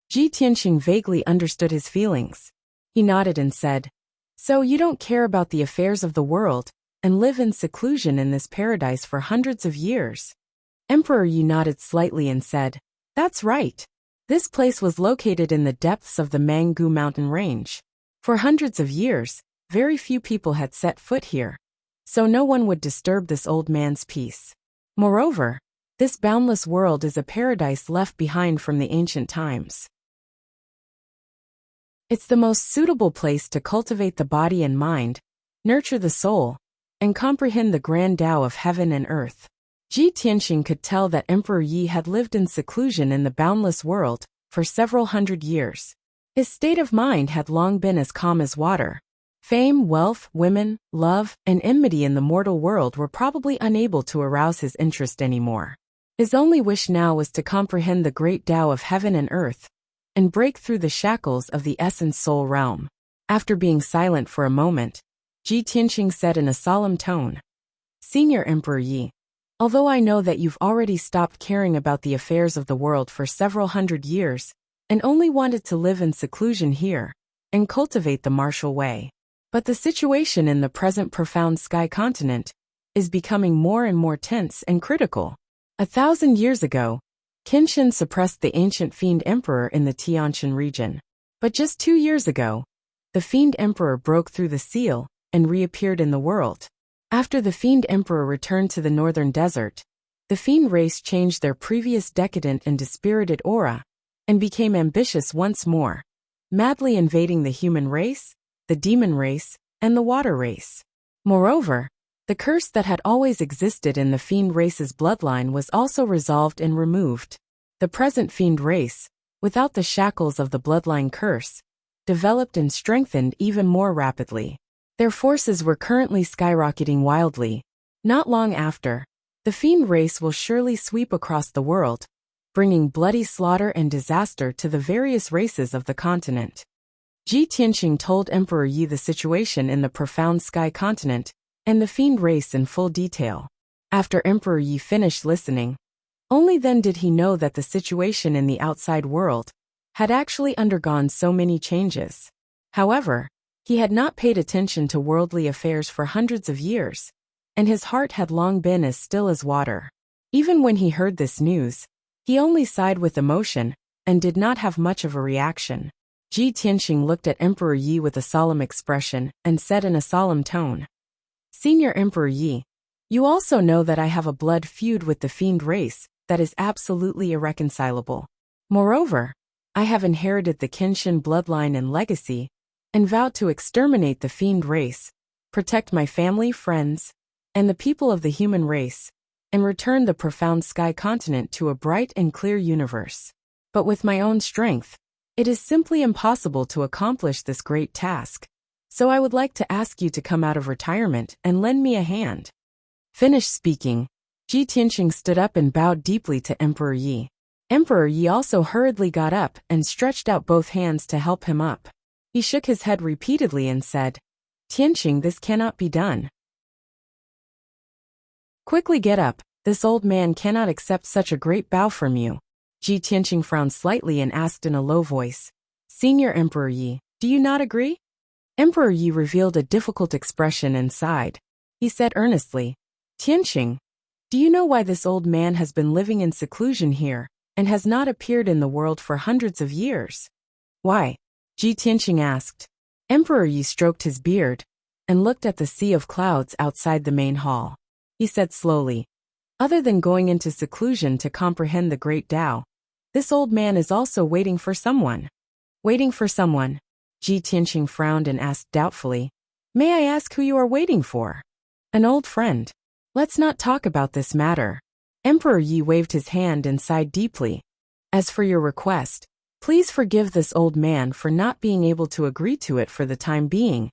Ji Tianxing vaguely understood his feelings. He nodded and said, "So you don't care about the affairs of the world and live in seclusion in this paradise for hundreds of years?" Emperor Yi nodded slightly and said, "That's right. This place was located in the depths of the Manggu mountain range. For hundreds of years, very few people had set foot here, so no one would disturb this old man's peace. Moreover, this boundless world is a paradise left behind from the ancient times. It's the most suitable place to cultivate the body and mind, nurture the soul, and comprehend the grand Tao of heaven and earth." Ji Tianxing could tell that Emperor Yi had lived in seclusion in the boundless world for several hundred years. His state of mind had long been as calm as water. Fame, wealth, women, love, and enmity in the mortal world were probably unable to arouse his interest anymore. His only wish now was to comprehend the great Tao of heaven and earth, and break through the shackles of the essence soul realm. After being silent for a moment, Ji Tianxing said in a solemn tone, "Senior Emperor Yi, Although I know that you've already stopped caring about the affairs of the world for several hundred years, and only wanted to live in seclusion here, and cultivate the martial way. But the situation in the present profound sky continent is becoming more and more tense and critical. 1,000 years ago, Qin suppressed the ancient Fiend Emperor in the Tianshan region. But just 2 years ago, the Fiend Emperor broke through the seal and reappeared in the world. After the Fiend Emperor returned to the northern desert, the Fiend race changed their previous decadent and dispirited aura and became ambitious once more, madly invading the human race, the demon race, and the water race. Moreover, the curse that had always existed in the Fiend race's bloodline was also resolved and removed. The present Fiend race, without the shackles of the bloodline curse, developed and strengthened even more rapidly. Their forces were currently skyrocketing wildly. Not long after, the Fiend race will surely sweep across the world, bringing bloody slaughter and disaster to the various races of the continent. Ji Tianqing told Emperor Yi the situation in the profound sky continent and the Fiend race in full detail. After Emperor Yi finished listening, only then did he know that the situation in the outside world had actually undergone so many changes. However, he had not paid attention to worldly affairs for hundreds of years, and his heart had long been as still as water. Even when he heard this news, he only sighed with emotion and did not have much of a reaction. Ji Tianqing looked at Emperor Yi with a solemn expression and said in a solemn tone, "Senior Emperor Yi, you also know that I have a blood feud with the Fiend race that is absolutely irreconcilable. Moreover, I have inherited the Qin bloodline and legacy, and vowed to exterminate the Fiend race, protect my family, friends, and the people of the human race, and return the profound sky continent to a bright and clear universe. But with my own strength, it is simply impossible to accomplish this great task. So I would like to ask you to come out of retirement and lend me a hand." Finished speaking, Ji Tianqing stood up and bowed deeply to Emperor Yi. Emperor Yi also hurriedly got up and stretched out both hands to help him up. He shook his head repeatedly and said, "Tianqing, this cannot be done. Quickly get up, this old man cannot accept such a great bow from you." Ji Tianqing frowned slightly and asked in a low voice, "Senior Emperor Yi, do you not agree?" Emperor Yi revealed a difficult expression and sighed. He said earnestly, "Tianqing, do you know why this old man has been living in seclusion here and has not appeared in the world for hundreds of years?" "Why?" Ji Tianqing asked. Emperor Yi stroked his beard and looked at the sea of clouds outside the main hall. He said slowly, "Other than going into seclusion to comprehend the great Tao, this old man is also waiting for someone." "Waiting for someone?" Ji Tianqing frowned and asked doubtfully, "May I ask who you are waiting for?" "An old friend. Let's not talk about this matter." Emperor Yi waved his hand and sighed deeply. "As for your request, please forgive this old man for not being able to agree to it for the time being,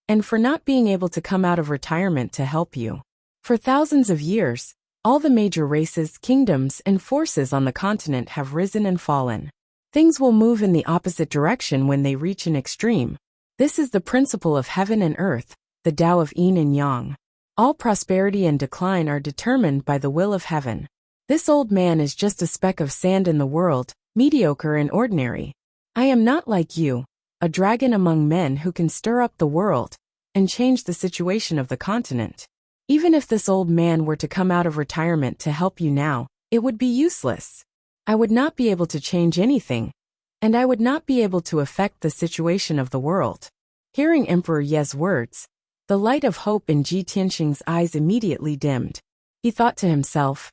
and for not being able to come out of retirement to help you. For thousands of years, all the major races, kingdoms, and forces on the continent have risen and fallen. Things will move in the opposite direction when they reach an extreme. This is the principle of heaven and earth, the Tao of yin and yang. All prosperity and decline are determined by the will of heaven. This old man is just a speck of sand in the world, mediocre and ordinary. I am not like you, a dragon among men who can stir up the world and change the situation of the continent. Even if this old man were to come out of retirement to help you now, it would be useless. I would not be able to change anything, and I would not be able to affect the situation of the world." Hearing Emperor Ye's words, the light of hope in Ji Tianqing's eyes immediately dimmed. He thought to himself,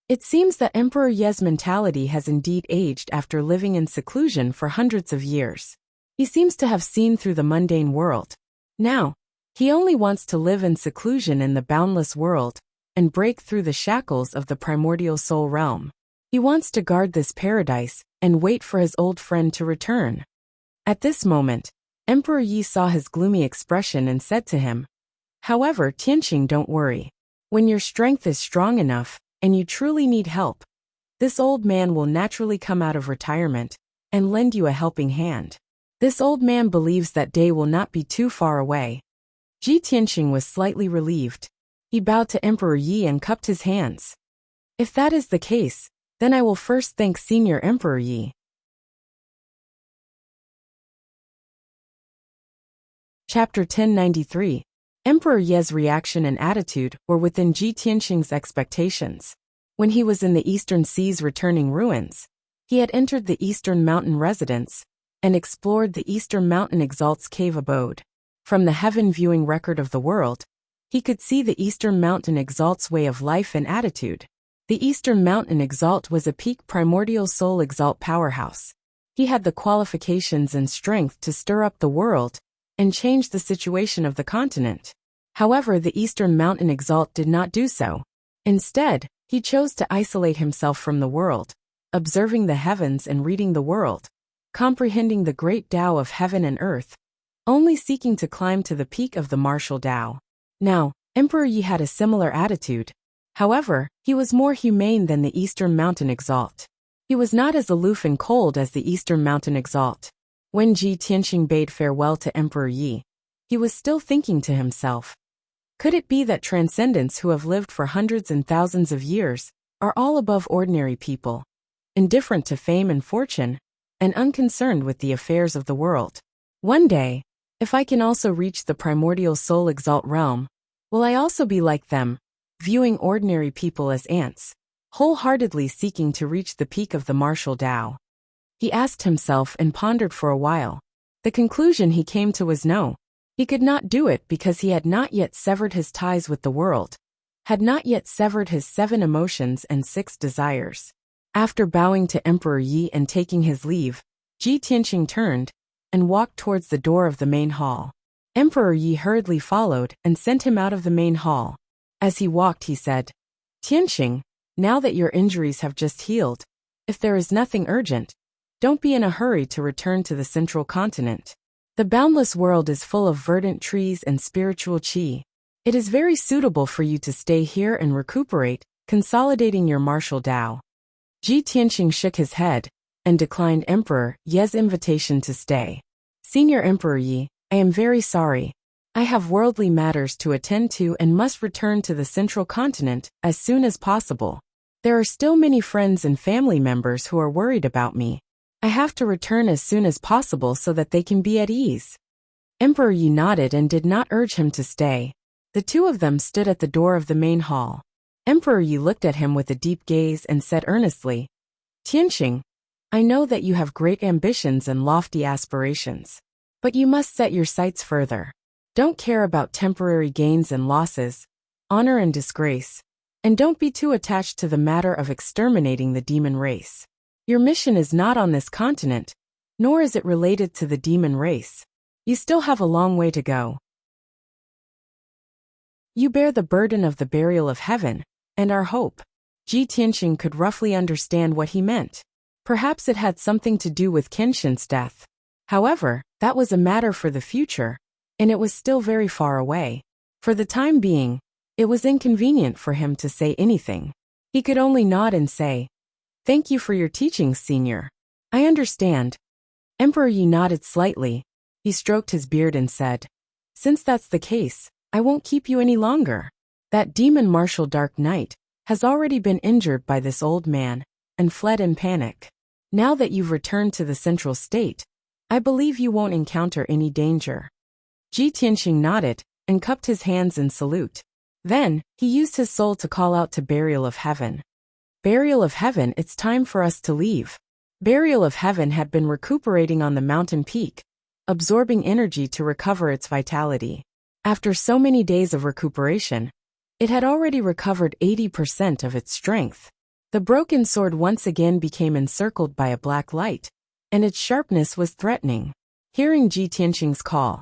"It seems that Emperor Ye's mentality has indeed aged after living in seclusion for hundreds of years. He seems to have seen through the mundane world. Now, he only wants to live in seclusion in the boundless world and break through the shackles of the primordial soul realm. He wants to guard this paradise and wait for his old friend to return." At this moment, Emperor Yi saw his gloomy expression and said to him, "However, Tianqing, don't worry. When your strength is strong enough, and you truly need help, this old man will naturally come out of retirement and lend you a helping hand. This old man believes that day will not be too far away." Ji Tianqing was slightly relieved. He bowed to Emperor Yi and cupped his hands. If that is the case, then I will first thank Senior Emperor Yi. Chapter 1093. Emperor Ye's reaction and attitude were within Ji Tianxing's expectations. When he was in the Eastern Sea's returning ruins, he had entered the Eastern Mountain residence and explored the Eastern Mountain Exalt's cave abode. From the heaven viewing record of the world, he could see the Eastern Mountain Exalt's way of life and attitude. The Eastern Mountain Exalt was a peak primordial soul exalt powerhouse. He had the qualifications and strength to stir up the world and change the situation of the continent. However, the Eastern Mountain Exalt did not do so. Instead, he chose to isolate himself from the world, observing the heavens and reading the world, comprehending the great Tao of heaven and earth, only seeking to climb to the peak of the martial Tao. Now, Emperor Yi had a similar attitude. However, he was more humane than the Eastern Mountain Exalt. He was not as aloof and cold as the Eastern Mountain Exalt. When Ji Tianxing bade farewell to Emperor Yi, he was still thinking to himself, could it be that transcendents who have lived for hundreds and thousands of years are all above ordinary people, indifferent to fame and fortune, and unconcerned with the affairs of the world? One day, if I can also reach the primordial soul exalt realm, will I also be like them, viewing ordinary people as ants, wholeheartedly seeking to reach the peak of the martial Tao? He asked himself and pondered for a while. The conclusion he came to was no. He could not do it because he had not yet severed his ties with the world, had not yet severed his 7 emotions and 6 desires. After bowing to Emperor Yi and taking his leave, Ji Tianxing turned and walked towards the door of the main hall. Emperor Yi hurriedly followed and sent him out of the main hall. As he walked, he said, Tianxing, now that your injuries have just healed, if there is nothing urgent, don't be in a hurry to return to the central continent. The boundless world is full of verdant trees and spiritual qi. It is very suitable for you to stay here and recuperate, consolidating your martial Tao. Ji Tianxing shook his head and declined Emperor Ye's invitation to stay. Senior Emperor Yi, I am very sorry. I have worldly matters to attend to and must return to the central continent as soon as possible. There are still many friends and family members who are worried about me. I have to return as soon as possible so that they can be at ease. Emperor Yi nodded and did not urge him to stay. The two of them stood at the door of the main hall. Emperor Yi looked at him with a deep gaze and said earnestly, Tianxing, I know that you have great ambitions and lofty aspirations. But you must set your sights further. Don't care about temporary gains and losses, honor and disgrace, and don't be too attached to the matter of exterminating the demon race. Your mission is not on this continent, nor is it related to the demon race. You still have a long way to go. You bear the burden of the burial of heaven, and our hope. Ji Tianxing could roughly understand what he meant. Perhaps it had something to do with Kenshin's death. However, that was a matter for the future, and it was still very far away. For the time being, it was inconvenient for him to say anything. He could only nod and say, Thank you for your teachings, Senior. I understand. Emperor Yi nodded slightly. He stroked his beard and said, Since that's the case, I won't keep you any longer. That demon Martial Dark Knight has already been injured by this old man and fled in panic. Now that you've returned to the central state, I believe you won't encounter any danger. Ji Tianxing nodded and cupped his hands in salute. Then, he used his soul to call out to Burial of Heaven. Burial of Heaven, it's time for us to leave. Burial of Heaven had been recuperating on the mountain peak, absorbing energy to recover its vitality. After so many days of recuperation, it had already recovered 80% of its strength. The broken sword once again became encircled by a black light, and its sharpness was threatening. Hearing Ji Tianxing's call,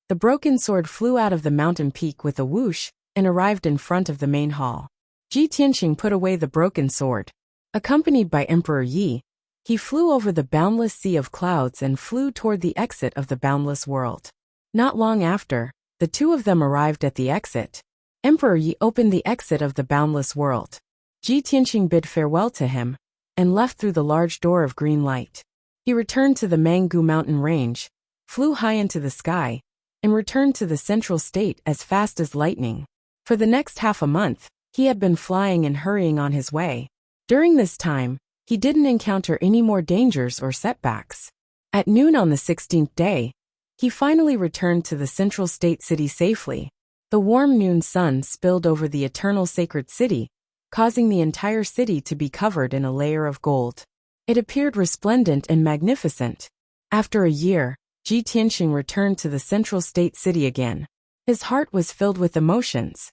the broken sword flew out of the mountain peak with a whoosh and arrived in front of the main hall. Ji Tianxing put away the broken sword. Accompanied by Emperor Yi, he flew over the boundless sea of clouds and flew toward the exit of the boundless world. Not long after, the two of them arrived at the exit. Emperor Yi opened the exit of the boundless world. Ji Tianxing bid farewell to him and left through the large door of green light. He returned to the Mangu mountain range, flew high into the sky, and returned to the central state as fast as lightning. For the next half a month, He had been flying and hurrying on his way. During this time, he didn't encounter any more dangers or setbacks. At noon on the 16th day, he finally returned to the central state city safely. The warm noon sun spilled over the eternal sacred city, causing the entire city to be covered in a layer of gold. It appeared resplendent and magnificent. After a year, Ji Tianxing returned to the central state city again. His heart was filled with emotions.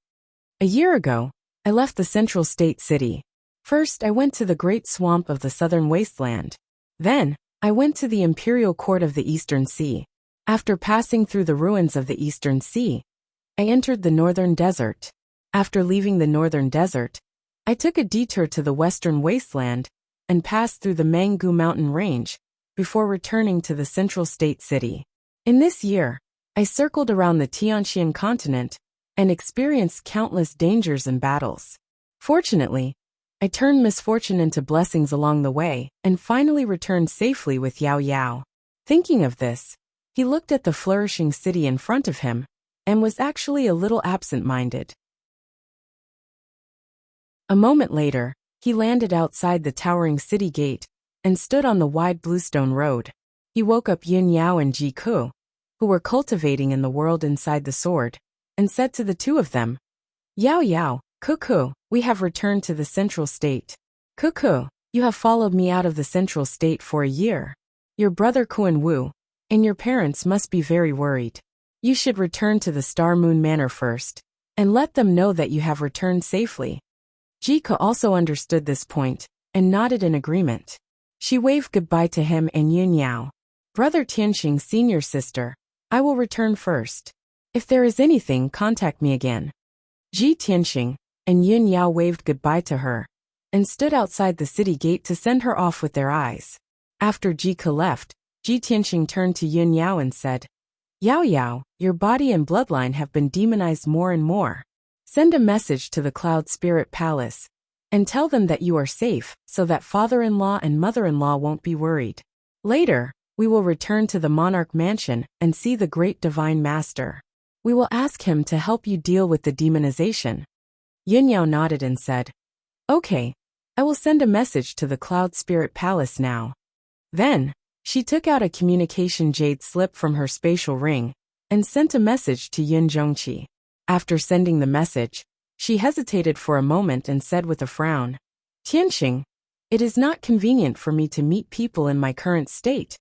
A year ago, I left the central state city. First, I went to the great swamp of the southern wasteland. Then, I went to the imperial court of the Eastern Sea. After passing through the ruins of the Eastern Sea, I entered the northern desert. After leaving the northern desert, I took a detour to the western wasteland and passed through the Manggu mountain range before returning to the central state city. In this year, I circled around the Tianxian continent and experienced countless dangers and battles. Fortunately, I turned misfortune into blessings along the way and finally returned safely with Yao Yao. Thinking of this, he looked at the flourishing city in front of him and was actually a little absent-minded. A moment later, he landed outside the towering city gate and stood on the wide bluestone road. He woke up Yin Yao and Ji Ku, who were cultivating in the world inside the sword, and said to the two of them, "Yao Yao, Ku, we have returned to the central state. Ku, you have followed me out of the central state for a year. Your brother Kuan Wu and your parents must be very worried. You should return to the Star Moon Manor first, and let them know that you have returned safely." Ji Ku also understood this point, and nodded in agreement. She waved goodbye to him and Yin Yao. "Brother Tianxing, senior sister, I will return first. If there is anything, contact me again." Ji Tianxing and Yin Yao waved goodbye to her, and stood outside the city gate to send her off with their eyes. After Ji Ku left, Ji Tianxing turned to Yin Yao and said, "Yao Yao, your body and bloodline have been demonized more and more. Send a message to the Cloud Spirit Palace, and tell them that you are safe, so that father-in-law and mother-in-law won't be worried. Later, we will return to the Monarch Mansion and see the great Divine Master. We will ask him to help you deal with the demonization." Yin Yao nodded and said, "Okay, I will send a message to the Cloud Spirit Palace now." Then, she took out a communication jade slip from her spatial ring and sent a message to Yin Zhongqi. After sending the message, she hesitated for a moment and said with a frown, "Tianxing, it is not convenient for me to meet people in my current state."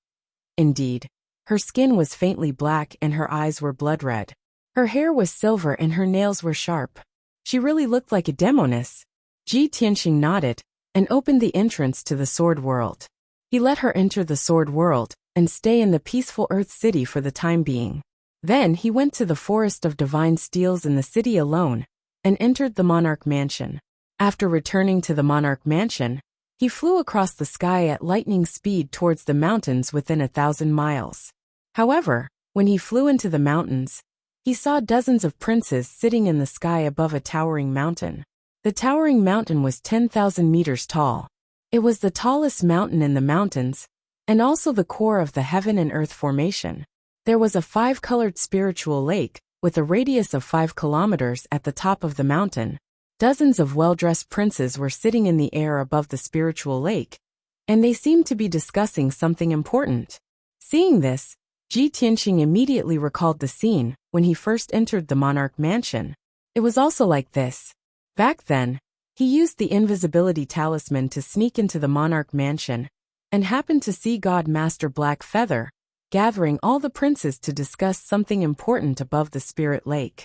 Indeed, her skin was faintly black and her eyes were blood red. Her hair was silver and her nails were sharp. She really looked like a demoness. Ji Tianxing nodded and opened the entrance to the sword world. He let her enter the sword world and stay in the peaceful Earth City for the time being. Then he went to the Forest of Divine Steels in the city alone and entered the Monarch Mansion. After returning to the Monarch Mansion, he flew across the sky at lightning speed towards the mountains within 1,000 miles. However, when he flew into the mountains, he saw dozens of princes sitting in the sky above a towering mountain. The towering mountain was 10,000 meters tall. It was the tallest mountain in the mountains, and also the core of the heaven and earth formation. There was a 5-colored spiritual lake, with a radius of 5 kilometers at the top of the mountain. Dozens of well-dressed princes were sitting in the air above the spiritual lake, and they seemed to be discussing something important. Seeing this, Ji Tianxing immediately recalled the scene when he first entered the Monarch Mansion. It was also like this. Back then, he used the invisibility talisman to sneak into the Monarch Mansion, and happened to see God Master Black Feather gathering all the princes to discuss something important above the spirit lake.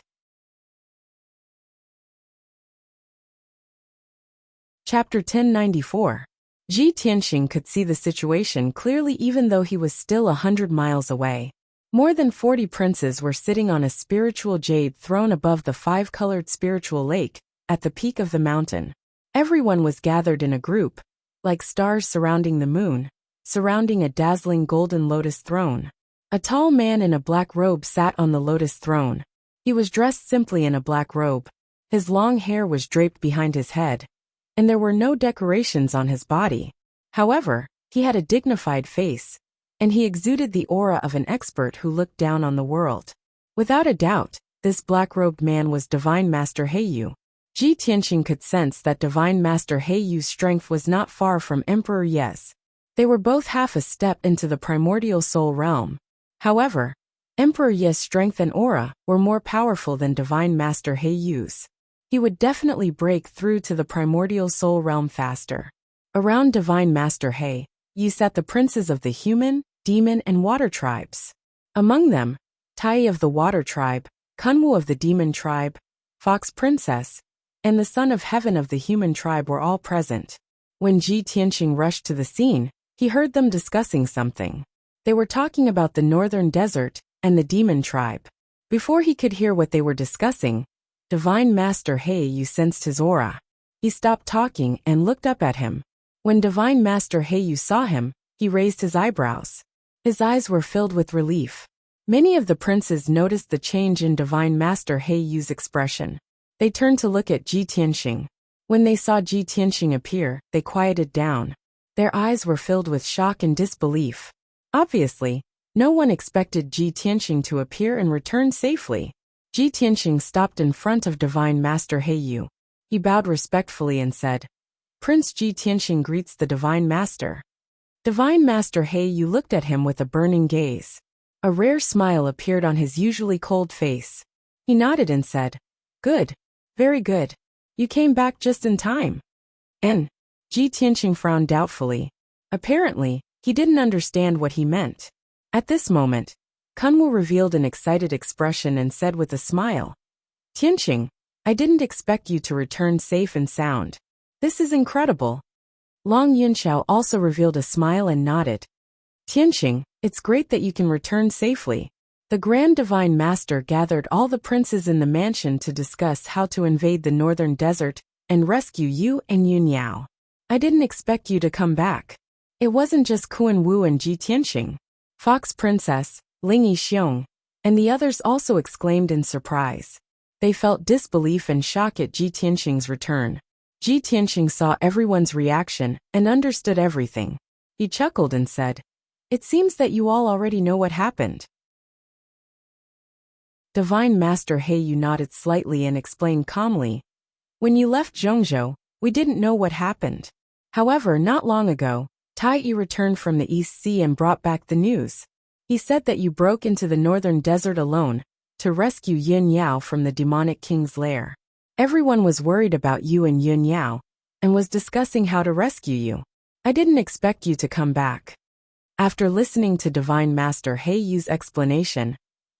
Chapter 1094. Ji Tianxing could see the situation clearly even though he was still 100 miles away. More than 40 princes were sitting on a spiritual jade throne above the 5-colored spiritual lake, at the peak of the mountain. Everyone was gathered in a group, like stars surrounding the moon, surrounding a dazzling golden lotus throne. A tall man in a black robe sat on the lotus throne. He was dressed simply in a black robe. His long hair was draped behind his head, and there were no decorations on his body. However, he had a dignified face, and he exuded the aura of an expert who looked down on the world. Without a doubt, this black-robed man was Divine Master Heiyu. Ji Tianqing could sense that Divine Master He Yu's strength was not far from Emperor Ye's. They were both half a step into the primordial soul realm. However, Emperor Ye's strength and aura were more powerful than Divine Master He Yu's. He would definitely break through to the primordial soul realm faster. Around Divine Master He Yu sat the princes of the human, demon, and water tribes. Among them, Tai of the water tribe, Kunwu of the demon tribe, Fox Princess, and the Son of Heaven of the human tribe were all present. When Ji Tianqing rushed to the scene, he heard them discussing something. They were talking about the northern desert and the demon tribe. Before he could hear what they were discussing, Divine Master He Yu sensed his aura. He stopped talking and looked up at him. When Divine Master He Yu saw him, he raised his eyebrows. His eyes were filled with relief. Many of the princes noticed the change in Divine Master He Yu's expression. They turned to look at Ji Tianqing. When they saw Ji Tianqing appear, they quieted down. Their eyes were filled with shock and disbelief. Obviously, no one expected Ji Tianqing to appear and return safely. Ji Tianqing stopped in front of Divine Master He Yu. He bowed respectfully and said, "Prince Ji Tianqing greets the Divine Master." Divine Master He Yu looked at him with a burning gaze. A rare smile appeared on his usually cold face. He nodded and said, "Good. Very good. You came back just in time." And Ji Tianqing frowned doubtfully. Apparently, he didn't understand what he meant. At this moment, Kunwu revealed an excited expression and said with a smile, "Tianqing, I didn't expect you to return safe and sound. This is incredible." Long Yunxiao also revealed a smile and nodded. "Tianqing, it's great that you can return safely." The Grand Divine Master gathered all the princes in the mansion to discuss how to invade the northern desert and rescue you and Yun Yao. "I didn't expect you to come back." It wasn't just Kuan Wu and Ji Tianqing. Fox Princess, Ling Yixiong, and the others also exclaimed in surprise. They felt disbelief and shock at Ji Tianqing's return. Ji Tianqing saw everyone's reaction and understood everything. He chuckled and said, "It seems that you all already know what happened." Divine Master He Yu nodded slightly and explained calmly, "When you left Zhongzhou, we didn't know what happened. However, not long ago, Tai Yi returned from the East Sea and brought back the news. He said that you broke into the northern desert alone to rescue Yun Yao from the demonic king's lair. Everyone was worried about you and Yun Yao and was discussing how to rescue you. I didn't expect you to come back." After listening to Divine Master He Yu's explanation,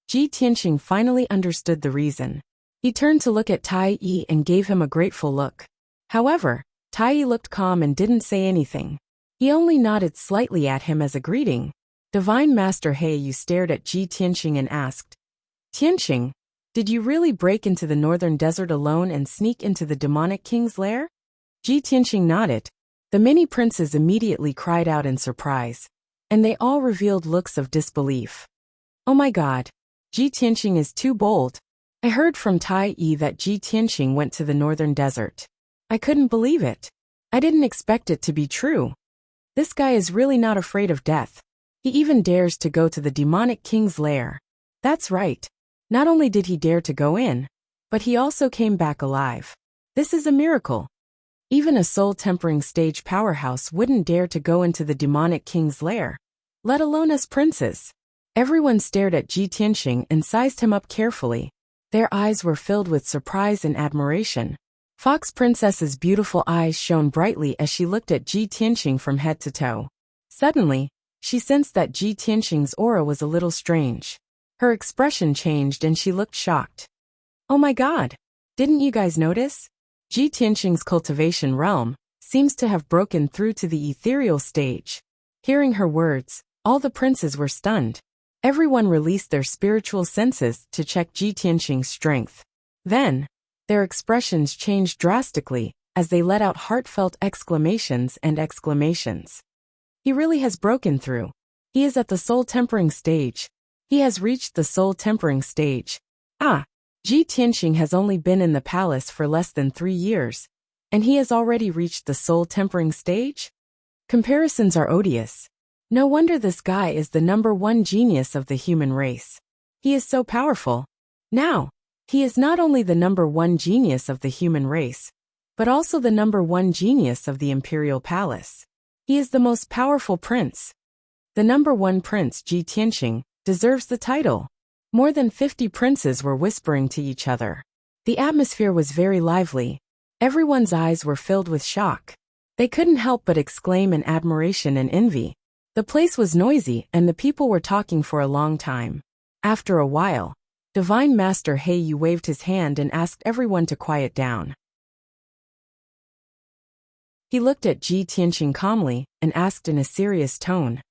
Ji Tianqing finally understood the reason. He turned to look at Tai Yi and gave him a grateful look. However, Tai Yi looked calm and didn't say anything. He only nodded slightly at him as a greeting. Divine Master He Yu stared at Ji Tianqing and asked, "Tianqing, did you really break into the northern desert alone and sneak into the demonic king's lair?" Ji Tianqing nodded. The many princes immediately cried out in surprise, and they all revealed looks of disbelief. "Oh my God, Ji Tianqing is too bold. I heard from Tai Yi that Ji Tianqing went to the northern desert. I couldn't believe it. I didn't expect it to be true. This guy is really not afraid of death. He even dares to go to the demonic king's lair. That's right. Not only did he dare to go in, but he also came back alive. This is a miracle. Even a soul-tempering stage powerhouse wouldn't dare to go into the demonic king's lair, let alone us princes." Everyone stared at Ji Tianqing and sized him up carefully. Their eyes were filled with surprise and admiration. Fox Princess's beautiful eyes shone brightly as she looked at Ji Tianqing from head to toe. Suddenly, she sensed that Ji Tianqing's aura was a little strange. Her expression changed and she looked shocked. "Oh my God! Didn't you guys notice? Ji Tianqing's cultivation realm seems to have broken through to the ethereal stage." Hearing her words, all the princes were stunned. Everyone released their spiritual senses to check Ji Tianqing's strength. Then, their expressions changed drastically as they let out heartfelt exclamations and exclamations. "He really has broken through. He is at the soul-tempering stage. He has reached the soul-tempering stage. Ah, Ji Tianqing has only been in the palace for less than 3 years, and he has already reached the soul-tempering stage? Comparisons are odious. No wonder this guy is the #1 genius of the human race. He is so powerful. Now, He is not only the #1 genius of the human race, but also the #1 genius of the imperial palace. He is the most powerful prince. The #1 prince, Ji Tianqing, deserves the title. More than 50 princes were whispering to each other. The atmosphere was very lively. Everyone's eyes were filled with shock. They couldn't help but exclaim in admiration and envy. The place was noisy and the people were talking for a long time. After a while, Divine Master He Yu waved his hand and asked everyone to quiet down. He looked at Ji Tianqing calmly and asked in a serious tone,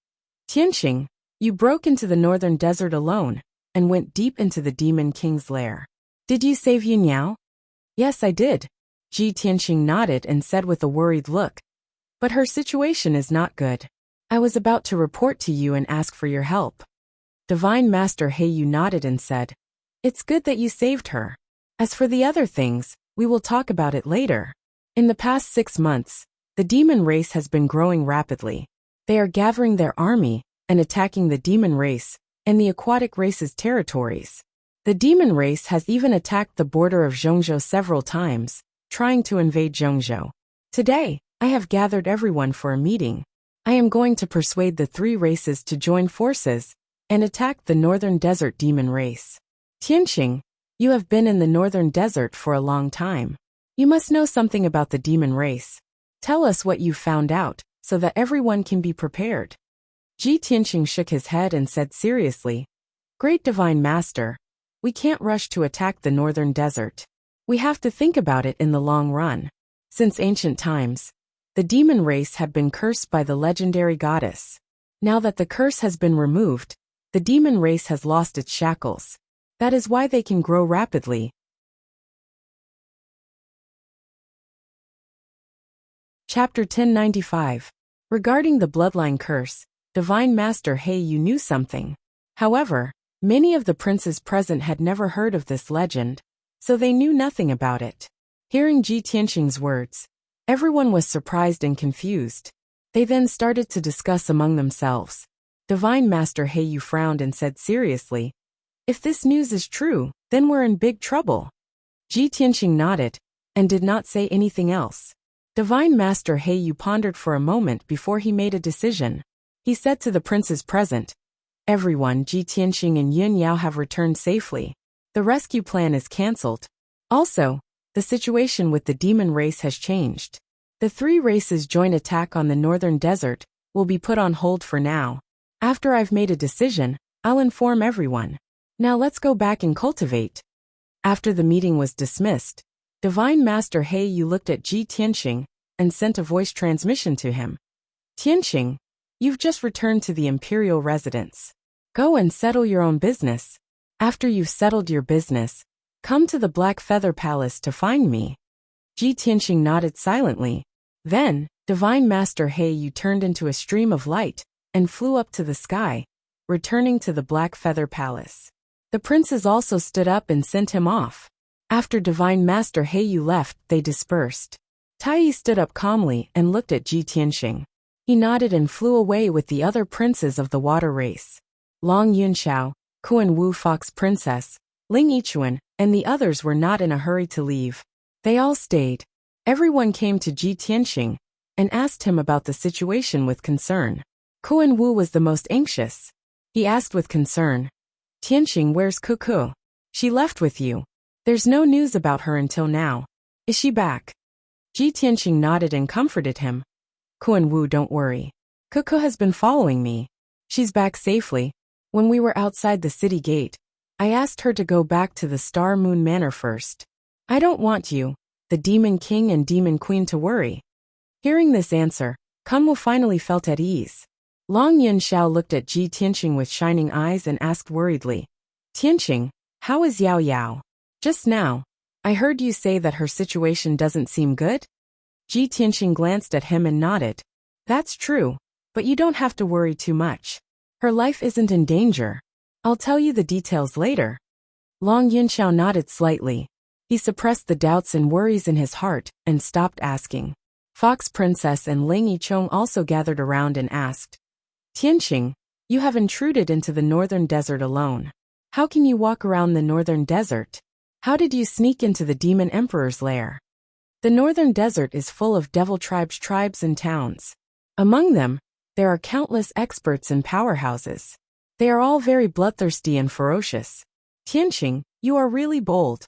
"Tianqing, you broke into the northern desert alone and went deep into the Demon King's lair. Did you save Yunniao?" "Yes, I did." Ji Tianqing nodded and said with a worried look, "But her situation is not good. I was about to report to you and ask for your help." Divine Master He Yu nodded and said, "It's good that you saved her. As for the other things, we will talk about it later." In the past 6 months, the demon race has been growing rapidly. They are gathering their army and attacking the demon race and the aquatic race's territories. The demon race has even attacked the border of Zhongzhou several times, trying to invade Zhongzhou. Today, I have gathered everyone for a meeting. I am going to persuade the 3 races to join forces and attack the northern desert demon race. Tianqing, you have been in the northern desert for a long time. You must know something about the demon race. Tell us what you found out, so that everyone can be prepared. Ji Tianqing shook his head and said seriously, "Great Divine Master, we can't rush to attack the northern desert. We have to think about it in the long run. Since ancient times, the demon race have been cursed by the legendary goddess. Now that the curse has been removed, the demon race has lost its shackles. That is why they can grow rapidly." Chapter 1095. Regarding the bloodline curse, Divine Master He Yu knew something. However, many of the princes present had never heard of this legend, so they knew nothing about it. Hearing Ji Tianqing's words, everyone was surprised and confused. They then started to discuss among themselves. Divine Master He Yu frowned and said seriously, "If this news is true, then we're in big trouble." Ji Tianqing nodded and did not say anything else. Divine Master He Yu pondered for a moment before he made a decision. He said to the princes present, "Everyone, Ji Tianqing and Yun Yao have returned safely. The rescue plan is cancelled. Also, the situation with the demon race has changed. The 3 races' joint attack on the northern desert will be put on hold for now. After I've made a decision, I'll inform everyone. Now let's go back and cultivate." After the meeting was dismissed, Divine Master He Yu looked at Ji Tianqing and sent a voice transmission to him. "Tianqing, you've just returned to the imperial residence. Go and settle your own business. After you've settled your business, come to the Black Feather Palace to find me." Ji Tianqing nodded silently. Then, Divine Master He Yu turned into a stream of light and flew up to the sky, returning to the Black Feather Palace. The princes also stood up and sent him off. After Divine Master He Yu left, they dispersed. Tai stood up calmly and looked at Ji Tianqing. He nodded and flew away with the other princes of the water race. Long Yunxiao, Kuan Wu Fox Princess, Ling Yichuan, and the others were not in a hurry to leave. They all stayed. Everyone came to Ji Tianqing and asked him about the situation with concern. Kuan Wu was the most anxious. He asked with concern, "Tianqing, where's Kuku? She left with you. There's no news about her until now. Is she back?" Ji Tianqing nodded and comforted him. "Kuan Wu, don't worry. Kuku has been following me. She's back safely. When we were outside the city gate, I asked her to go back to the Star Moon Manor first. I don't want you, the Demon King and Demon Queen, to worry." Hearing this answer, Kun Wu finally felt at ease. Long Yunxiao looked at Ji Tianqing with shining eyes and asked worriedly, "Tianqing, how is Yao Yao? Just now, I heard you say that her situation doesn't seem good?" Ji Tianqing glanced at him and nodded. "That's true, but you don't have to worry too much. Her life isn't in danger. I'll tell you the details later." Long Yunxiao nodded slightly. He suppressed the doubts and worries in his heart and stopped asking. Fox Princess and Ling Yichong also gathered around and asked, "Tianqing, you have intruded into the northern desert alone. How can you walk around the northern desert?" How did you sneak into the Demon Emperor's lair? The northern desert is full of devil tribes and towns. Among them, there are countless experts and powerhouses. They are all very bloodthirsty and ferocious. Tianqing, you are really bold.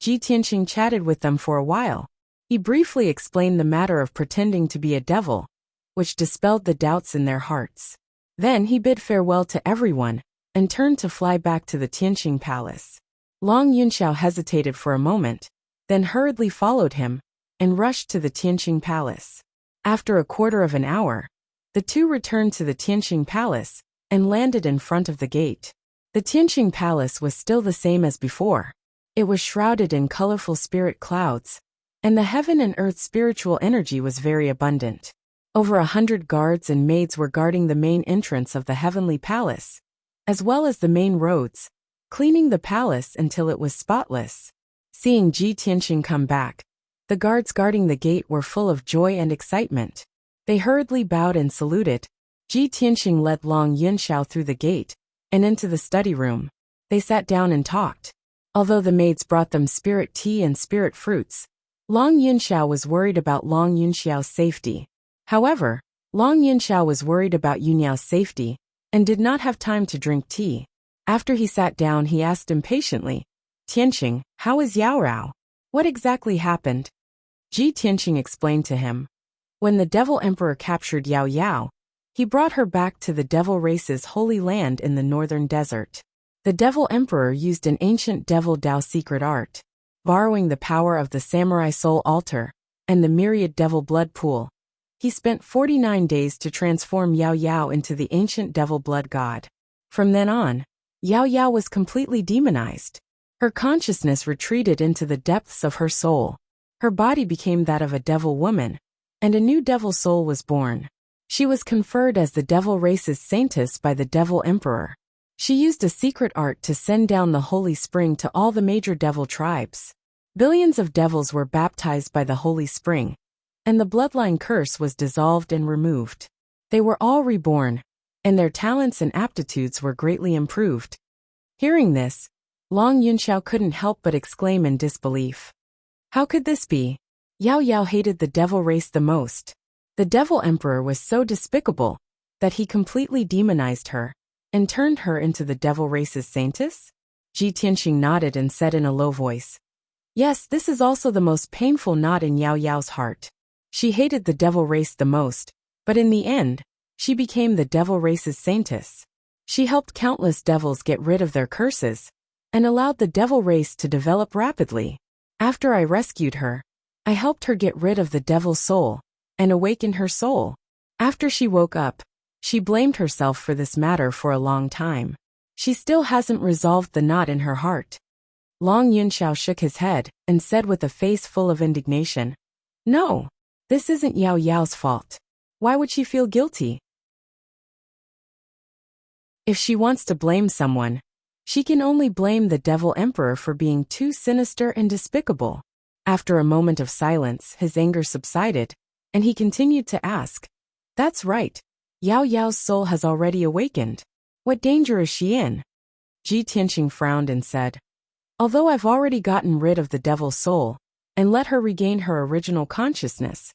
Tianqing chatted with them for a while. He briefly explained the matter of pretending to be a devil, which dispelled the doubts in their hearts. Then he bid farewell to everyone and turned to fly back to the Tianqing palace. Long Yunxiao hesitated for a moment, then hurriedly followed him and rushed to the Tianqing palace. After a quarter of an hour, the two returned to the Tianqing palace and landed in front of the gate. The Tianqing palace was still the same as before. It was shrouded in colorful spirit clouds, and the heaven and earth spiritual energy was very abundant. Over 100 guards and maids were guarding the main entrance of the heavenly palace, as well as the main roads, cleaning the palace until it was spotless. Seeing Tianqing come back, the guards guarding the gate were full of joy and excitement. They hurriedly bowed and saluted. Tianqing led Long Yunxiao through the gate and into the study room. They sat down and talked. Although the maids brought them spirit tea and spirit fruits, Long Yunxiao was worried about Long Yunxiao's safety. However, Long Yunxiao was worried about Yunyao's safety and did not have time to drink tea. After he sat down, he asked impatiently, Tianqing, how is Yao Rao? What exactly happened? Tianqing explained to him. When the Devil Emperor captured Yao Yao, he brought her back to the Devil race's holy land in the northern desert. The Devil Emperor used an ancient Devil Dao secret art, borrowing the power of the Samurai Soul Altar and the myriad Devil Blood Pool. He spent 49 days to transform Yao Yao into the ancient Devil Blood God. From then on, Yao Yao was completely demonized. Her consciousness retreated into the depths of her soul. Her body became that of a devil woman, and a new devil soul was born. She was conferred as the Devil race's saintess by the Devil Emperor. She used a secret art to send down the Holy Spring to all the major devil tribes. Billions of devils were baptized by the Holy Spring, and the bloodline curse was dissolved and removed. They were all reborn, and their talents and aptitudes were greatly improved. Hearing this, Long Yunxiao couldn't help but exclaim in disbelief. How could this be? Yao Yao hated the devil race the most. The Devil Emperor was so despicable that he completely demonized her and turned her into the devil race's saintess? Tianqing nodded and said in a low voice, Yes, this is also the most painful knot in Yao Yao's heart. She hated the devil race the most, but in the end, she became the devil race's saintess. She helped countless devils get rid of their curses and allowed the devil race to develop rapidly. After I rescued her, I helped her get rid of the devil soul and awaken her soul. After she woke up, she blamed herself for this matter for a long time. She still hasn't resolved the knot in her heart. Long Yunxiao shook his head and said with a face full of indignation, No, this isn't Yao Yao's fault. Why would she feel guilty? If she wants to blame someone, she can only blame the Devil Emperor for being too sinister and despicable. After a moment of silence, his anger subsided, and he continued to ask, That's right. Yao Yao's soul has already awakened. What danger is she in? Tianqing frowned and said, Although I've already gotten rid of the devil's soul and let her regain her original consciousness,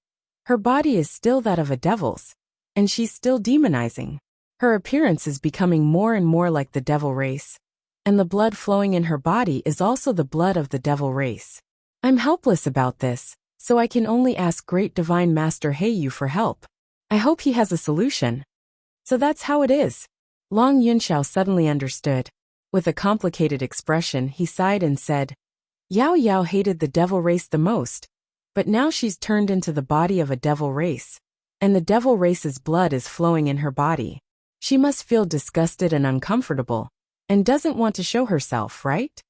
her body is still that of a devil's, and she's still demonizing. Her appearance is becoming more and more like the devil race, and the blood flowing in her body is also the blood of the devil race. I'm helpless about this, so I can only ask Great Divine Master Heiyu for help. I hope he has a solution. So that's how it is. Long Yunxiao suddenly understood. With a complicated expression, he sighed and said, Yao Yao hated the devil race the most, but now she's turned into the body of a devil race, and the devil race's blood is flowing in her body. She must feel disgusted and uncomfortable, and doesn't want to show herself, right?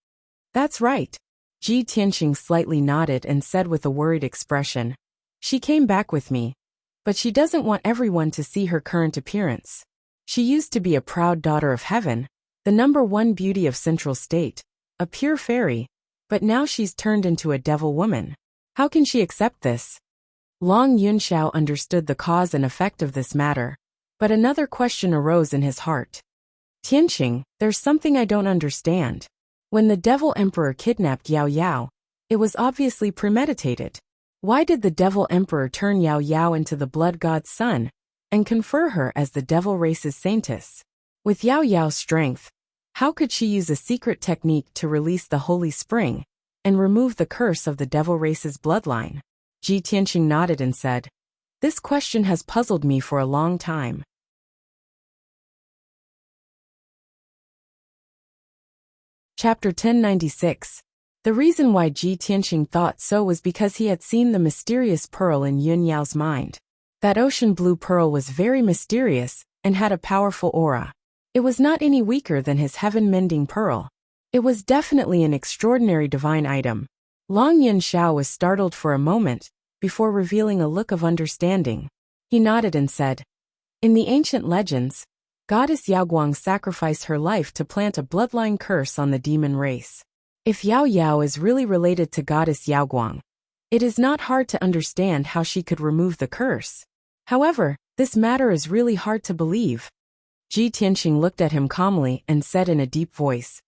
That's right. Tianqing slightly nodded and said with a worried expression, She came back with me, but she doesn't want everyone to see her current appearance. She used to be a proud daughter of heaven, the #1 beauty of Central State, a pure fairy, but now she's turned into a devil woman. How can she accept this? Long Yunxiao understood the cause and effect of this matter, but another question arose in his heart. Tianqing, there's something I don't understand. When the Devil Emperor kidnapped Yao Yao, it was obviously premeditated. Why did the Devil Emperor turn Yao Yao into the Blood God's son and confer her as the Devil race's saintess? With Yao Yao's strength, how could she use a secret technique to release the Holy Spring and remove the curse of the Devil race's bloodline? Ji Tianqing nodded and said, "This question has puzzled me for a long time." Chapter 1096. The reason why Ji Tianqing thought so was because he had seen the mysterious pearl in Yun Yao's mind. That ocean blue pearl was very mysterious and had a powerful aura. It was not any weaker than his heaven-mending pearl. It was definitely an extraordinary divine item. Long Yin Xiao was startled for a moment before revealing a look of understanding. He nodded and said, "In the ancient legends, Goddess Yaoguang sacrificed her life to plant a bloodline curse on the demon race. If Yao Yao is really related to Goddess Yaoguang, it is not hard to understand how she could remove the curse. However, this matter is really hard to believe." Ji Tianqing looked at him calmly and said in a deep voice,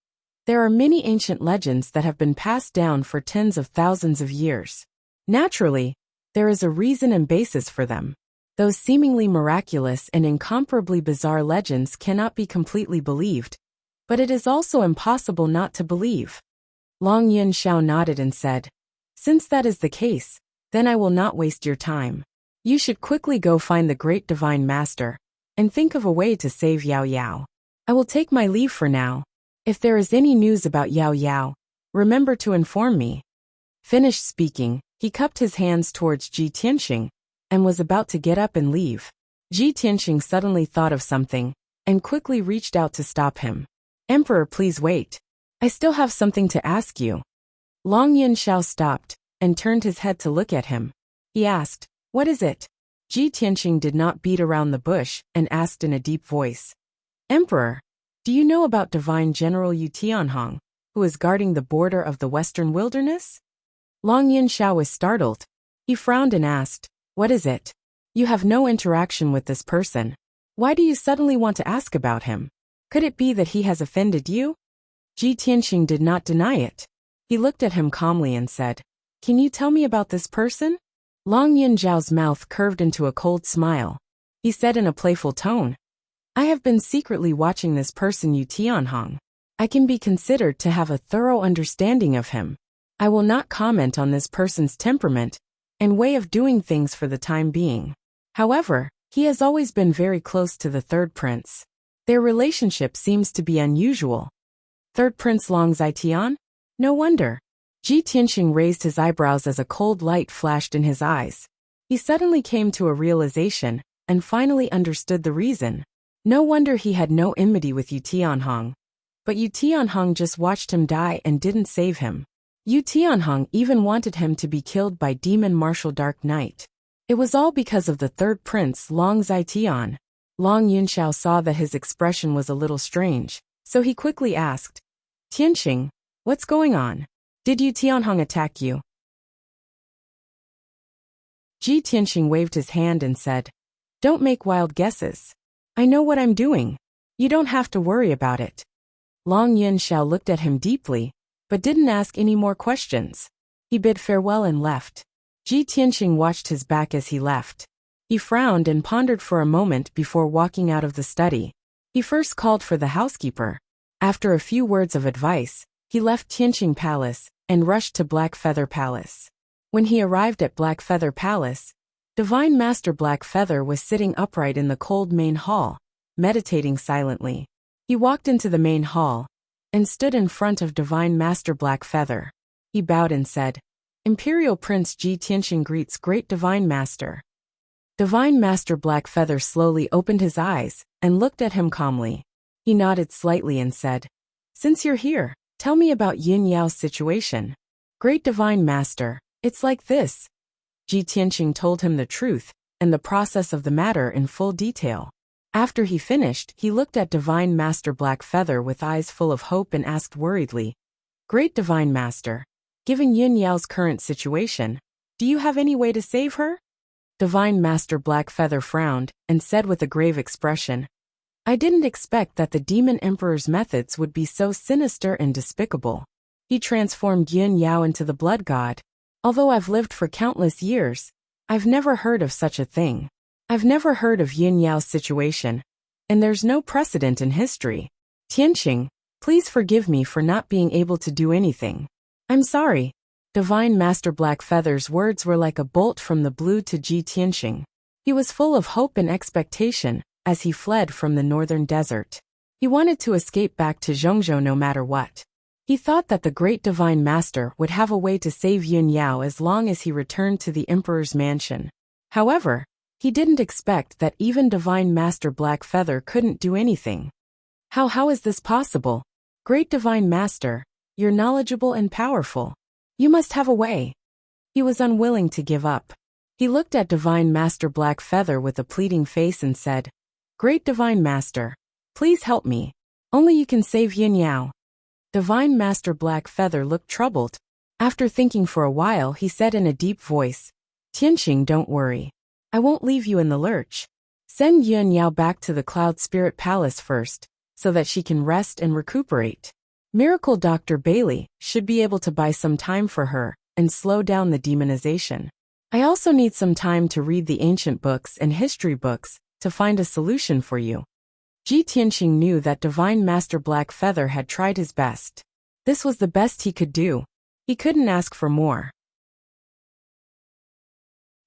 "There are many ancient legends that have been passed down for tens of thousands of years. Naturally, there is a reason and basis for them. Those seemingly miraculous and incomparably bizarre legends cannot be completely believed, but it is also impossible not to believe." Long Yin Xiao nodded and said, "Since that is the case, then I will not waste your time. You should quickly go find the great divine master and think of a way to save Yao Yao. I will take my leave for now. If there is any news about Yao Yao, remember to inform me." Finished speaking, he cupped his hands towards Ji Tianqing and was about to get up and leave. Ji Tianqing suddenly thought of something and quickly reached out to stop him. "Emperor, please wait. I still have something to ask you." Long Yin Xiao stopped and turned his head to look at him. He asked, "What is it?" Ji Tianqing did not beat around the bush and asked in a deep voice, "Emperor, do you know about Divine General Yu Tianhong, who is guarding the border of the Western Wilderness?" Long Yin Xiao was startled. He frowned and asked, "What is it? You have no interaction with this person. Why do you suddenly want to ask about him? Could it be that he has offended you?" Ji Tianqing did not deny it. He looked at him calmly and said, "Can you tell me about this person?" Long Yin Zhao's mouth curved into a cold smile. He said in a playful tone, "I have been secretly watching this person Yu Tianhong. I can be considered to have a thorough understanding of him. I will not comment on this person's temperament and way of doing things for the time being. However, he has always been very close to the third prince. Their relationship seems to be unusual." "Third Prince Long Zitian? No wonder." Ji Tianqing raised his eyebrows as a cold light flashed in his eyes. He suddenly came to a realization and finally understood the reason. No wonder he had no enmity with Yu Tianhong. But Yu Tianhong just watched him die and didn't save him. Yu Tianhong even wanted him to be killed by Demon Martial Dark Knight. It was all because of the third prince Long Zitian. Long Yunxiao saw that his expression was a little strange, so he quickly asked, "Tianqing, what's going on? Did Yu Tianhong attack you?" Ji Tianqing waved his hand and said, "Don't make wild guesses. I know what I'm doing. You don't have to worry about it." Long Yunxiao looked at him deeply, but didn't ask any more questions. He bid farewell and left. Ji Tianqing watched his back as he left. He frowned and pondered for a moment before walking out of the study. He first called for the housekeeper. After a few words of advice, he left Tianqing Palace and rushed to Black Feather Palace. When he arrived at Black Feather Palace, Divine Master Black Feather was sitting upright in the cold main hall, meditating silently. He walked into the main hall and stood in front of Divine Master Black Feather. He bowed and said, "Imperial Prince Ji Tianqing greets Great Divine Master." Divine Master Black Feather slowly opened his eyes and looked at him calmly. He nodded slightly and said, "Since you're here, tell me about Yin Yao's situation." "Great Divine Master, it's like this." Ji Tianqing told him the truth and the process of the matter in full detail. After he finished, he looked at Divine Master Black Feather with eyes full of hope and asked worriedly, "Great Divine Master, given Yin Yao's current situation, do you have any way to save her?" Divine Master Black Feather frowned and said with a grave expression, I didn't expect that the demon emperor's methods would be so sinister and despicable. He transformed Yun Yao into the blood god. Although I've lived for countless years, I've never heard of such a thing. I've never heard of Yun Yao's situation, and there's no precedent in history. Tianqing, please forgive me for not being able to do anything. I'm sorry. Divine Master Blackfeather's words were like a bolt from the blue to Ji Tianqing. He was full of hope and expectation as he fled from the northern desert. He wanted to escape back to Zhongzhou no matter what. He thought that the great Divine Master would have a way to save Yun Yao as long as he returned to the Emperor's mansion. However, he didn't expect that even Divine Master Blackfeather couldn't do anything. How is this possible? Great Divine Master, you're knowledgeable and powerful. You must have a way. He was unwilling to give up. He looked at Divine Master Blackfeather with a pleading face and said, Great Divine Master, please help me. Only you can save Yun Yao. Divine Master Blackfeather looked troubled. After thinking for a while, he said in a deep voice, Tianqing, don't worry. I won't leave you in the lurch. Send Yun Yao back to the Cloud Spirit Palace first, so that she can rest and recuperate. Miracle Dr. Bailey should be able to buy some time for her and slow down the demonization. I also need some time to read the ancient books and history books to find a solution for you. Ji Tianqing knew that Divine Master Blackfeather had tried his best. This was the best he could do. He couldn't ask for more.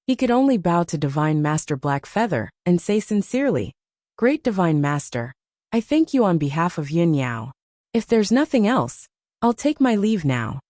He could only bow to Divine Master Blackfeather and say sincerely, Great Divine Master, I thank you on behalf of Yun Yao. If there's nothing else, I'll take my leave now.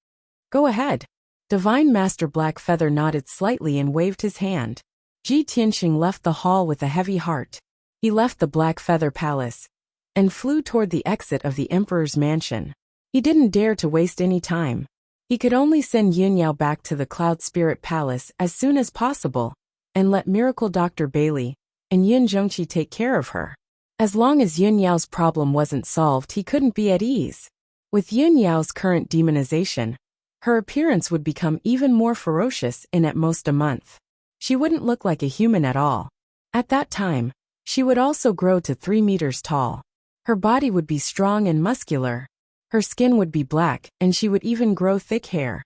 Go ahead. Divine Master Blackfeather nodded slightly and waved his hand. Ji Tianqing left the hall with a heavy heart. He left the Blackfeather Palace and flew toward the exit of the Emperor's mansion. He didn't dare to waste any time. He could only send Yun Yao back to the Cloud Spirit Palace as soon as possible and let Miracle Dr. Bailey and Yun Zhongqi take care of her. As long as Yun Yao's problem wasn't solved, he couldn't be at ease. With Yun Yao's current demonization, her appearance would become even more ferocious in at most a month. She wouldn't look like a human at all. At that time, she would also grow to 3 meters tall. Her body would be strong and muscular. Her skin would be black, and she would even grow thick hair.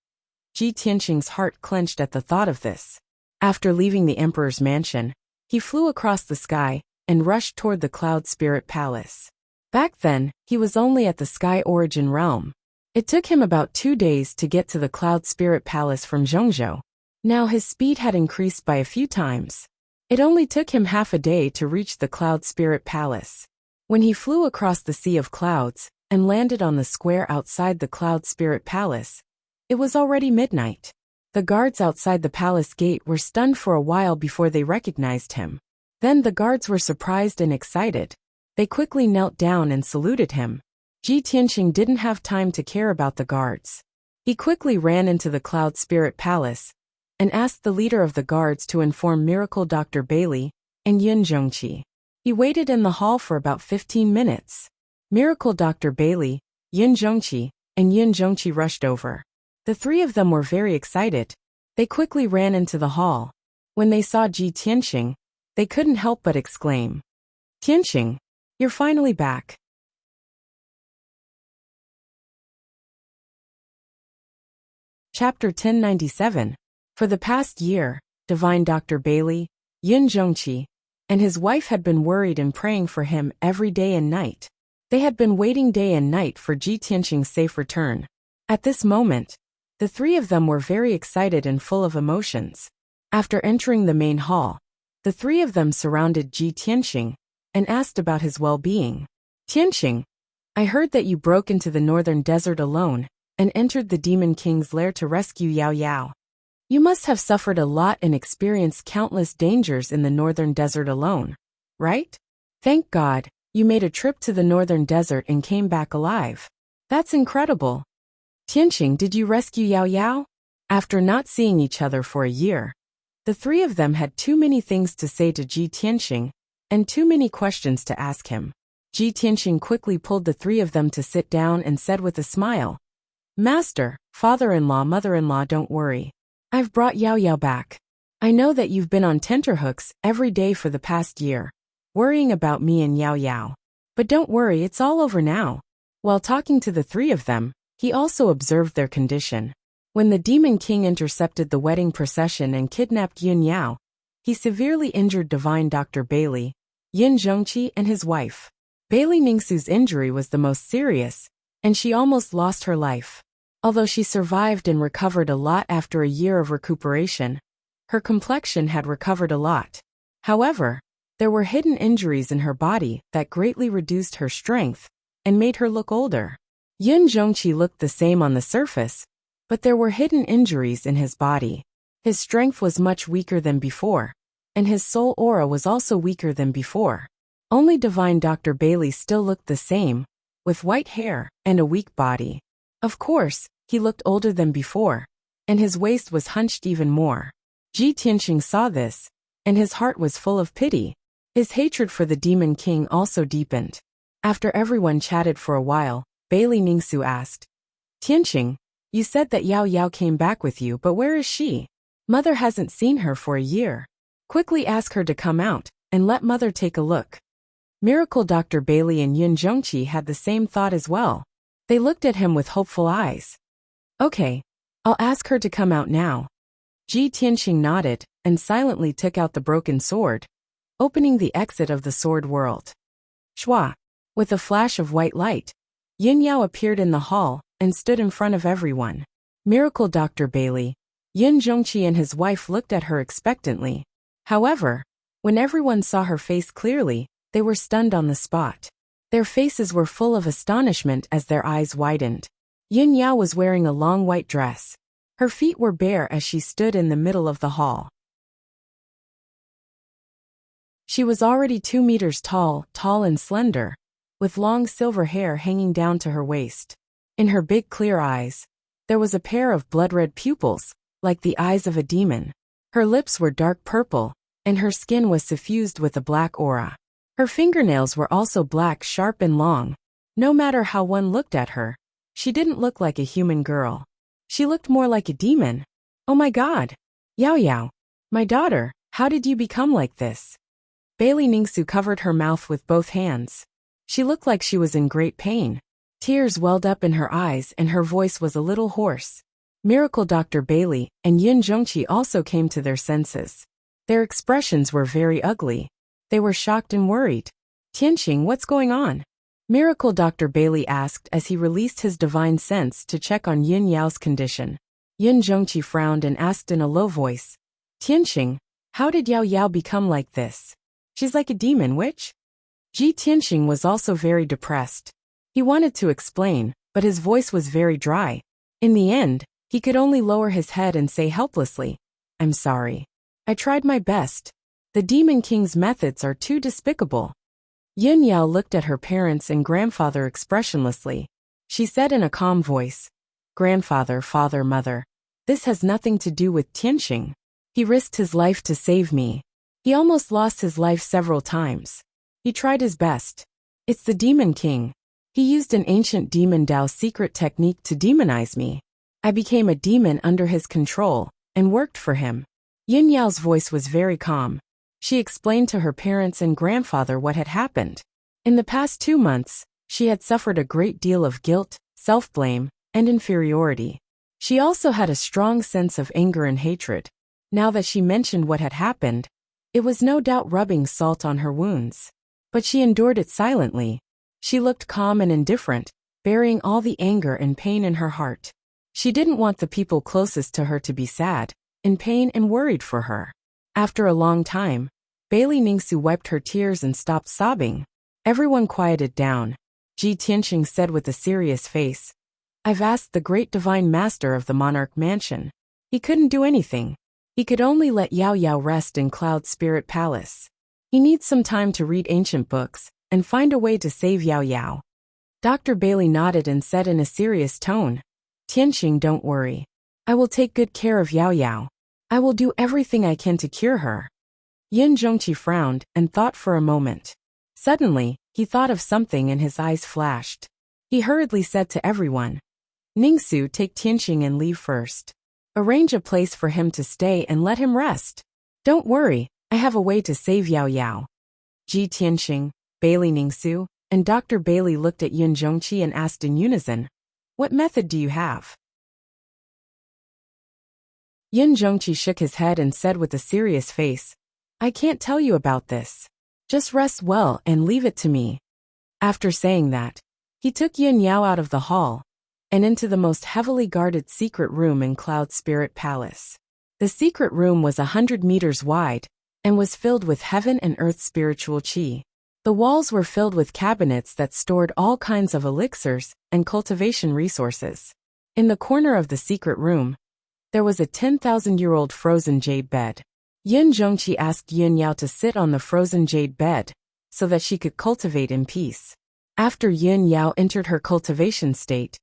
Ji Tianqing's heart clenched at the thought of this. After leaving the Emperor's mansion, he flew across the sky and rushed toward the Cloud Spirit Palace. Back then, he was only at the Sky Origin realm. It took him about 2 days to get to the Cloud Spirit Palace from Zhongzhou. Now his speed had increased by a few times. It only took him half a day to reach the Cloud Spirit Palace. When he flew across the Sea of Clouds and landed on the square outside the Cloud Spirit Palace, it was already midnight. The guards outside the palace gate were stunned for a while before they recognized him. Then the guards were surprised and excited. They quickly knelt down and saluted him. Ji Tianqing didn't have time to care about the guards. He quickly ran into the Cloud Spirit Palace and asked the leader of the guards to inform Miracle Dr. Bailey and Yun Zhongqi. He waited in the hall for about 15 minutes. Miracle Dr. Bailey, Yun Zhongqi, and Yun Zhongqi rushed over. The three of them were very excited. They quickly ran into the hall. When they saw Ji Tianqing, they couldn't help but exclaim, Tianqing, you're finally back. Chapter 1097. For the past year, Divine Dr. Bailey, Yun Zhongqi, and his wife had been worried and praying for him every day and night. They had been waiting day and night for Ji Tianqing's safe return. At this moment, the three of them were very excited and full of emotions. After entering the main hall, the three of them surrounded Ji Tianqing and asked about his well-being. Tianqing, I heard that you broke into the northern desert alone and entered the Demon King's lair to rescue Yao Yao. You must have suffered a lot and experienced countless dangers in the northern desert alone, right? Thank God, you made a trip to the northern desert and came back alive. That's incredible. Tianqing, did you rescue Yao Yao? After not seeing each other for a year, the three of them had too many things to say to Ji Tianqing and too many questions to ask him. Ji Tianqing quickly pulled the three of them to sit down and said with a smile, Master, father-in-law, mother-in-law, don't worry. I've brought Yao Yao back. I know that you've been on tenterhooks every day for the past year, worrying about me and Yao Yao. But don't worry, it's all over now. While talking to the three of them, he also observed their condition. When the Demon King intercepted the wedding procession and kidnapped Yun Yao, he severely injured Divine Dr. Bailey, Yin Zhongqi, and his wife. Bailey Ningsu's injury was the most serious, and she almost lost her life. Although she survived and recovered a lot after a year of recuperation, her complexion had recovered a lot. However, there were hidden injuries in her body that greatly reduced her strength and made her look older. Yin Zhongqi looked the same on the surface, but there were hidden injuries in his body. His strength was much weaker than before, and his soul aura was also weaker than before. Only Divine Dr. Bailey still looked the same, with white hair and a weak body. Of course, he looked older than before, and his waist was hunched even more. Ji Tianxing saw this, and his heart was full of pity. His hatred for the Demon King also deepened. After everyone chatted for a while, Bailey Ningsu asked, Tianxing, you said that Yao Yao came back with you, but where is she? Mother hasn't seen her for a year. Quickly ask her to come out, and let Mother take a look. Miracle Dr. Bailey and Yin Zhongqi had the same thought as well. They looked at him with hopeful eyes. Okay, I'll ask her to come out now. Ji Tianxing nodded, and silently took out the broken sword, opening the exit of the sword world. Shwa! With a flash of white light, Yin Yao appeared in the hall, and stood in front of everyone. Miracle Dr. Bailey, Yin Zhongqi and his wife looked at her expectantly. However, when everyone saw her face clearly, they were stunned on the spot. Their faces were full of astonishment as their eyes widened. Yin Yao was wearing a long white dress. Her feet were bare as she stood in the middle of the hall. She was already 2 meters tall and slender, with long silver hair hanging down to her waist. In her big clear eyes, there was a pair of blood-red pupils, like the eyes of a demon. Her lips were dark purple, and her skin was suffused with a black aura. Her fingernails were also black, sharp and long. No matter how one looked at her, she didn't look like a human girl. She looked more like a demon. Oh my God! Yao Yao, my daughter, how did you become like this? Bailey Ningsu covered her mouth with both hands. She looked like she was in great pain. Tears welled up in her eyes and her voice was a little hoarse. Miracle Dr. Bailey and Yin Zhongqi also came to their senses. Their expressions were very ugly. They were shocked and worried. Tianxing, what's going on? Miracle Dr. Bailey asked as he released his divine sense to check on Yin Yao's condition. Yin Zhongqi frowned and asked in a low voice, Tianxing, how did Yao Yao become like this? She's like a demon witch? Ji Tianxing was also very depressed. He wanted to explain, but his voice was very dry. In the end, he could only lower his head and say helplessly, I'm sorry. I tried my best. The Demon King's methods are too despicable. Yin Yao looked at her parents and grandfather expressionlessly. She said in a calm voice, Grandfather, father, mother, this has nothing to do with Tianxing. He risked his life to save me. He almost lost his life several times. He tried his best. It's the Demon King. He used an ancient demon Dao secret technique to demonize me. I became a demon under his control, and worked for him. Yin Yao's voice was very calm. She explained to her parents and grandfather what had happened. In the past 2 months, she had suffered a great deal of guilt, self-blame, and inferiority. She also had a strong sense of anger and hatred. Now that she mentioned what had happened, it was no doubt rubbing salt on her wounds. But she endured it silently. She looked calm and indifferent, burying all the anger and pain in her heart. She didn't want the people closest to her to be sad, in pain and worried for her. After a long time, Bailey Ningsu wiped her tears and stopped sobbing. Everyone quieted down. Ji Tianxing said with a serious face, I've asked the great divine master of the monarch mansion. He couldn't do anything. He could only let Yao Yao rest in Cloud Spirit Palace. He needs some time to read ancient books and find a way to save Yao Yao. Dr. Bailey nodded and said in a serious tone, Tianxing, don't worry. I will take good care of Yao Yao. I will do everything I can to cure her. Yin Zhongqi frowned and thought for a moment. Suddenly, he thought of something and his eyes flashed. He hurriedly said to everyone, Ningsu, take Tianxing and leave first. Arrange a place for him to stay and let him rest. Don't worry, I have a way to save Yao Yao. Ji Tianxing, Bailey Ningsu, and Dr. Bailey looked at Yun Zhongqi and asked in unison, "What method do you have?" Yun Zhongqi shook his head and said with a serious face, "I can't tell you about this. Just rest well and leave it to me." After saying that, he took Yun Yao out of the hall and into the most heavily guarded secret room in Cloud Spirit Palace. The secret room was 100 meters wide and was filled with heaven and earth spiritual qi. The walls were filled with cabinets that stored all kinds of elixirs and cultivation resources. In the corner of the secret room, there was a 10,000-year-old frozen jade bed. Yun Zhongqi asked Yun Yao to sit on the frozen jade bed so that she could cultivate in peace. After Yun Yao entered her cultivation state,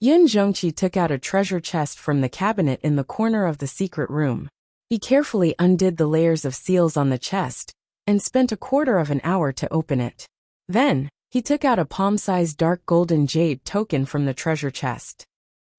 Yun Zhongqi took out a treasure chest from the cabinet in the corner of the secret room. He carefully undid the layers of seals on the chest and spent a quarter of an hour to open it. Then, he took out a palm-sized dark golden jade token from the treasure chest.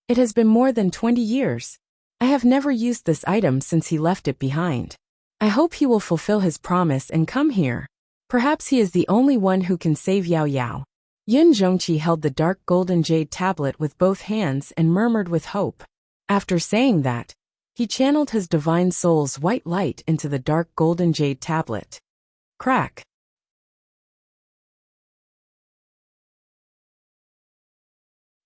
"It has been more than 20 years. I have never used this item since he left it behind. I hope he will fulfill his promise and come here. Perhaps he is the only one who can save Yao Yao." Yun Zhongqi held the dark golden jade tablet with both hands and murmured with hope. After saying that, he channeled his divine soul's white light into the dark golden jade tablet. Crack.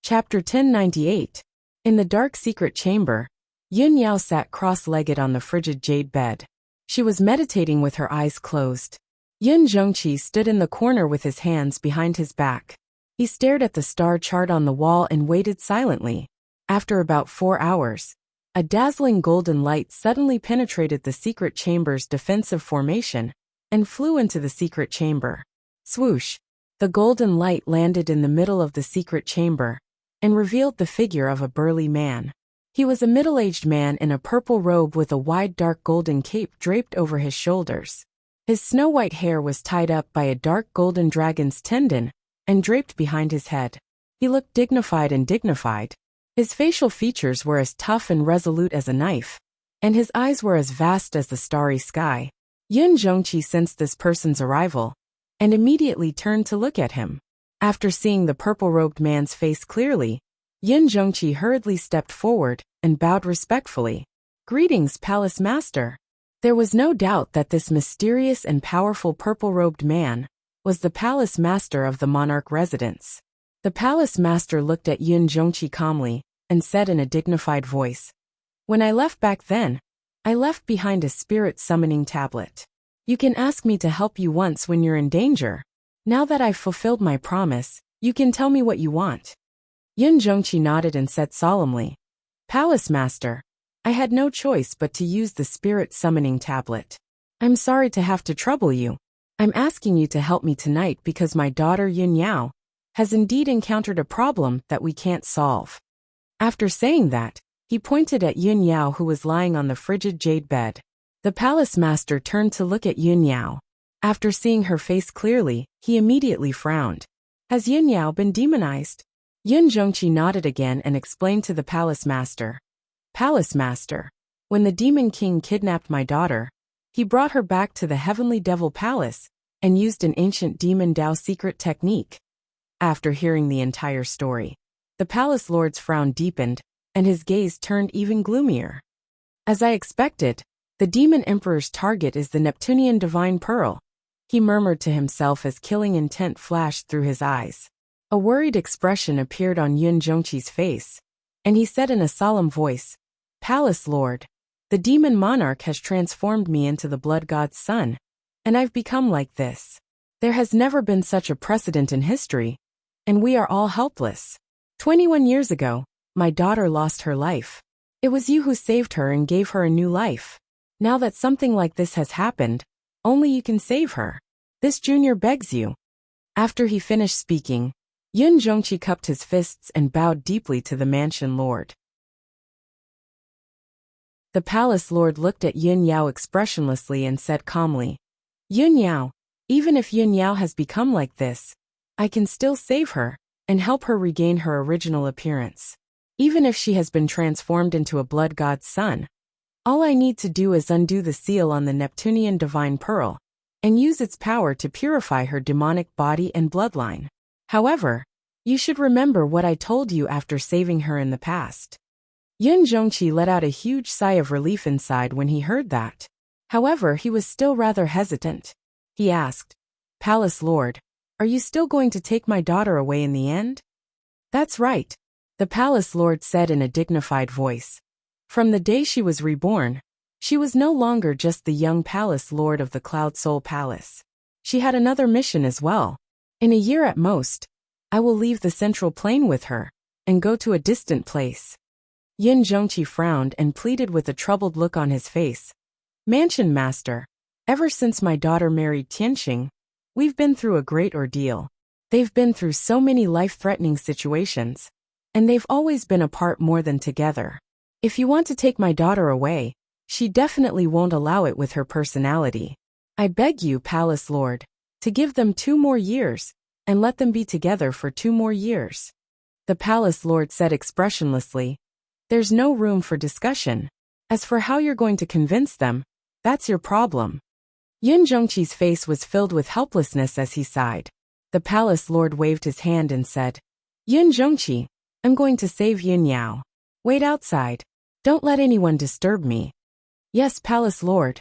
Chapter 1098. In the dark secret chamber, Yun Yao sat cross-legged on the frigid jade bed. She was meditating with her eyes closed. Yun Zhongqi stood in the corner with his hands behind his back. He stared at the star chart on the wall and waited silently. After about 4 hours, a dazzling golden light suddenly penetrated the secret chamber's defensive formation and flew into the secret chamber. Swoosh! The golden light landed in the middle of the secret chamber and revealed the figure of a burly man. He was a middle-aged man in a purple robe with a wide dark golden cape draped over his shoulders. His snow-white hair was tied up by a dark golden dragon's tendon and draped behind his head. He looked dignified and dignified. His facial features were as tough and resolute as a knife, and his eyes were as vast as the starry sky. Yun Zhongqi sensed this person's arrival and immediately turned to look at him. After seeing the purple-robed man's face clearly, Yun Zhongqi hurriedly stepped forward and bowed respectfully. "Greetings, Palace Master." There was no doubt that this mysterious and powerful purple-robed man was the Palace Master of the monarch residence. The Palace Master looked at Yun Zhongqi calmly and said in a dignified voice, "When I left back then, I left behind a spirit summoning tablet. You can ask me to help you once when you're in danger. Now that I've fulfilled my promise, you can tell me what you want." Yun Zhongqi nodded and said solemnly, "Palace Master, I had no choice but to use the spirit summoning tablet. I'm sorry to have to trouble you. I'm asking you to help me tonight because my daughter Yun Yao has indeed encountered a problem that we can't solve." After saying that, he pointed at Yun Yao who was lying on the frigid jade bed. The Palace Master turned to look at Yun Yao. After seeing her face clearly, he immediately frowned. "Has Yun Yao been demonized?" Yun Zhongqi nodded again and explained to the Palace Master. "Palace Master, when the Demon King kidnapped my daughter, he brought her back to the Heavenly Devil Palace and used an ancient Demon Dao secret technique." After hearing the entire story, the Palace Lord's frown deepened, and his gaze turned even gloomier. "As I expected, the Demon Emperor's target is the Neptunian Divine Pearl," he murmured to himself as killing intent flashed through his eyes. A worried expression appeared on Yun Zhongqi's face, and he said in a solemn voice, "Palace Lord, the demon monarch has transformed me into the blood god's son, and I've become like this. There has never been such a precedent in history, and we are all helpless. 21 years ago, my daughter lost her life. It was you who saved her and gave her a new life. Now that something like this has happened, only you can save her. This junior begs you." After he finished speaking, Yun Zhongqi cupped his fists and bowed deeply to the mansion lord. The palace lord looked at Yun Yao expressionlessly and said calmly, "Yun Yao, even if Yun Yao has become like this, I can still save her and help her regain her original appearance. Even if she has been transformed into a blood god's son, all I need to do is undo the seal on the Neptunian Divine Pearl, and use its power to purify her demonic body and bloodline. However, you should remember what I told you after saving her in the past. Yun Zhongqi let out a huge sigh of relief inside when he heard that. However, he was still rather hesitant. He asked, "Palace Lord, are you still going to take my daughter away in the end?" "That's right," the Palace Lord said in a dignified voice. From the day she was reborn, she was no longer just the young Palace Lord of the Cloud Soul Palace. She had another mission as well. In a year at most, I will leave the Central Plain with her and go to a distant place. Yin Zhongqi frowned and pleaded with a troubled look on his face. "Mansion Master, ever since my daughter married Tianxing, we've been through a great ordeal. They've been through so many life-threatening situations, and they've always been apart more than together. If you want to take my daughter away, she definitely won't allow it with her personality. I beg you, Palace Lord, to give them 2 more years, and let them be together for 2 more years." The Palace Lord said expressionlessly, "There's no room for discussion. As for how you're going to convince them, that's your problem." Yin Zhongqi's face was filled with helplessness as he sighed. The Palace Lord waved his hand and said, "Yin Zhongqi, I'm going to save Yin Yao. Wait outside. Don't let anyone disturb me." "Yes, Palace Lord."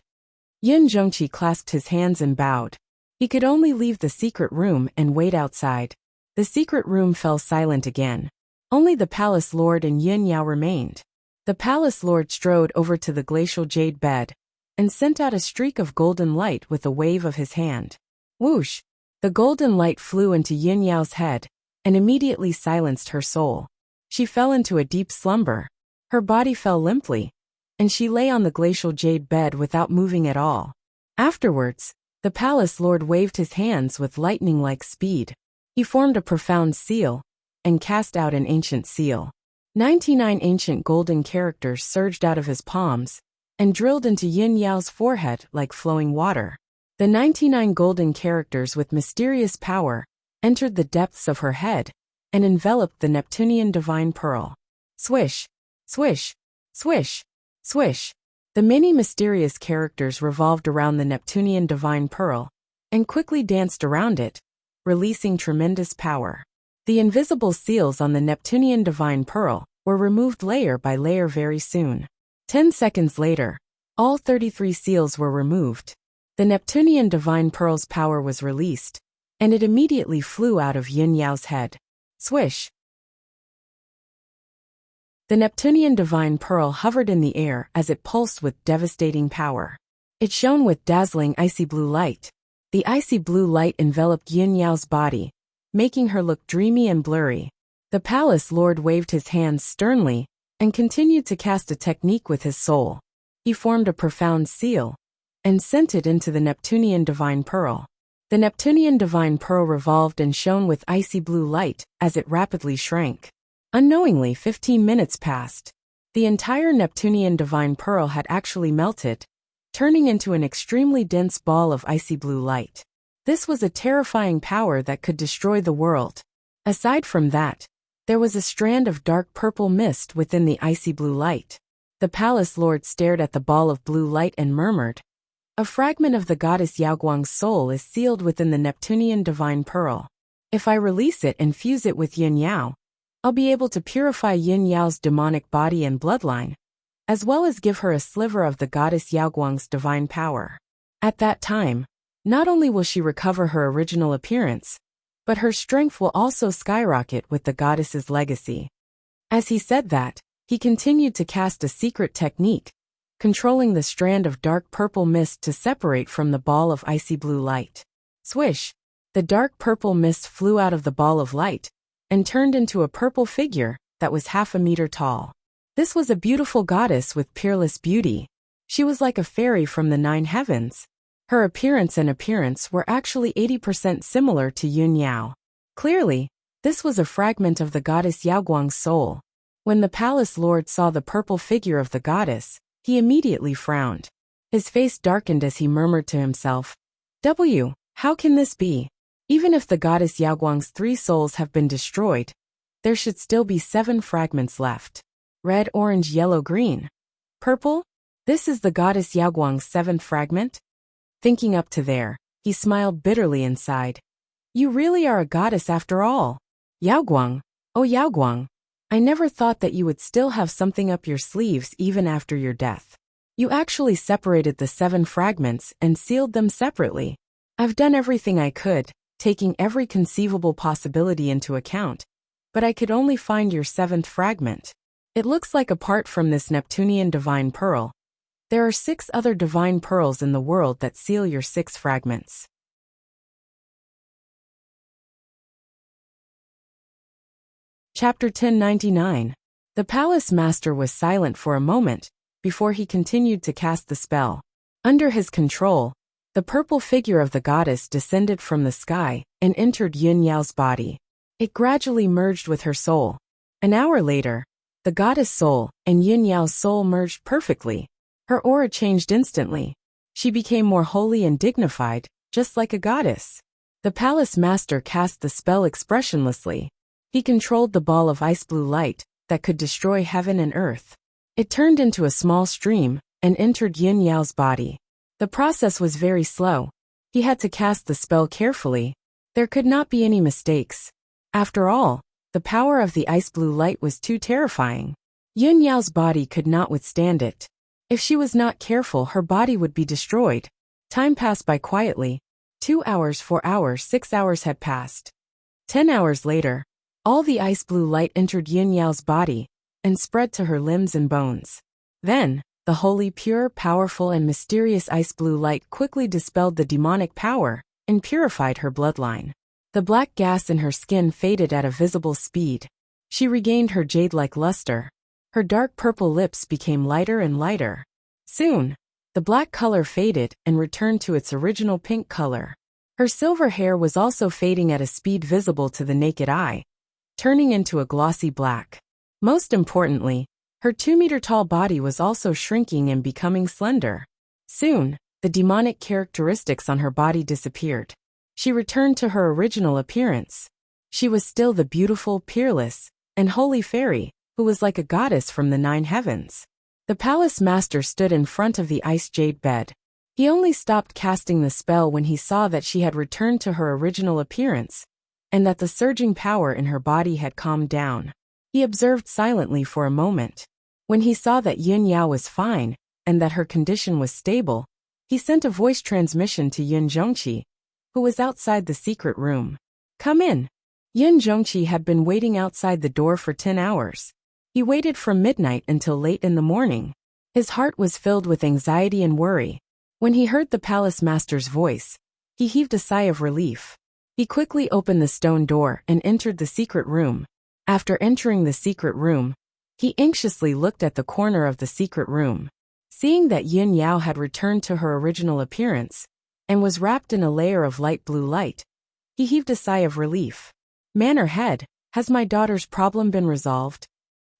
Yin Zhongqi clasped his hands and bowed. He could only leave the secret room and wait outside. The secret room fell silent again. Only the Palace Lord and Yin Yao remained. The Palace Lord strode over to the glacial jade bed and sent out a streak of golden light with a wave of his hand. Whoosh! The golden light flew into Yin Yao's head and immediately silenced her soul. She fell into a deep slumber. Her body fell limply, and she lay on the glacial jade bed without moving at all. Afterwards, the Palace Lord waved his hands with lightning-like speed. He formed a profound seal and cast out an ancient seal. 99 ancient golden characters surged out of his palms and drilled into Yin Yao's forehead like flowing water. The 99 golden characters with mysterious power entered the depths of her head and enveloped the Neptunian divine pearl. Swish, swish, swish, swish. The many mysterious characters revolved around the Neptunian divine pearl and quickly danced around it, releasing tremendous power. The invisible seals on the Neptunian divine pearl were removed layer by layer very soon. 10 seconds later, all 33 seals were removed. The Neptunian divine pearl's power was released, and it immediately flew out of Yin Yao's head. Swish! The Neptunian divine pearl hovered in the air as it pulsed with devastating power. It shone with dazzling icy blue light. The icy blue light enveloped Yin Yao's body, making her look dreamy and blurry. The Palace Lord waved his hands sternly and continued to cast a technique with his soul. He formed a profound seal and sent it into the Neptunian divine pearl. The Neptunian divine pearl revolved and shone with icy blue light as it rapidly shrank. Unknowingly, 15 minutes passed. The entire Neptunian divine pearl had actually melted, turning into an extremely dense ball of icy blue light. This was a terrifying power that could destroy the world. Aside from that, there was a strand of dark purple mist within the icy blue light. The Palace Lord stared at the ball of blue light and murmured, "A fragment of the goddess Yaoguang's soul is sealed within the Neptunian divine pearl. If I release it and fuse it with Yin Yao, I'll be able to purify Yin Yao's demonic body and bloodline, as well as give her a sliver of the goddess Yaoguang's divine power. At that time, not only will she recover her original appearance, but her strength will also skyrocket with the goddess's legacy." As he said that, he continued to cast a secret technique, controlling the strand of dark purple mist to separate from the ball of icy blue light. Swish! The dark purple mist flew out of the ball of light and turned into a purple figure that was 1/2 a meter tall. This was a beautiful goddess with peerless beauty. She was like a fairy from the 9 heavens. Her appearance were actually 80% similar to Yin Yao. Clearly, this was a fragment of the goddess Yaoguang's soul. When the Palace Lord saw the purple figure of the goddess, he immediately frowned. His face darkened as he murmured to himself, How can this be? Even if the goddess Yaoguang's 3 souls have been destroyed, there should still be 7 fragments left. Red, orange, yellow, green. Purple? This is the goddess Yaoguang's 7th fragment? Thinking up to there, He smiled bitterly inside. You really are a goddess after all. Yaoguang, oh Yaoguang, I never thought that you would still have something up your sleeves even after your death. You actually separated the 7 fragments and sealed them separately. I've done everything I could, taking every conceivable possibility into account, but I could only find your 7th fragment. It looks like apart from this Neptunian divine pearl, there are 6 other divine pearls in the world that seal your 6 fragments. Chapter 1099. The palace master was silent for a moment before he continued to cast the spell. Under his control, the purple figure of the goddess descended from the sky and entered Yun Yao's body. It gradually merged with her soul. An hour later, the goddess' soul and Yun Yao's soul merged perfectly. Her aura changed instantly. She became more holy and dignified, just like a goddess. The palace master cast the spell expressionlessly. He controlled the ball of ice blue light that could destroy heaven and earth. It turned into a small stream and entered Yun Yao's body. The process was very slow. He had to cast the spell carefully. There could not be any mistakes. After all, the power of the ice blue light was too terrifying. Yun Yao's body could not withstand it. If she was not careful, her body would be destroyed. Time passed by quietly. 2 hours, 4 hours, 6 hours had passed. 10 hours later, all the ice blue light entered Yun Yao's body and spread to her limbs and bones. Then, the holy, pure, powerful, and mysterious ice blue light quickly dispelled the demonic power and purified her bloodline. The black gas in her skin faded at a visible speed. She regained her jade-like luster. Her dark purple lips became lighter and lighter. Soon, the black color faded and returned to its original pink color. Her silver hair was also fading at a speed visible to the naked eye, turning into a glossy black. Most importantly, her 2-meter-tall body was also shrinking and becoming slender. Soon, the demonic characteristics on her body disappeared. She returned to her original appearance. She was still the beautiful, peerless, and holy fairy, who was like a goddess from the 9 heavens. The palace master stood in front of the ice jade bed. He only stopped casting the spell when he saw that she had returned to her original appearance, and that the surging power in her body had calmed down. He observed silently for a moment. When he saw that Yun Yao was fine, and that her condition was stable, he sent a voice transmission to Yun Zhongqi, who was outside the secret room. Come in. Yun Zhongqi had been waiting outside the door for 10 hours. He waited from midnight until late in the morning. His heart was filled with anxiety and worry. When he heard the palace master's voice, he heaved a sigh of relief. He quickly opened the stone door and entered the secret room. After entering the secret room, he anxiously looked at the corner of the secret room. Seeing that Yun Yao had returned to her original appearance and was wrapped in a layer of light blue light, he heaved a sigh of relief. Man or head, has my daughter's problem been resolved?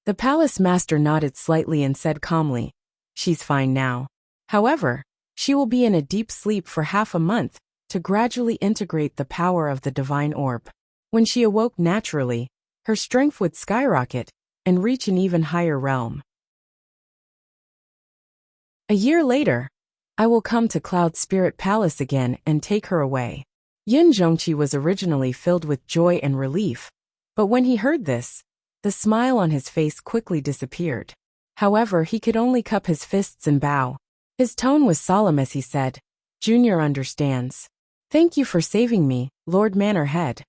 The palace master nodded slightly and said calmly, she's fine now. However, she will be in a deep sleep for half a month to gradually integrate the power of the divine orb. When she awoke naturally, her strength would skyrocket and reach an even higher realm. A year later, I will come to Cloud Spirit Palace again and take her away. Yun Zhongqi was originally filled with joy and relief, but when he heard this, the smile on his face quickly disappeared. However, he could only cup his fists and bow. His tone was solemn as he said, Junior understands. Thank you for saving me, Lord Manorhead.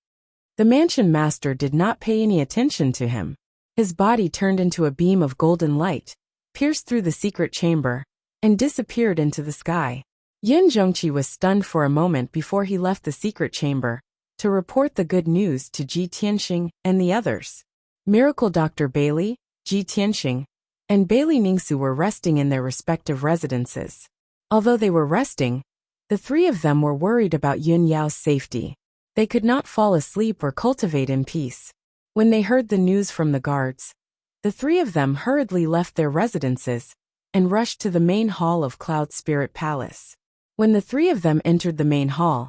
The mansion master did not pay any attention to him. His body turned into a beam of golden light, pierced through the secret chamber, and disappeared into the sky. Yun Zhongqi was stunned for a moment before he left the secret chamber to report the good news to Ji Tianxing and the others. Miracle Dr. Bailey, Ji Tianxing, and Bailey Ningsu were resting in their respective residences. Although they were resting, the 3 of them were worried about Yun Yao's safety. They could not fall asleep or cultivate in peace. When they heard the news from the guards, the 3 of them hurriedly left their residences and rushed to the main hall of Cloud Spirit Palace. When the 3 of them entered the main hall,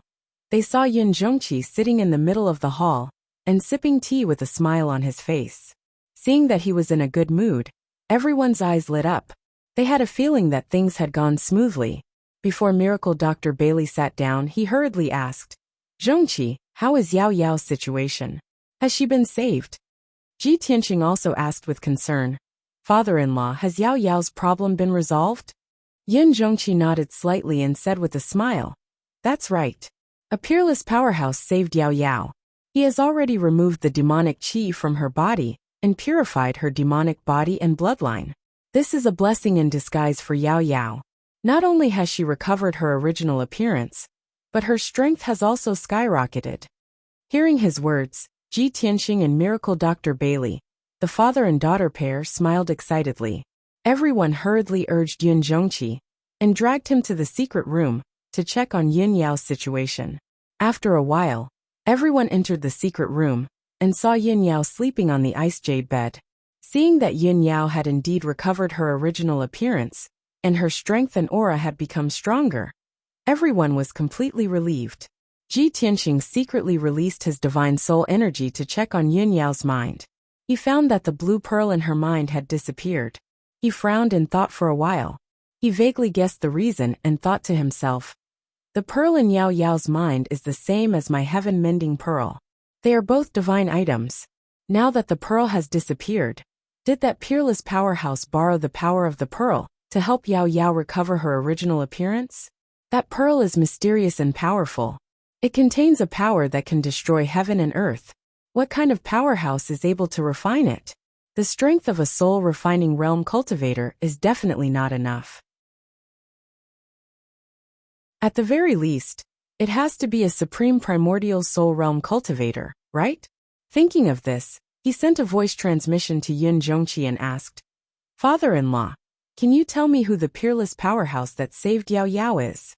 they saw Yun Zhongqi sitting in the middle of the hall and sipping tea with a smile on his face. Seeing that he was in a good mood, everyone's eyes lit up. They had a feeling that things had gone smoothly. Before Miracle Dr. Bailey sat down, he hurriedly asked, Zhongqi, how is Yao Yao's situation? Has she been saved? Ji Tianqing also asked with concern, Father-in-law, has Yao Yao's problem been resolved? Yin Zhongqi nodded slightly and said with a smile, That's right. A peerless powerhouse saved Yao Yao. He has already removed the demonic qi from her body and purified her demonic body and bloodline. This is a blessing in disguise for Yao Yao. Not only has she recovered her original appearance, but her strength has also skyrocketed. Hearing his words, Ji Tianqing and Miracle Dr. Bailey, the father and daughter pair, smiled excitedly. Everyone hurriedly urged Yin Zhongqi and dragged him to the secret room to check on Yin Yao's situation. After a while, everyone entered the secret room and saw Yin Yao sleeping on the ice jade bed. Seeing that Yin Yao had indeed recovered her original appearance, and her strength and aura had become stronger, everyone was completely relieved. Ji Tianqing secretly released his divine soul energy to check on Yin Yao's mind. He found that the blue pearl in her mind had disappeared. He frowned and thought for a while. He vaguely guessed the reason and thought to himself, The pearl in Yao Yao's mind is the same as my heaven-mending pearl. They are both divine items. Now that the pearl has disappeared, did that peerless powerhouse borrow the power of the pearl to help Yao Yao recover her original appearance? That pearl is mysterious and powerful. It contains a power that can destroy heaven and earth. What kind of powerhouse is able to refine it? The strength of a soul-refining realm cultivator is definitely not enough. At the very least, it has to be a supreme primordial soul realm cultivator, right? Thinking of this, he sent a voice transmission to Yin Zhongqi and asked, Father-in-law, can you tell me who the peerless powerhouse that saved Yao Yao is?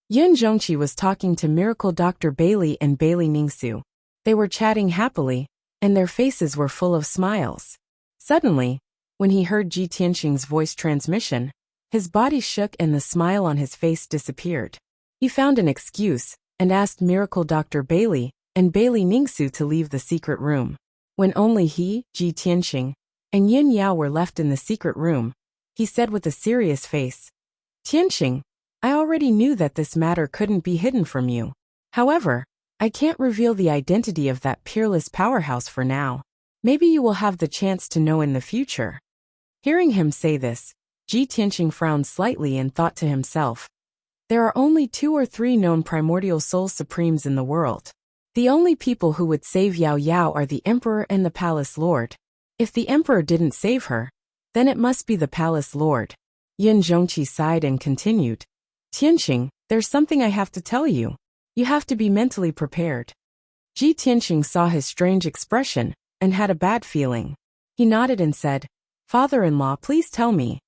Yin Zhongqi was talking to Miracle Dr. Bailey and Bailey Ningsu. They were chatting happily, and their faces were full of smiles. Suddenly, when he heard Ji Tianqing's voice transmission, his body shook and the smile on his face disappeared. He found an excuse and asked Miracle Dr. Bailey and Bailey Ningsu to leave the secret room. When only he, Ji Tianqing, and Yin Yao were left in the secret room, he said with a serious face, Tianqing, I already knew that this matter couldn't be hidden from you. However, I can't reveal the identity of that peerless powerhouse for now. Maybe you will have the chance to know in the future. Hearing him say this, Ji Tianqing frowned slightly and thought to himself, There are only 2 or 3 known primordial soul supremes in the world. The only people who would save Yao Yao are the Emperor and the Palace Lord. If the Emperor didn't save her, then it must be the Palace Lord. Yin Zhongqi sighed and continued, Tianqing, there's something I have to tell you. You have to be mentally prepared. Ji Tianqing saw his strange expression and had a bad feeling. He nodded and said, Father-in-law, please tell me.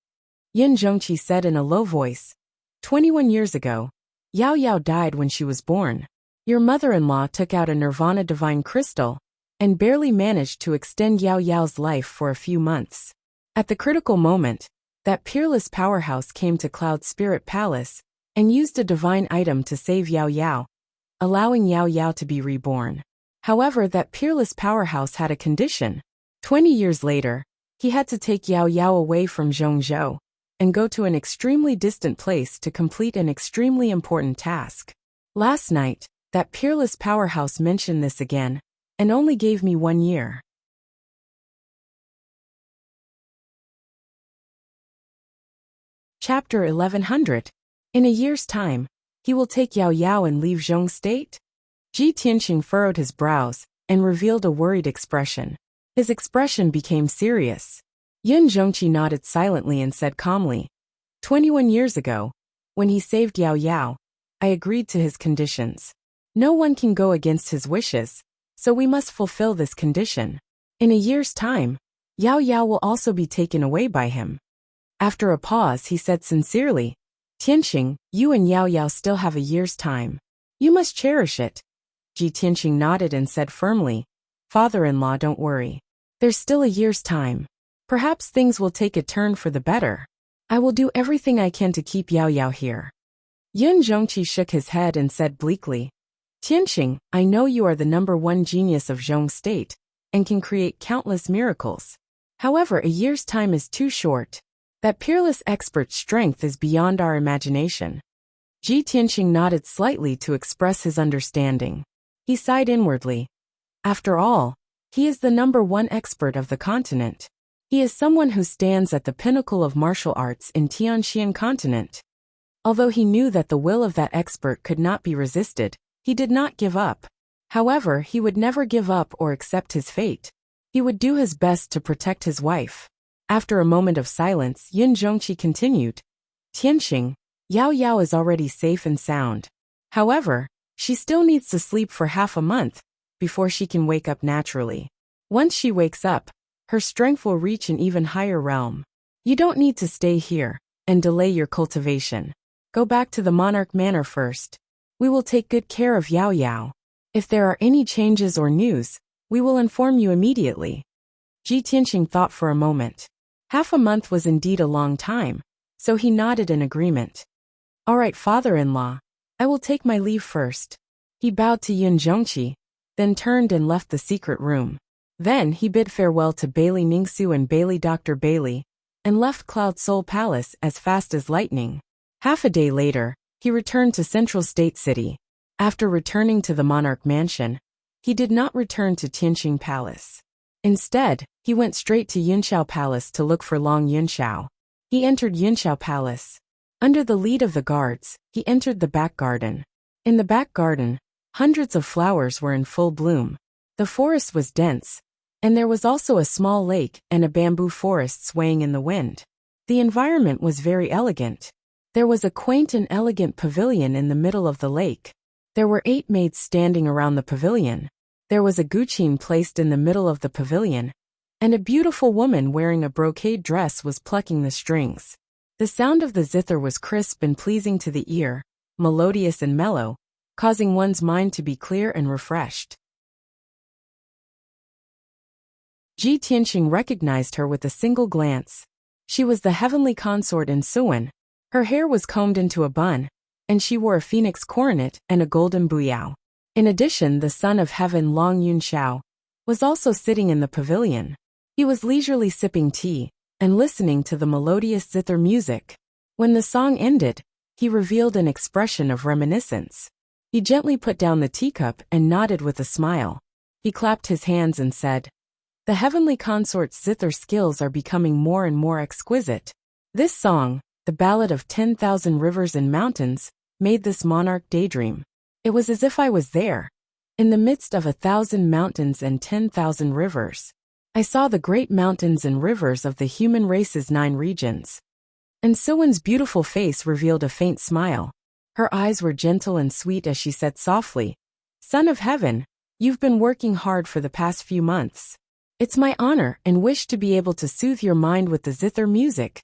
Yin Zhongqi said in a low voice, 21 years ago, Yao Yao died when she was born. Your mother-in-law took out a Nirvana divine crystal and barely managed to extend Yao Yao's life for a few months. At the critical moment, that peerless powerhouse came to Cloud Spirit Palace and used a divine item to save Yao Yao, allowing Yao Yao to be reborn. However, that peerless powerhouse had a condition. 20 years later, he had to take Yao Yao away from Zhongzhou and go to an extremely distant place to complete an extremely important task. Last night, that peerless powerhouse mentioned this again, and only gave me 1 year. Chapter 1100. In a year's time, he will take Yao Yao and leave Zhong State? Ji Tianqing furrowed his brows and revealed a worried expression. His expression became serious. Yin Zhongqi nodded silently and said calmly, 21 years ago, when he saved Yao Yao, I agreed to his conditions. No one can go against his wishes, so we must fulfill this condition. In a year's time, Yao Yao will also be taken away by him. After a pause, he said sincerely, Tianqing, you and Yao Yao still have a year's time. You must cherish it. Ji Tianqing nodded and said firmly, Father-in-law, don't worry. There's still a year's time. Perhaps things will take a turn for the better. I will do everything I can to keep Yao Yao here. Yin Zhongqi shook his head and said bleakly, Tianqing, I know you are the #1 genius of Zhong State and can create countless miracles. However, a year's time is too short. That peerless expert's strength is beyond our imagination. Ji Tianxing nodded slightly to express his understanding. He sighed inwardly. After all, he is the #1 expert of the continent. He is someone who stands at the pinnacle of martial arts in Tianxian continent. Although he knew that the will of that expert could not be resisted, he did not give up. However, he would never give up or accept his fate. He would do his best to protect his wife. After a moment of silence, Yun Zhongqi continued. Tianxing, Yao Yao is already safe and sound. However, she still needs to sleep for half a month before she can wake up naturally. Once she wakes up, her strength will reach an even higher realm. You don't need to stay here and delay your cultivation. Go back to the Monarch Manor first. We will take good care of Yao Yao. If there are any changes or news, we will inform you immediately. Ji Tianxing thought for a moment. Half a month was indeed a long time, so he nodded in agreement. All right, father-in-law, I will take my leave first. He bowed to Yun Zhongqi, then turned and left the secret room. Then he bid farewell to Bailey Ningsu and Bailey Dr. Bailey, and left Cloud Soul Palace as fast as lightning. Half a day later, he returned to Central State City. After returning to the Monarch Mansion, he did not return to Tianxing Palace. Instead, he went straight to Yunxiao Palace to look for Long Yunxiao. He entered Yunxiao Palace. Under the lead of the guards, he entered the back garden. In the back garden, hundreds of flowers were in full bloom. The forest was dense, and there was also a small lake and a bamboo forest swaying in the wind. The environment was very elegant. There was a quaint and elegant pavilion in the middle of the lake. There were 8 maids standing around the pavilion. There was a guqin placed in the middle of the pavilion, and a beautiful woman wearing a brocade dress was plucking the strings. The sound of the zither was crisp and pleasing to the ear, melodious and mellow, causing one's mind to be clear and refreshed. Ji Tianxing recognized her with a single glance. She was the heavenly consort in Suwen. Her hair was combed into a bun, and she wore a phoenix coronet and a golden buyao. In addition, the son of heaven Long Yunxiao was also sitting in the pavilion. He was leisurely sipping tea and listening to the melodious zither music. When the song ended, he revealed an expression of reminiscence. He gently put down the teacup and nodded with a smile. He clapped his hands and said, "The heavenly consort's zither skills are becoming more and more exquisite. This song, the Ballad of 10,000 Rivers and Mountains, made this monarch daydream. It was as if I was there, in the midst of 1,000 mountains and 10,000 rivers. I saw the great mountains and rivers of the human race's 9 regions." And Suwen's beautiful face revealed a faint smile. Her eyes were gentle and sweet as she said softly, "Son of heaven, you've been working hard for the past few months. It's my honor and wish to be able to soothe your mind with the zither music."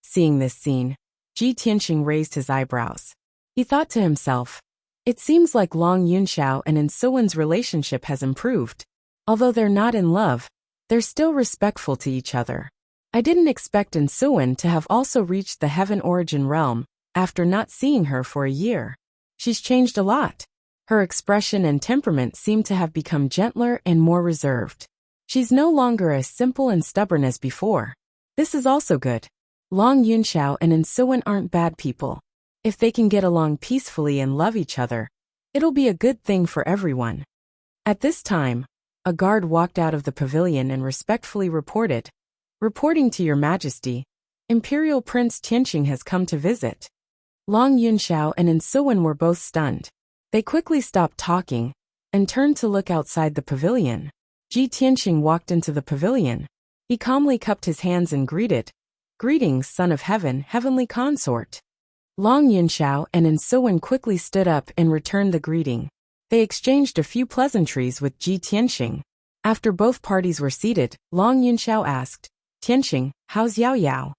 Seeing this scene, Ji Tianxing raised his eyebrows. He thought to himself, it seems like Long Yunxiao and Suwen's relationship has improved. Although they're not in love, they're still respectful to each other. I didn't expect Suwen to have also reached the heaven origin realm after not seeing her for a year. She's changed a lot. Her expression and temperament seem to have become gentler and more reserved. She's no longer as simple and stubborn as before. This is also good. Long Yunxiao and Suwen aren't bad people. If they can get along peacefully and love each other, it'll be a good thing for everyone. At this time, a guard walked out of the pavilion and respectfully reported, "Reporting to your majesty, Imperial Prince Tianxing has come to visit." Long Yunxiao and Suwen were both stunned. They quickly stopped talking and turned to look outside the pavilion. Ji Tianxing walked into the pavilion. He calmly cupped his hands and greeted, "Greetings, son of heaven, heavenly consort." Long Yunxiao and Suwen quickly stood up and returned the greeting. They exchanged a few pleasantries with Ji Tianxing. After both parties were seated, Long Yunxiao asked, "Tianxing, how's Yao Yao?"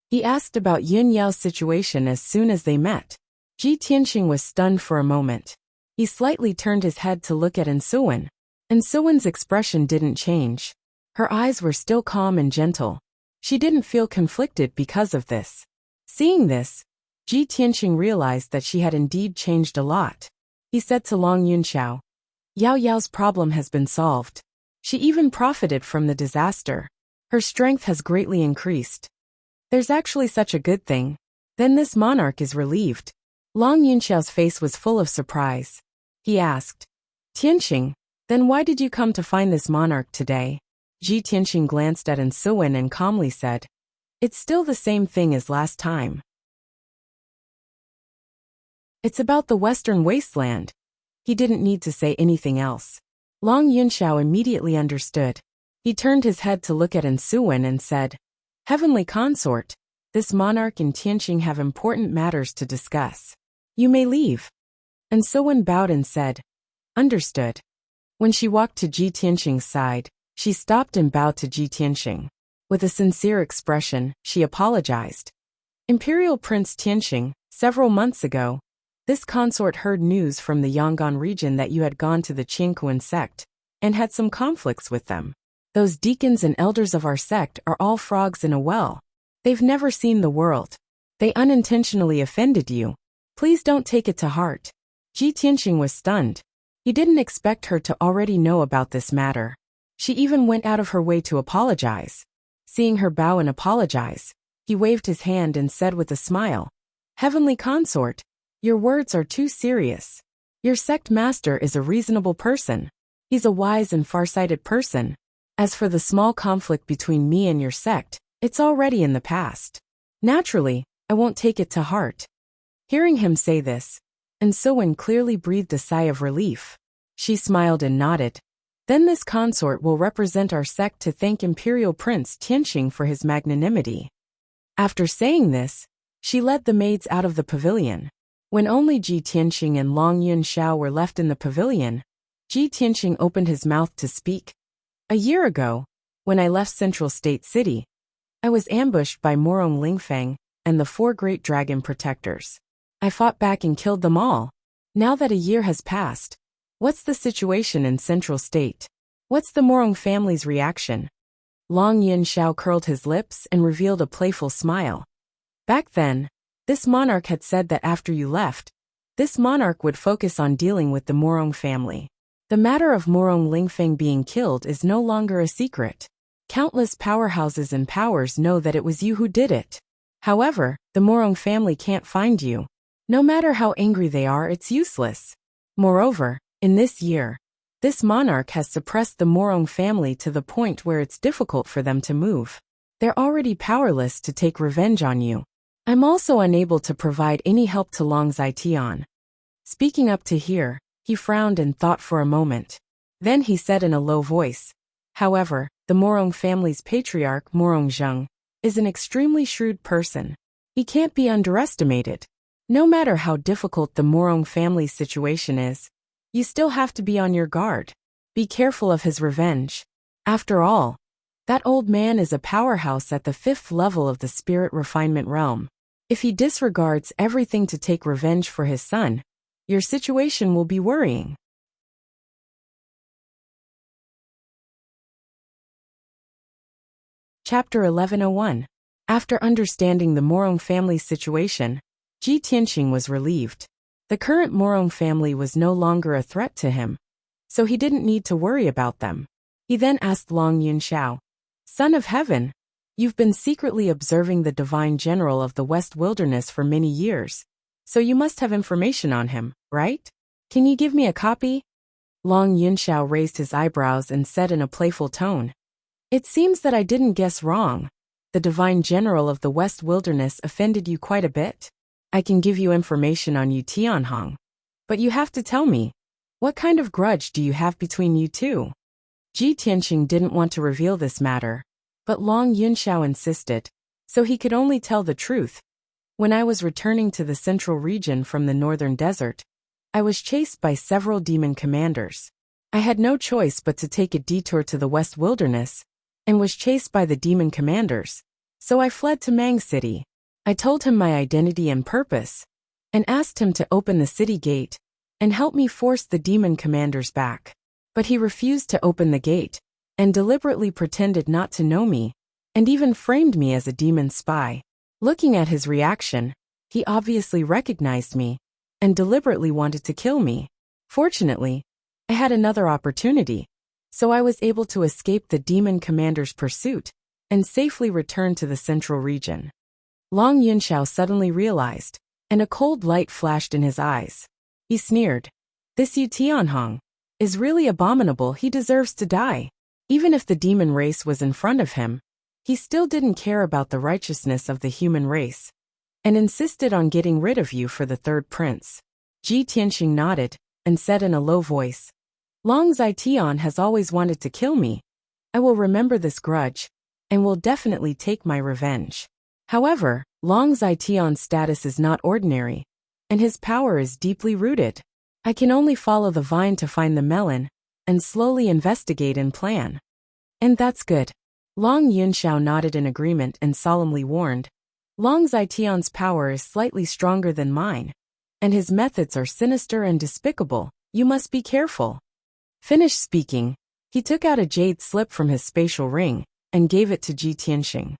He asked about Yun Yao's situation as soon as they met. Ji Tianxing was stunned for a moment. He slightly turned his head to look at Suwen. Suwen's expression didn't change. Her eyes were still calm and gentle. She didn't feel conflicted because of this. Seeing this, Ji Tianxing realized that she had indeed changed a lot. He said to Long Yunxiao, "Yao Yao's problem has been solved. She even profited from the disaster. Her strength has greatly increased. There's actually such a good thing. Then this monarch is relieved. Long Yunxiao's face was full of surprise. He asked, Tianqing, then why did you come to find this monarch today? Ji Tianqing glanced at Ansuwen and calmly said, It's still the same thing as last time. It's about the Western Wasteland. He didn't need to say anything else. Long Yunxiao immediately understood. He turned his head to look at Ansuwen and said, Heavenly Consort, this monarch and Tianqing have important matters to discuss. You may leave. Ansuwen bowed and said, Understood. When she walked to Ji Tianqing's side, she stopped and bowed to Ji Tianqing. With a sincere expression, she apologized. Imperial Prince Tianqing, several months ago, this consort heard news from the Yang'an region that you had gone to the Qingkuan sect and had some conflicts with them. Those deacons and elders of our sect are all frogs in a well. They've never seen the world. They unintentionally offended you. Please don't take it to heart. Ji Tianqing was stunned. He didn't expect her to already know about this matter. She even went out of her way to apologize. Seeing her bow and apologize, he waved his hand and said with a smile, Heavenly Consort, your words are too serious. Your sect master is a reasonable person. He's a wise and farsighted person. As for the small conflict between me and your sect, it's already in the past. Naturally, I won't take it to heart. Hearing him say this, Ansuwen clearly breathed a sigh of relief. She smiled and nodded. Then this consort will represent our sect to thank Imperial Prince Tianqing for his magnanimity. After saying this, she led the maids out of the pavilion. When only Ji Tianqing and Long Yunxiao were left in the pavilion, Ji Tianqing opened his mouth to speak. A year ago, when I left Central State City, I was ambushed by Morong Lingfeng and the 4 great dragon protectors. I fought back and killed them all. Now that a year has passed, what's the situation in Central State? What's the Morong family's reaction? Long Yunxiao curled his lips and revealed a playful smile. Back then, this monarch had said that after you left, this monarch would focus on dealing with the Morong family. The matter of Morong Lingfeng being killed is no longer a secret. Countless powerhouses and powers know that it was you who did it. However, the Morong family can't find you. No matter how angry they are, it's useless. Moreover, in this year, this monarch has suppressed the Morong family to the point where it's difficult for them to move. They're already powerless to take revenge on you. I'm also unable to provide any help to Long Zitian. Speaking up to here, he frowned and thought for a moment. Then he said in a low voice, However, the Morong family's patriarch Morong Zheng is an extremely shrewd person. He can't be underestimated. No matter how difficult the Morong family's situation is, you still have to be on your guard. Be careful of his revenge. After all, that old man is a powerhouse at the 5th level of the spirit refinement realm. If he disregards everything to take revenge for his son, your situation will be worrying. Chapter 1101. After understanding the Morong family's situation, Ji Tianqing was relieved. The current Morong family was no longer a threat to him, so he didn't need to worry about them. He then asked Long Yunxiao, Son of Heaven, you've been secretly observing the divine general of the West Wilderness for many years, so you must have information on him, right? Can you give me a copy? Long Yunxiao raised his eyebrows and said in a playful tone, It seems that I didn't guess wrong. The divine general of the West Wilderness offended you quite a bit. I can give you information on Yu Tianhong, but you have to tell me, what kind of grudge do you have between you two? Ji Tianqing didn't want to reveal this matter, but Long Yunxiao insisted, so he could only tell the truth. When I was returning to the central region from the northern desert, I was chased by several demon commanders. I had no choice but to take a detour to the West Wilderness, and was chased by the demon commanders, so I fled to Mang City. I told him my identity and purpose, and asked him to open the city gate and help me force the demon commanders back. But he refused to open the gate, and deliberately pretended not to know me, and even framed me as a demon spy. Looking at his reaction, he obviously recognized me, and deliberately wanted to kill me. Fortunately, I had another opportunity, so I was able to escape the demon commander's pursuit, and safely return to the central region. Long Yunxiao suddenly realized, and a cold light flashed in his eyes. He sneered. This Yu Tianhong is really abominable. He deserves to die. Even if the demon race was in front of him, he still didn't care about the righteousness of the human race, and insisted on getting rid of you for the third prince. Ji Tianxing nodded, and said in a low voice, Long Zitian has always wanted to kill me. I will remember this grudge, and will definitely take my revenge. However, Long Zitian's status is not ordinary, and his power is deeply rooted. I can only follow the vine to find the melon, and slowly investigate and plan. And that's good. Long Yunxiao nodded in agreement and solemnly warned, Long Zitian's power is slightly stronger than mine, and his methods are sinister and despicable. You must be careful. Finished speaking, he took out a jade slip from his spatial ring, and gave it to Ji Tianxing.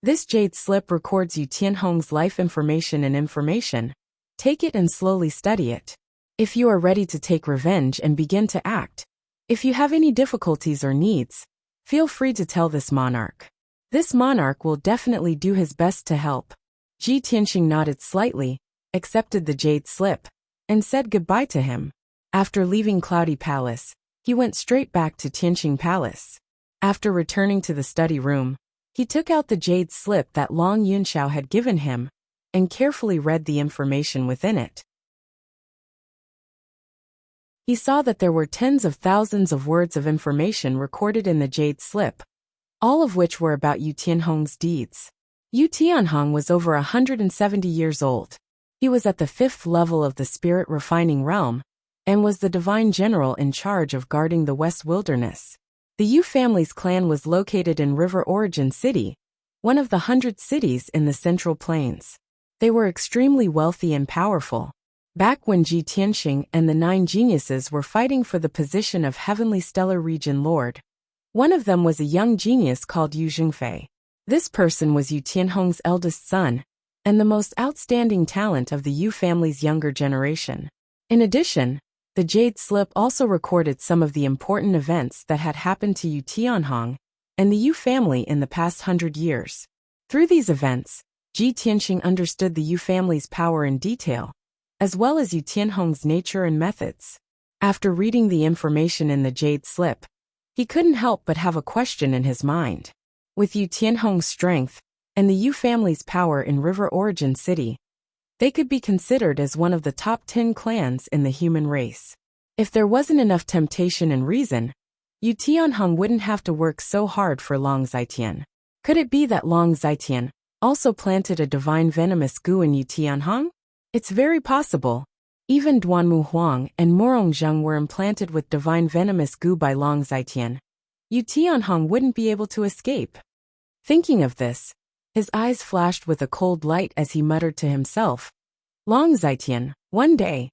This jade slip records Yu Tianhong's life information. Take it and slowly study it. If you are ready to take revenge and begin to act. If you have any difficulties or needs, feel free to tell this monarch. This monarch will definitely do his best to help. Ji Tianxing nodded slightly, accepted the jade slip, and said goodbye to him. After leaving Cloudy Palace, he went straight back to Tianxing Palace. After returning to the study room, he took out the jade slip that Long Yunxiao had given him, and carefully read the information within it. He saw that there were tens of thousands of words of information recorded in the jade slip, all of which were about Yu Tianhong's deeds. Yu Tianhong was over 170 years old. He was at the 5th level of the spirit refining realm, and was the divine general in charge of guarding the West Wilderness. The Yu family's clan was located in River Origin City, one of the 100 cities in the Central Plains. They were extremely wealthy and powerful. Back when Ji Tianxing and the 9 geniuses were fighting for the position of Heavenly Stellar Region Lord, one of them was a young genius called Yu Zhengfei. This person was Yu Tianhong's eldest son, and the most outstanding talent of the Yu family's younger generation. In addition, the jade slip also recorded some of the important events that had happened to Yu Tianhong and the Yu family in the past 100 years. Through these events, Ji Tianxing understood the Yu family's power in detail, as well as Yu Tianhong's nature and methods. After reading the information in the jade slip, he couldn't help but have a question in his mind. With Yu Tianhong's strength and the Yu family's power in River Origin City, they could be considered as one of the top 10 clans in the human race. If there wasn't enough temptation and reason, Yu Tianhong wouldn't have to work so hard for Long Zitian. Could it be that Long Zitian also planted a divine venomous goo in Yu Tianhong? It's very possible. Even Duanmu Huang and Morong Zheng were implanted with divine venomous goo by Long Zitian. Yu Tianhong wouldn't be able to escape. Thinking of this, his eyes flashed with a cold light as he muttered to himself, Long Zitian, one day,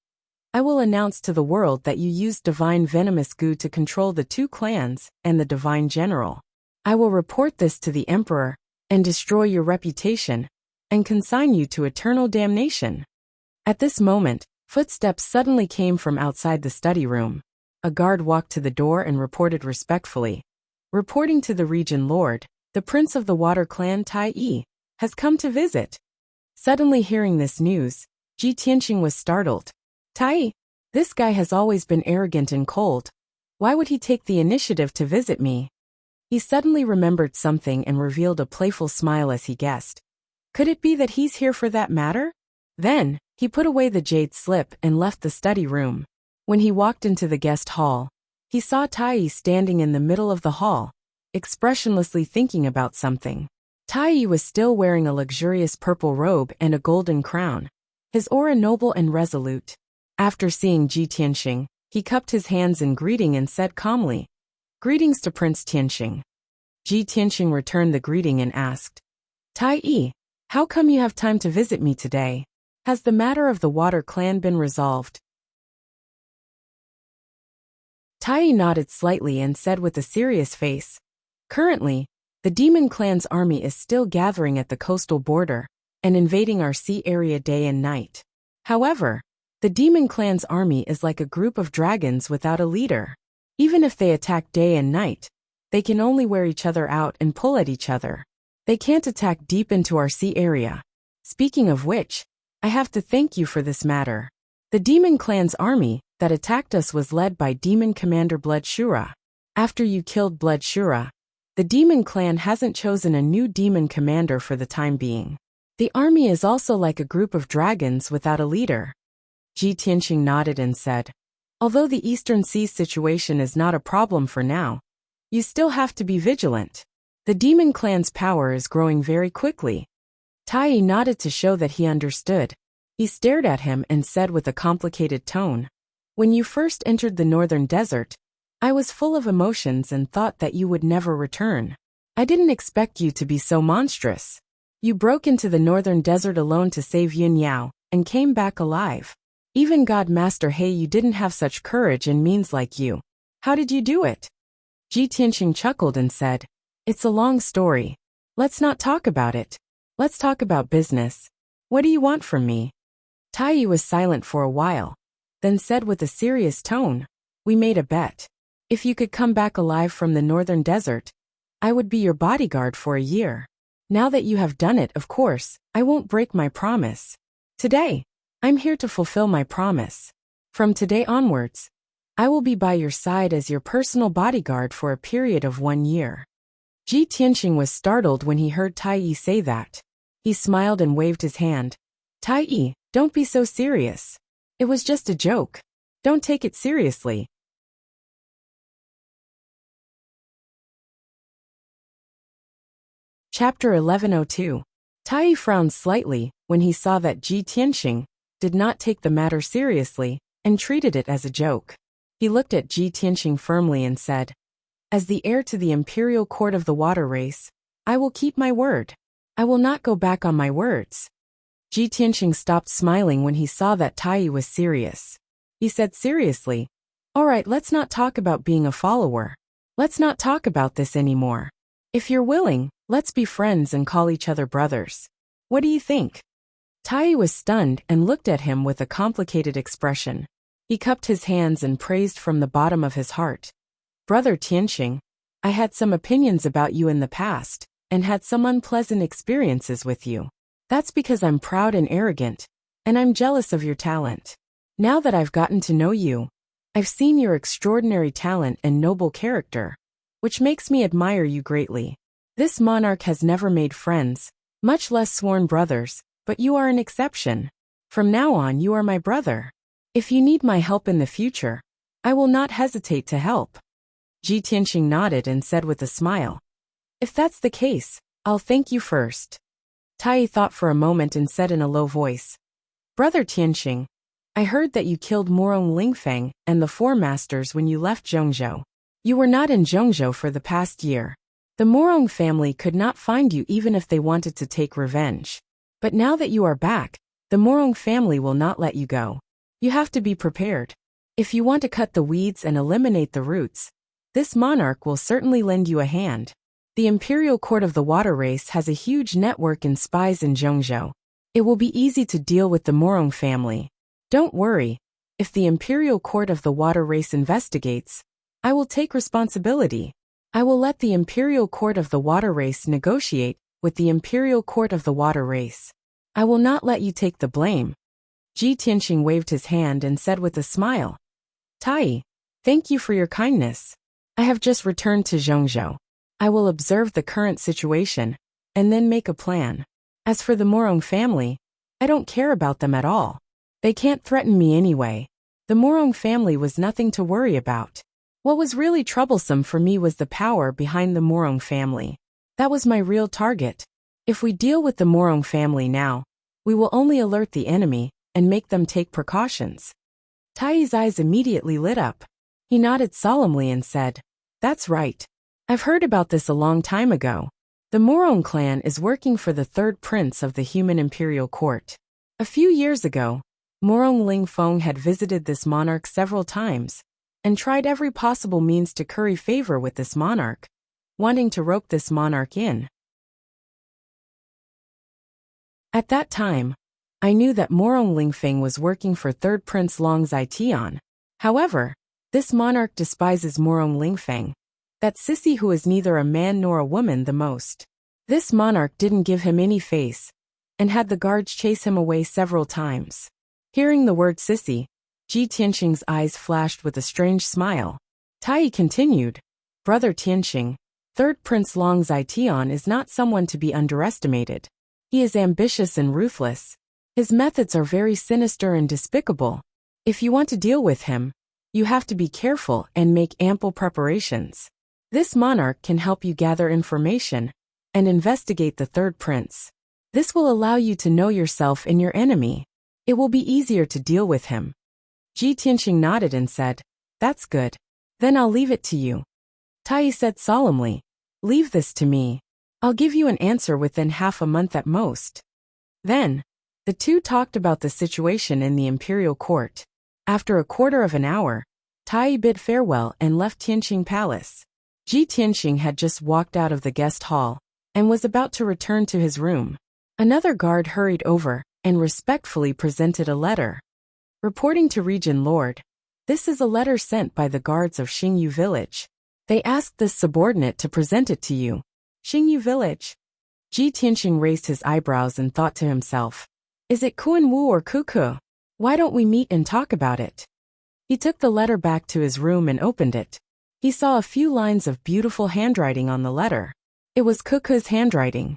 I will announce to the world that you used divine venomous goo to control the 2 clans and the divine general. I will report this to the emperor, and destroy your reputation, and consign you to eternal damnation. At this moment, footsteps suddenly came from outside the study room. A guard walked to the door and reported respectfully. Reporting to the region lord, the prince of the water clan Tai Yi has come to visit. Suddenly hearing this news, Ji Tianxing was startled. Tai Yi, this guy has always been arrogant and cold. Why would he take the initiative to visit me? He suddenly remembered something and revealed a playful smile as he guessed. Could it be that he's here for that matter? Then, he put away the jade slip and left the study room. When he walked into the guest hall, he saw Tai Yi standing in the middle of the hall, expressionlessly thinking about something. Tai Yi was still wearing a luxurious purple robe and a golden crown, his aura noble and resolute. After seeing Ji Tianxing, he cupped his hands in greeting and said calmly, Greetings to Prince Tianxing. Ji Tianxing returned the greeting and asked, Tai Yi, how come you have time to visit me today? Has the matter of the Water Clan been resolved? Tai Yi nodded slightly and said with a serious face, Currently, the Demon Clan's army is still gathering at the coastal border and invading our sea area day and night. However, the Demon Clan's army is like a group of dragons without a leader. Even if they attack day and night, they can only wear each other out and pull at each other. They can't attack deep into our sea area. Speaking of which, I have to thank you for this matter. The demon clan's army that attacked us was led by demon commander Blood Shura. After you killed Blood Shura, the demon clan hasn't chosen a new demon commander for the time being. The army is also like a group of dragons without a leader. Ji Tianqing nodded and said, although the Eastern Sea situation is not a problem for now, you still have to be vigilant. The demon clan's power is growing very quickly. Tai nodded to show that he understood. He stared at him and said with a complicated tone, when you first entered the northern desert, I was full of emotions and thought that you would never return. I didn't expect you to be so monstrous. You broke into the northern desert alone to save Yun Yao, and came back alive. Even God Master He you didn't have such courage and means like you. How did you do it? Ji Tianqing chuckled and said, it's a long story. Let's not talk about it. Let's talk about business. What do you want from me? Tai was silent for a while, then said with a serious tone, we made a bet. If you could come back alive from the northern desert, I would be your bodyguard for a year. Now that you have done it, of course, I won't break my promise. Today, I'm here to fulfill my promise. From today onwards, I will be by your side as your personal bodyguard for a period of 1 year. Ji Tianqing was startled when he heard Tai say that. He smiled and waved his hand. Tai, don't be so serious. It was just a joke. Don't take it seriously. Chapter 1102. Tai frowned slightly when he saw that Ji Tianqing did not take the matter seriously and treated it as a joke. He looked at Ji Tianqing firmly and said, as the heir to the imperial court of the water race, I will keep my word. I will not go back on my words. Ji Tianqing stopped smiling when he saw that Tai was serious. He said seriously, all right, let's not talk about being a follower. Let's not talk about this anymore. If you're willing, let's be friends and call each other brothers. What do you think? Tai was stunned and looked at him with a complicated expression. He cupped his hands and praised from the bottom of his heart. Brother Tianqing, I had some opinions about you in the past, and had some unpleasant experiences with you. That's because I'm proud and arrogant, and I'm jealous of your talent. Now that I've gotten to know you, I've seen your extraordinary talent and noble character, which makes me admire you greatly. This monarch has never made friends, much less sworn brothers, but you are an exception. From now on you are my brother. If you need my help in the future, I will not hesitate to help. Ji Tianqing nodded and said with a smile, if that's the case, I'll thank you first. Tai thought for a moment and said in a low voice, Brother Tianqing, I heard that you killed Morong Lingfeng and the Four Masters when you left Zhongzhou. You were not in Zhongzhou for the past year. The Morong family could not find you even if they wanted to take revenge. But now that you are back, the Morong family will not let you go. You have to be prepared. If you want to cut the weeds and eliminate the roots, this monarch will certainly lend you a hand. The Imperial Court of the Water Race has a huge network in spies in Zhongzhou. It will be easy to deal with the Morong family. Don't worry. If the Imperial Court of the Water Race investigates, I will take responsibility. I will let the Imperial Court of the Water Race negotiate with the Imperial Court of the Water Race. I will not let you take the blame. Ji Tianqing waved his hand and said with a smile, Tai, thank you for your kindness. I have just returned to Zhongzhou. I will observe the current situation, and then make a plan. As for the Morong family, I don't care about them at all. They can't threaten me anyway. The Morong family was nothing to worry about. What was really troublesome for me was the power behind the Morong family. That was my real target. If we deal with the Morong family now, we will only alert the enemy and make them take precautions. Tai's eyes immediately lit up. He nodded solemnly and said, that's right. I've heard about this a long time ago. The Morong clan is working for the third prince of the human imperial court. A few years ago, Morong Lingfeng had visited this monarch several times, and tried every possible means to curry favor with this monarch, wanting to rope this monarch in. At that time, I knew that Morong Lingfeng was working for third prince Long Zaitian. However, this monarch despises Morong Lingfeng, that sissy who is neither a man nor a woman the most. This monarch didn't give him any face, and had the guards chase him away several times. Hearing the word sissy, Ji Tianxing's eyes flashed with a strange smile. Tai continued, Brother Tianxing, Third Prince Long Zitian is not someone to be underestimated. He is ambitious and ruthless. His methods are very sinister and despicable. If you want to deal with him, you have to be careful and make ample preparations. This monarch can help you gather information and investigate the third prince. This will allow you to know yourself and your enemy. It will be easier to deal with him. Ji Tianxing nodded and said, That's good. Then I'll leave it to you. Tai said solemnly, Leave this to me. I'll give you an answer within half a month at most. Then, the two talked about the situation in the imperial court. After a quarter of an hour, Tai bid farewell and left Tianxing Palace. Ji Tianxing had just walked out of the guest hall and was about to return to his room. Another guard hurried over and respectfully presented a letter. Reporting to Region Lord, this is a letter sent by the guards of Xingyu Village. They asked this subordinate to present it to you. Xingyu Village. Ji Tianxing raised his eyebrows and thought to himself, Is it Kuan Wu or Kuku? Why don't we meet and talk about it? He took the letter back to his room and opened it. He saw a few lines of beautiful handwriting on the letter. It was Kuku's handwriting.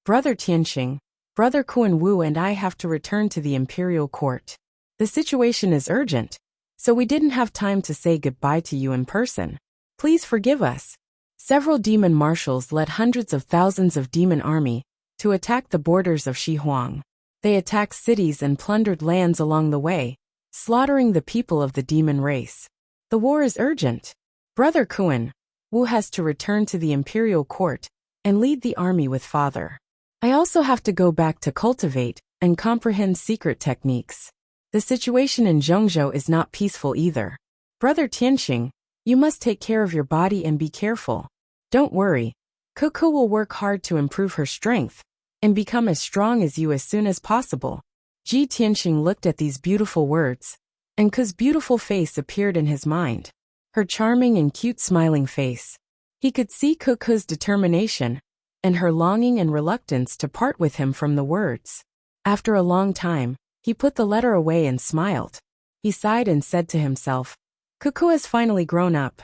Brother Tianxing, Brother Kuan Wu and I have to return to the imperial court. The situation is urgent, so we didn't have time to say goodbye to you in person. Please forgive us. Several demon marshals led hundreds of thousands of demon army to attack the borders of Shihuang. They attacked cities and plundered lands along the way, slaughtering the people of the demon race. The war is urgent. Brother Kuan Wu has to return to the imperial court and lead the army with father. I also have to go back to cultivate and comprehend secret techniques. The situation in Zhongzhou is not peaceful either. Brother Tianxing, you must take care of your body and be careful. Don't worry. Kuku will work hard to improve her strength and become as strong as you as soon as possible. Ji Tianxing looked at these beautiful words, and Ku's beautiful face appeared in his mind. Her charming and cute smiling face. He could see Kuku's determination and her longing and reluctance to part with him from the words. After a long time, he put the letter away and smiled. He sighed and said to himself, Kuku has finally grown up.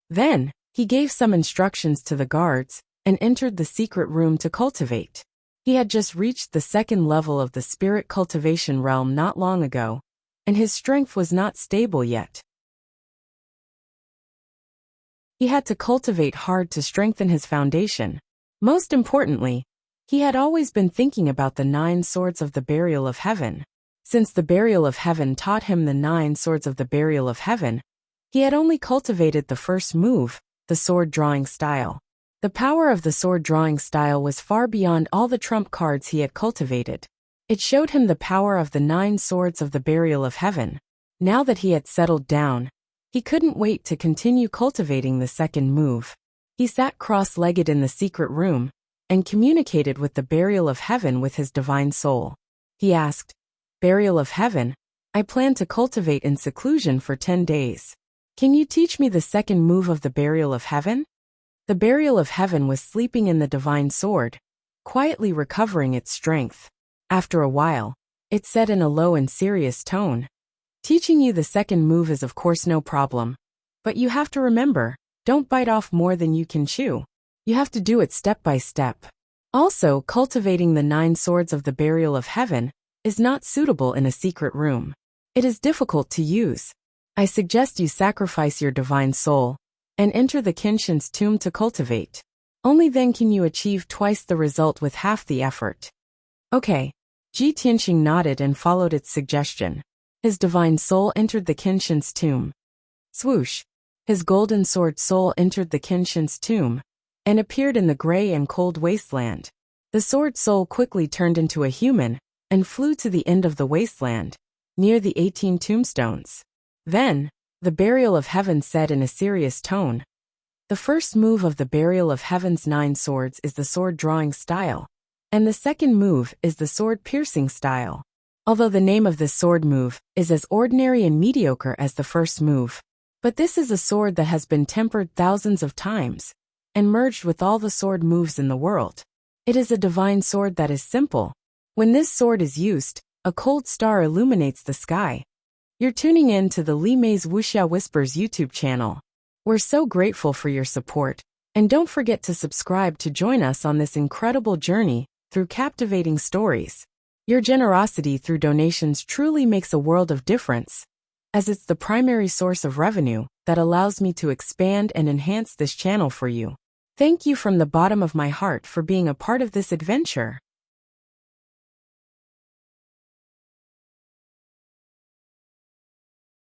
Then, he gave some instructions to the guards and entered the secret room to cultivate. He had just reached the second level of the spirit cultivation realm not long ago, and his strength was not stable yet. He had to cultivate hard to strengthen his foundation. Most importantly, he had always been thinking about the 9 swords of the burial of heaven. Since the burial of heaven taught him the 9 swords of the burial of heaven, he had only cultivated the first move, the sword drawing style. The power of the sword drawing style was far beyond all the trump cards he had cultivated. It showed him the power of the 9 swords of the burial of heaven. Now that he had settled down, he couldn't wait to continue cultivating the second move. He sat cross-legged in the secret room and communicated with the burial of heaven with his divine soul. He asked, Burial of heaven, I plan to cultivate in seclusion for 10 days. Can you teach me the second move of the burial of heaven? The burial of heaven was sleeping in the divine sword, quietly recovering its strength. After a while, it said in a low and serious tone, Teaching you the second move is of course no problem. But you have to remember, don't bite off more than you can chew. You have to do it step by step. Also, cultivating the 9 swords of the burial of heaven is not suitable in a secret room. It is difficult to use. I suggest you sacrifice your divine soul and enter the Kenshin's tomb to cultivate. Only then can you achieve twice the result with half the effort. Okay. Ji Tianxing nodded and followed its suggestion. His divine soul entered the Kenshin's tomb. Swoosh! His golden sword soul entered the Kenshin's tomb and appeared in the gray and cold wasteland. The sword soul quickly turned into a human and flew to the end of the wasteland, near the 18 tombstones. Then, the burial of heaven said in a serious tone, The first move of the burial of heaven's 9 swords is the sword drawing style, and the second move is the sword piercing style. Although the name of this sword move is as ordinary and mediocre as the first move, but this is a sword that has been tempered thousands of times and merged with all the sword moves in the world. It is a divine sword that is simple, When this sword is used, a cold star illuminates the sky. You're tuning in to the Li Mei's Wuxia Whispers YouTube channel. We're so grateful for your support, and don't forget to subscribe to join us on this incredible journey through captivating stories. Your generosity through donations truly makes a world of difference, as it's the primary source of revenue that allows me to expand and enhance this channel for you. Thank you from the bottom of my heart for being a part of this adventure.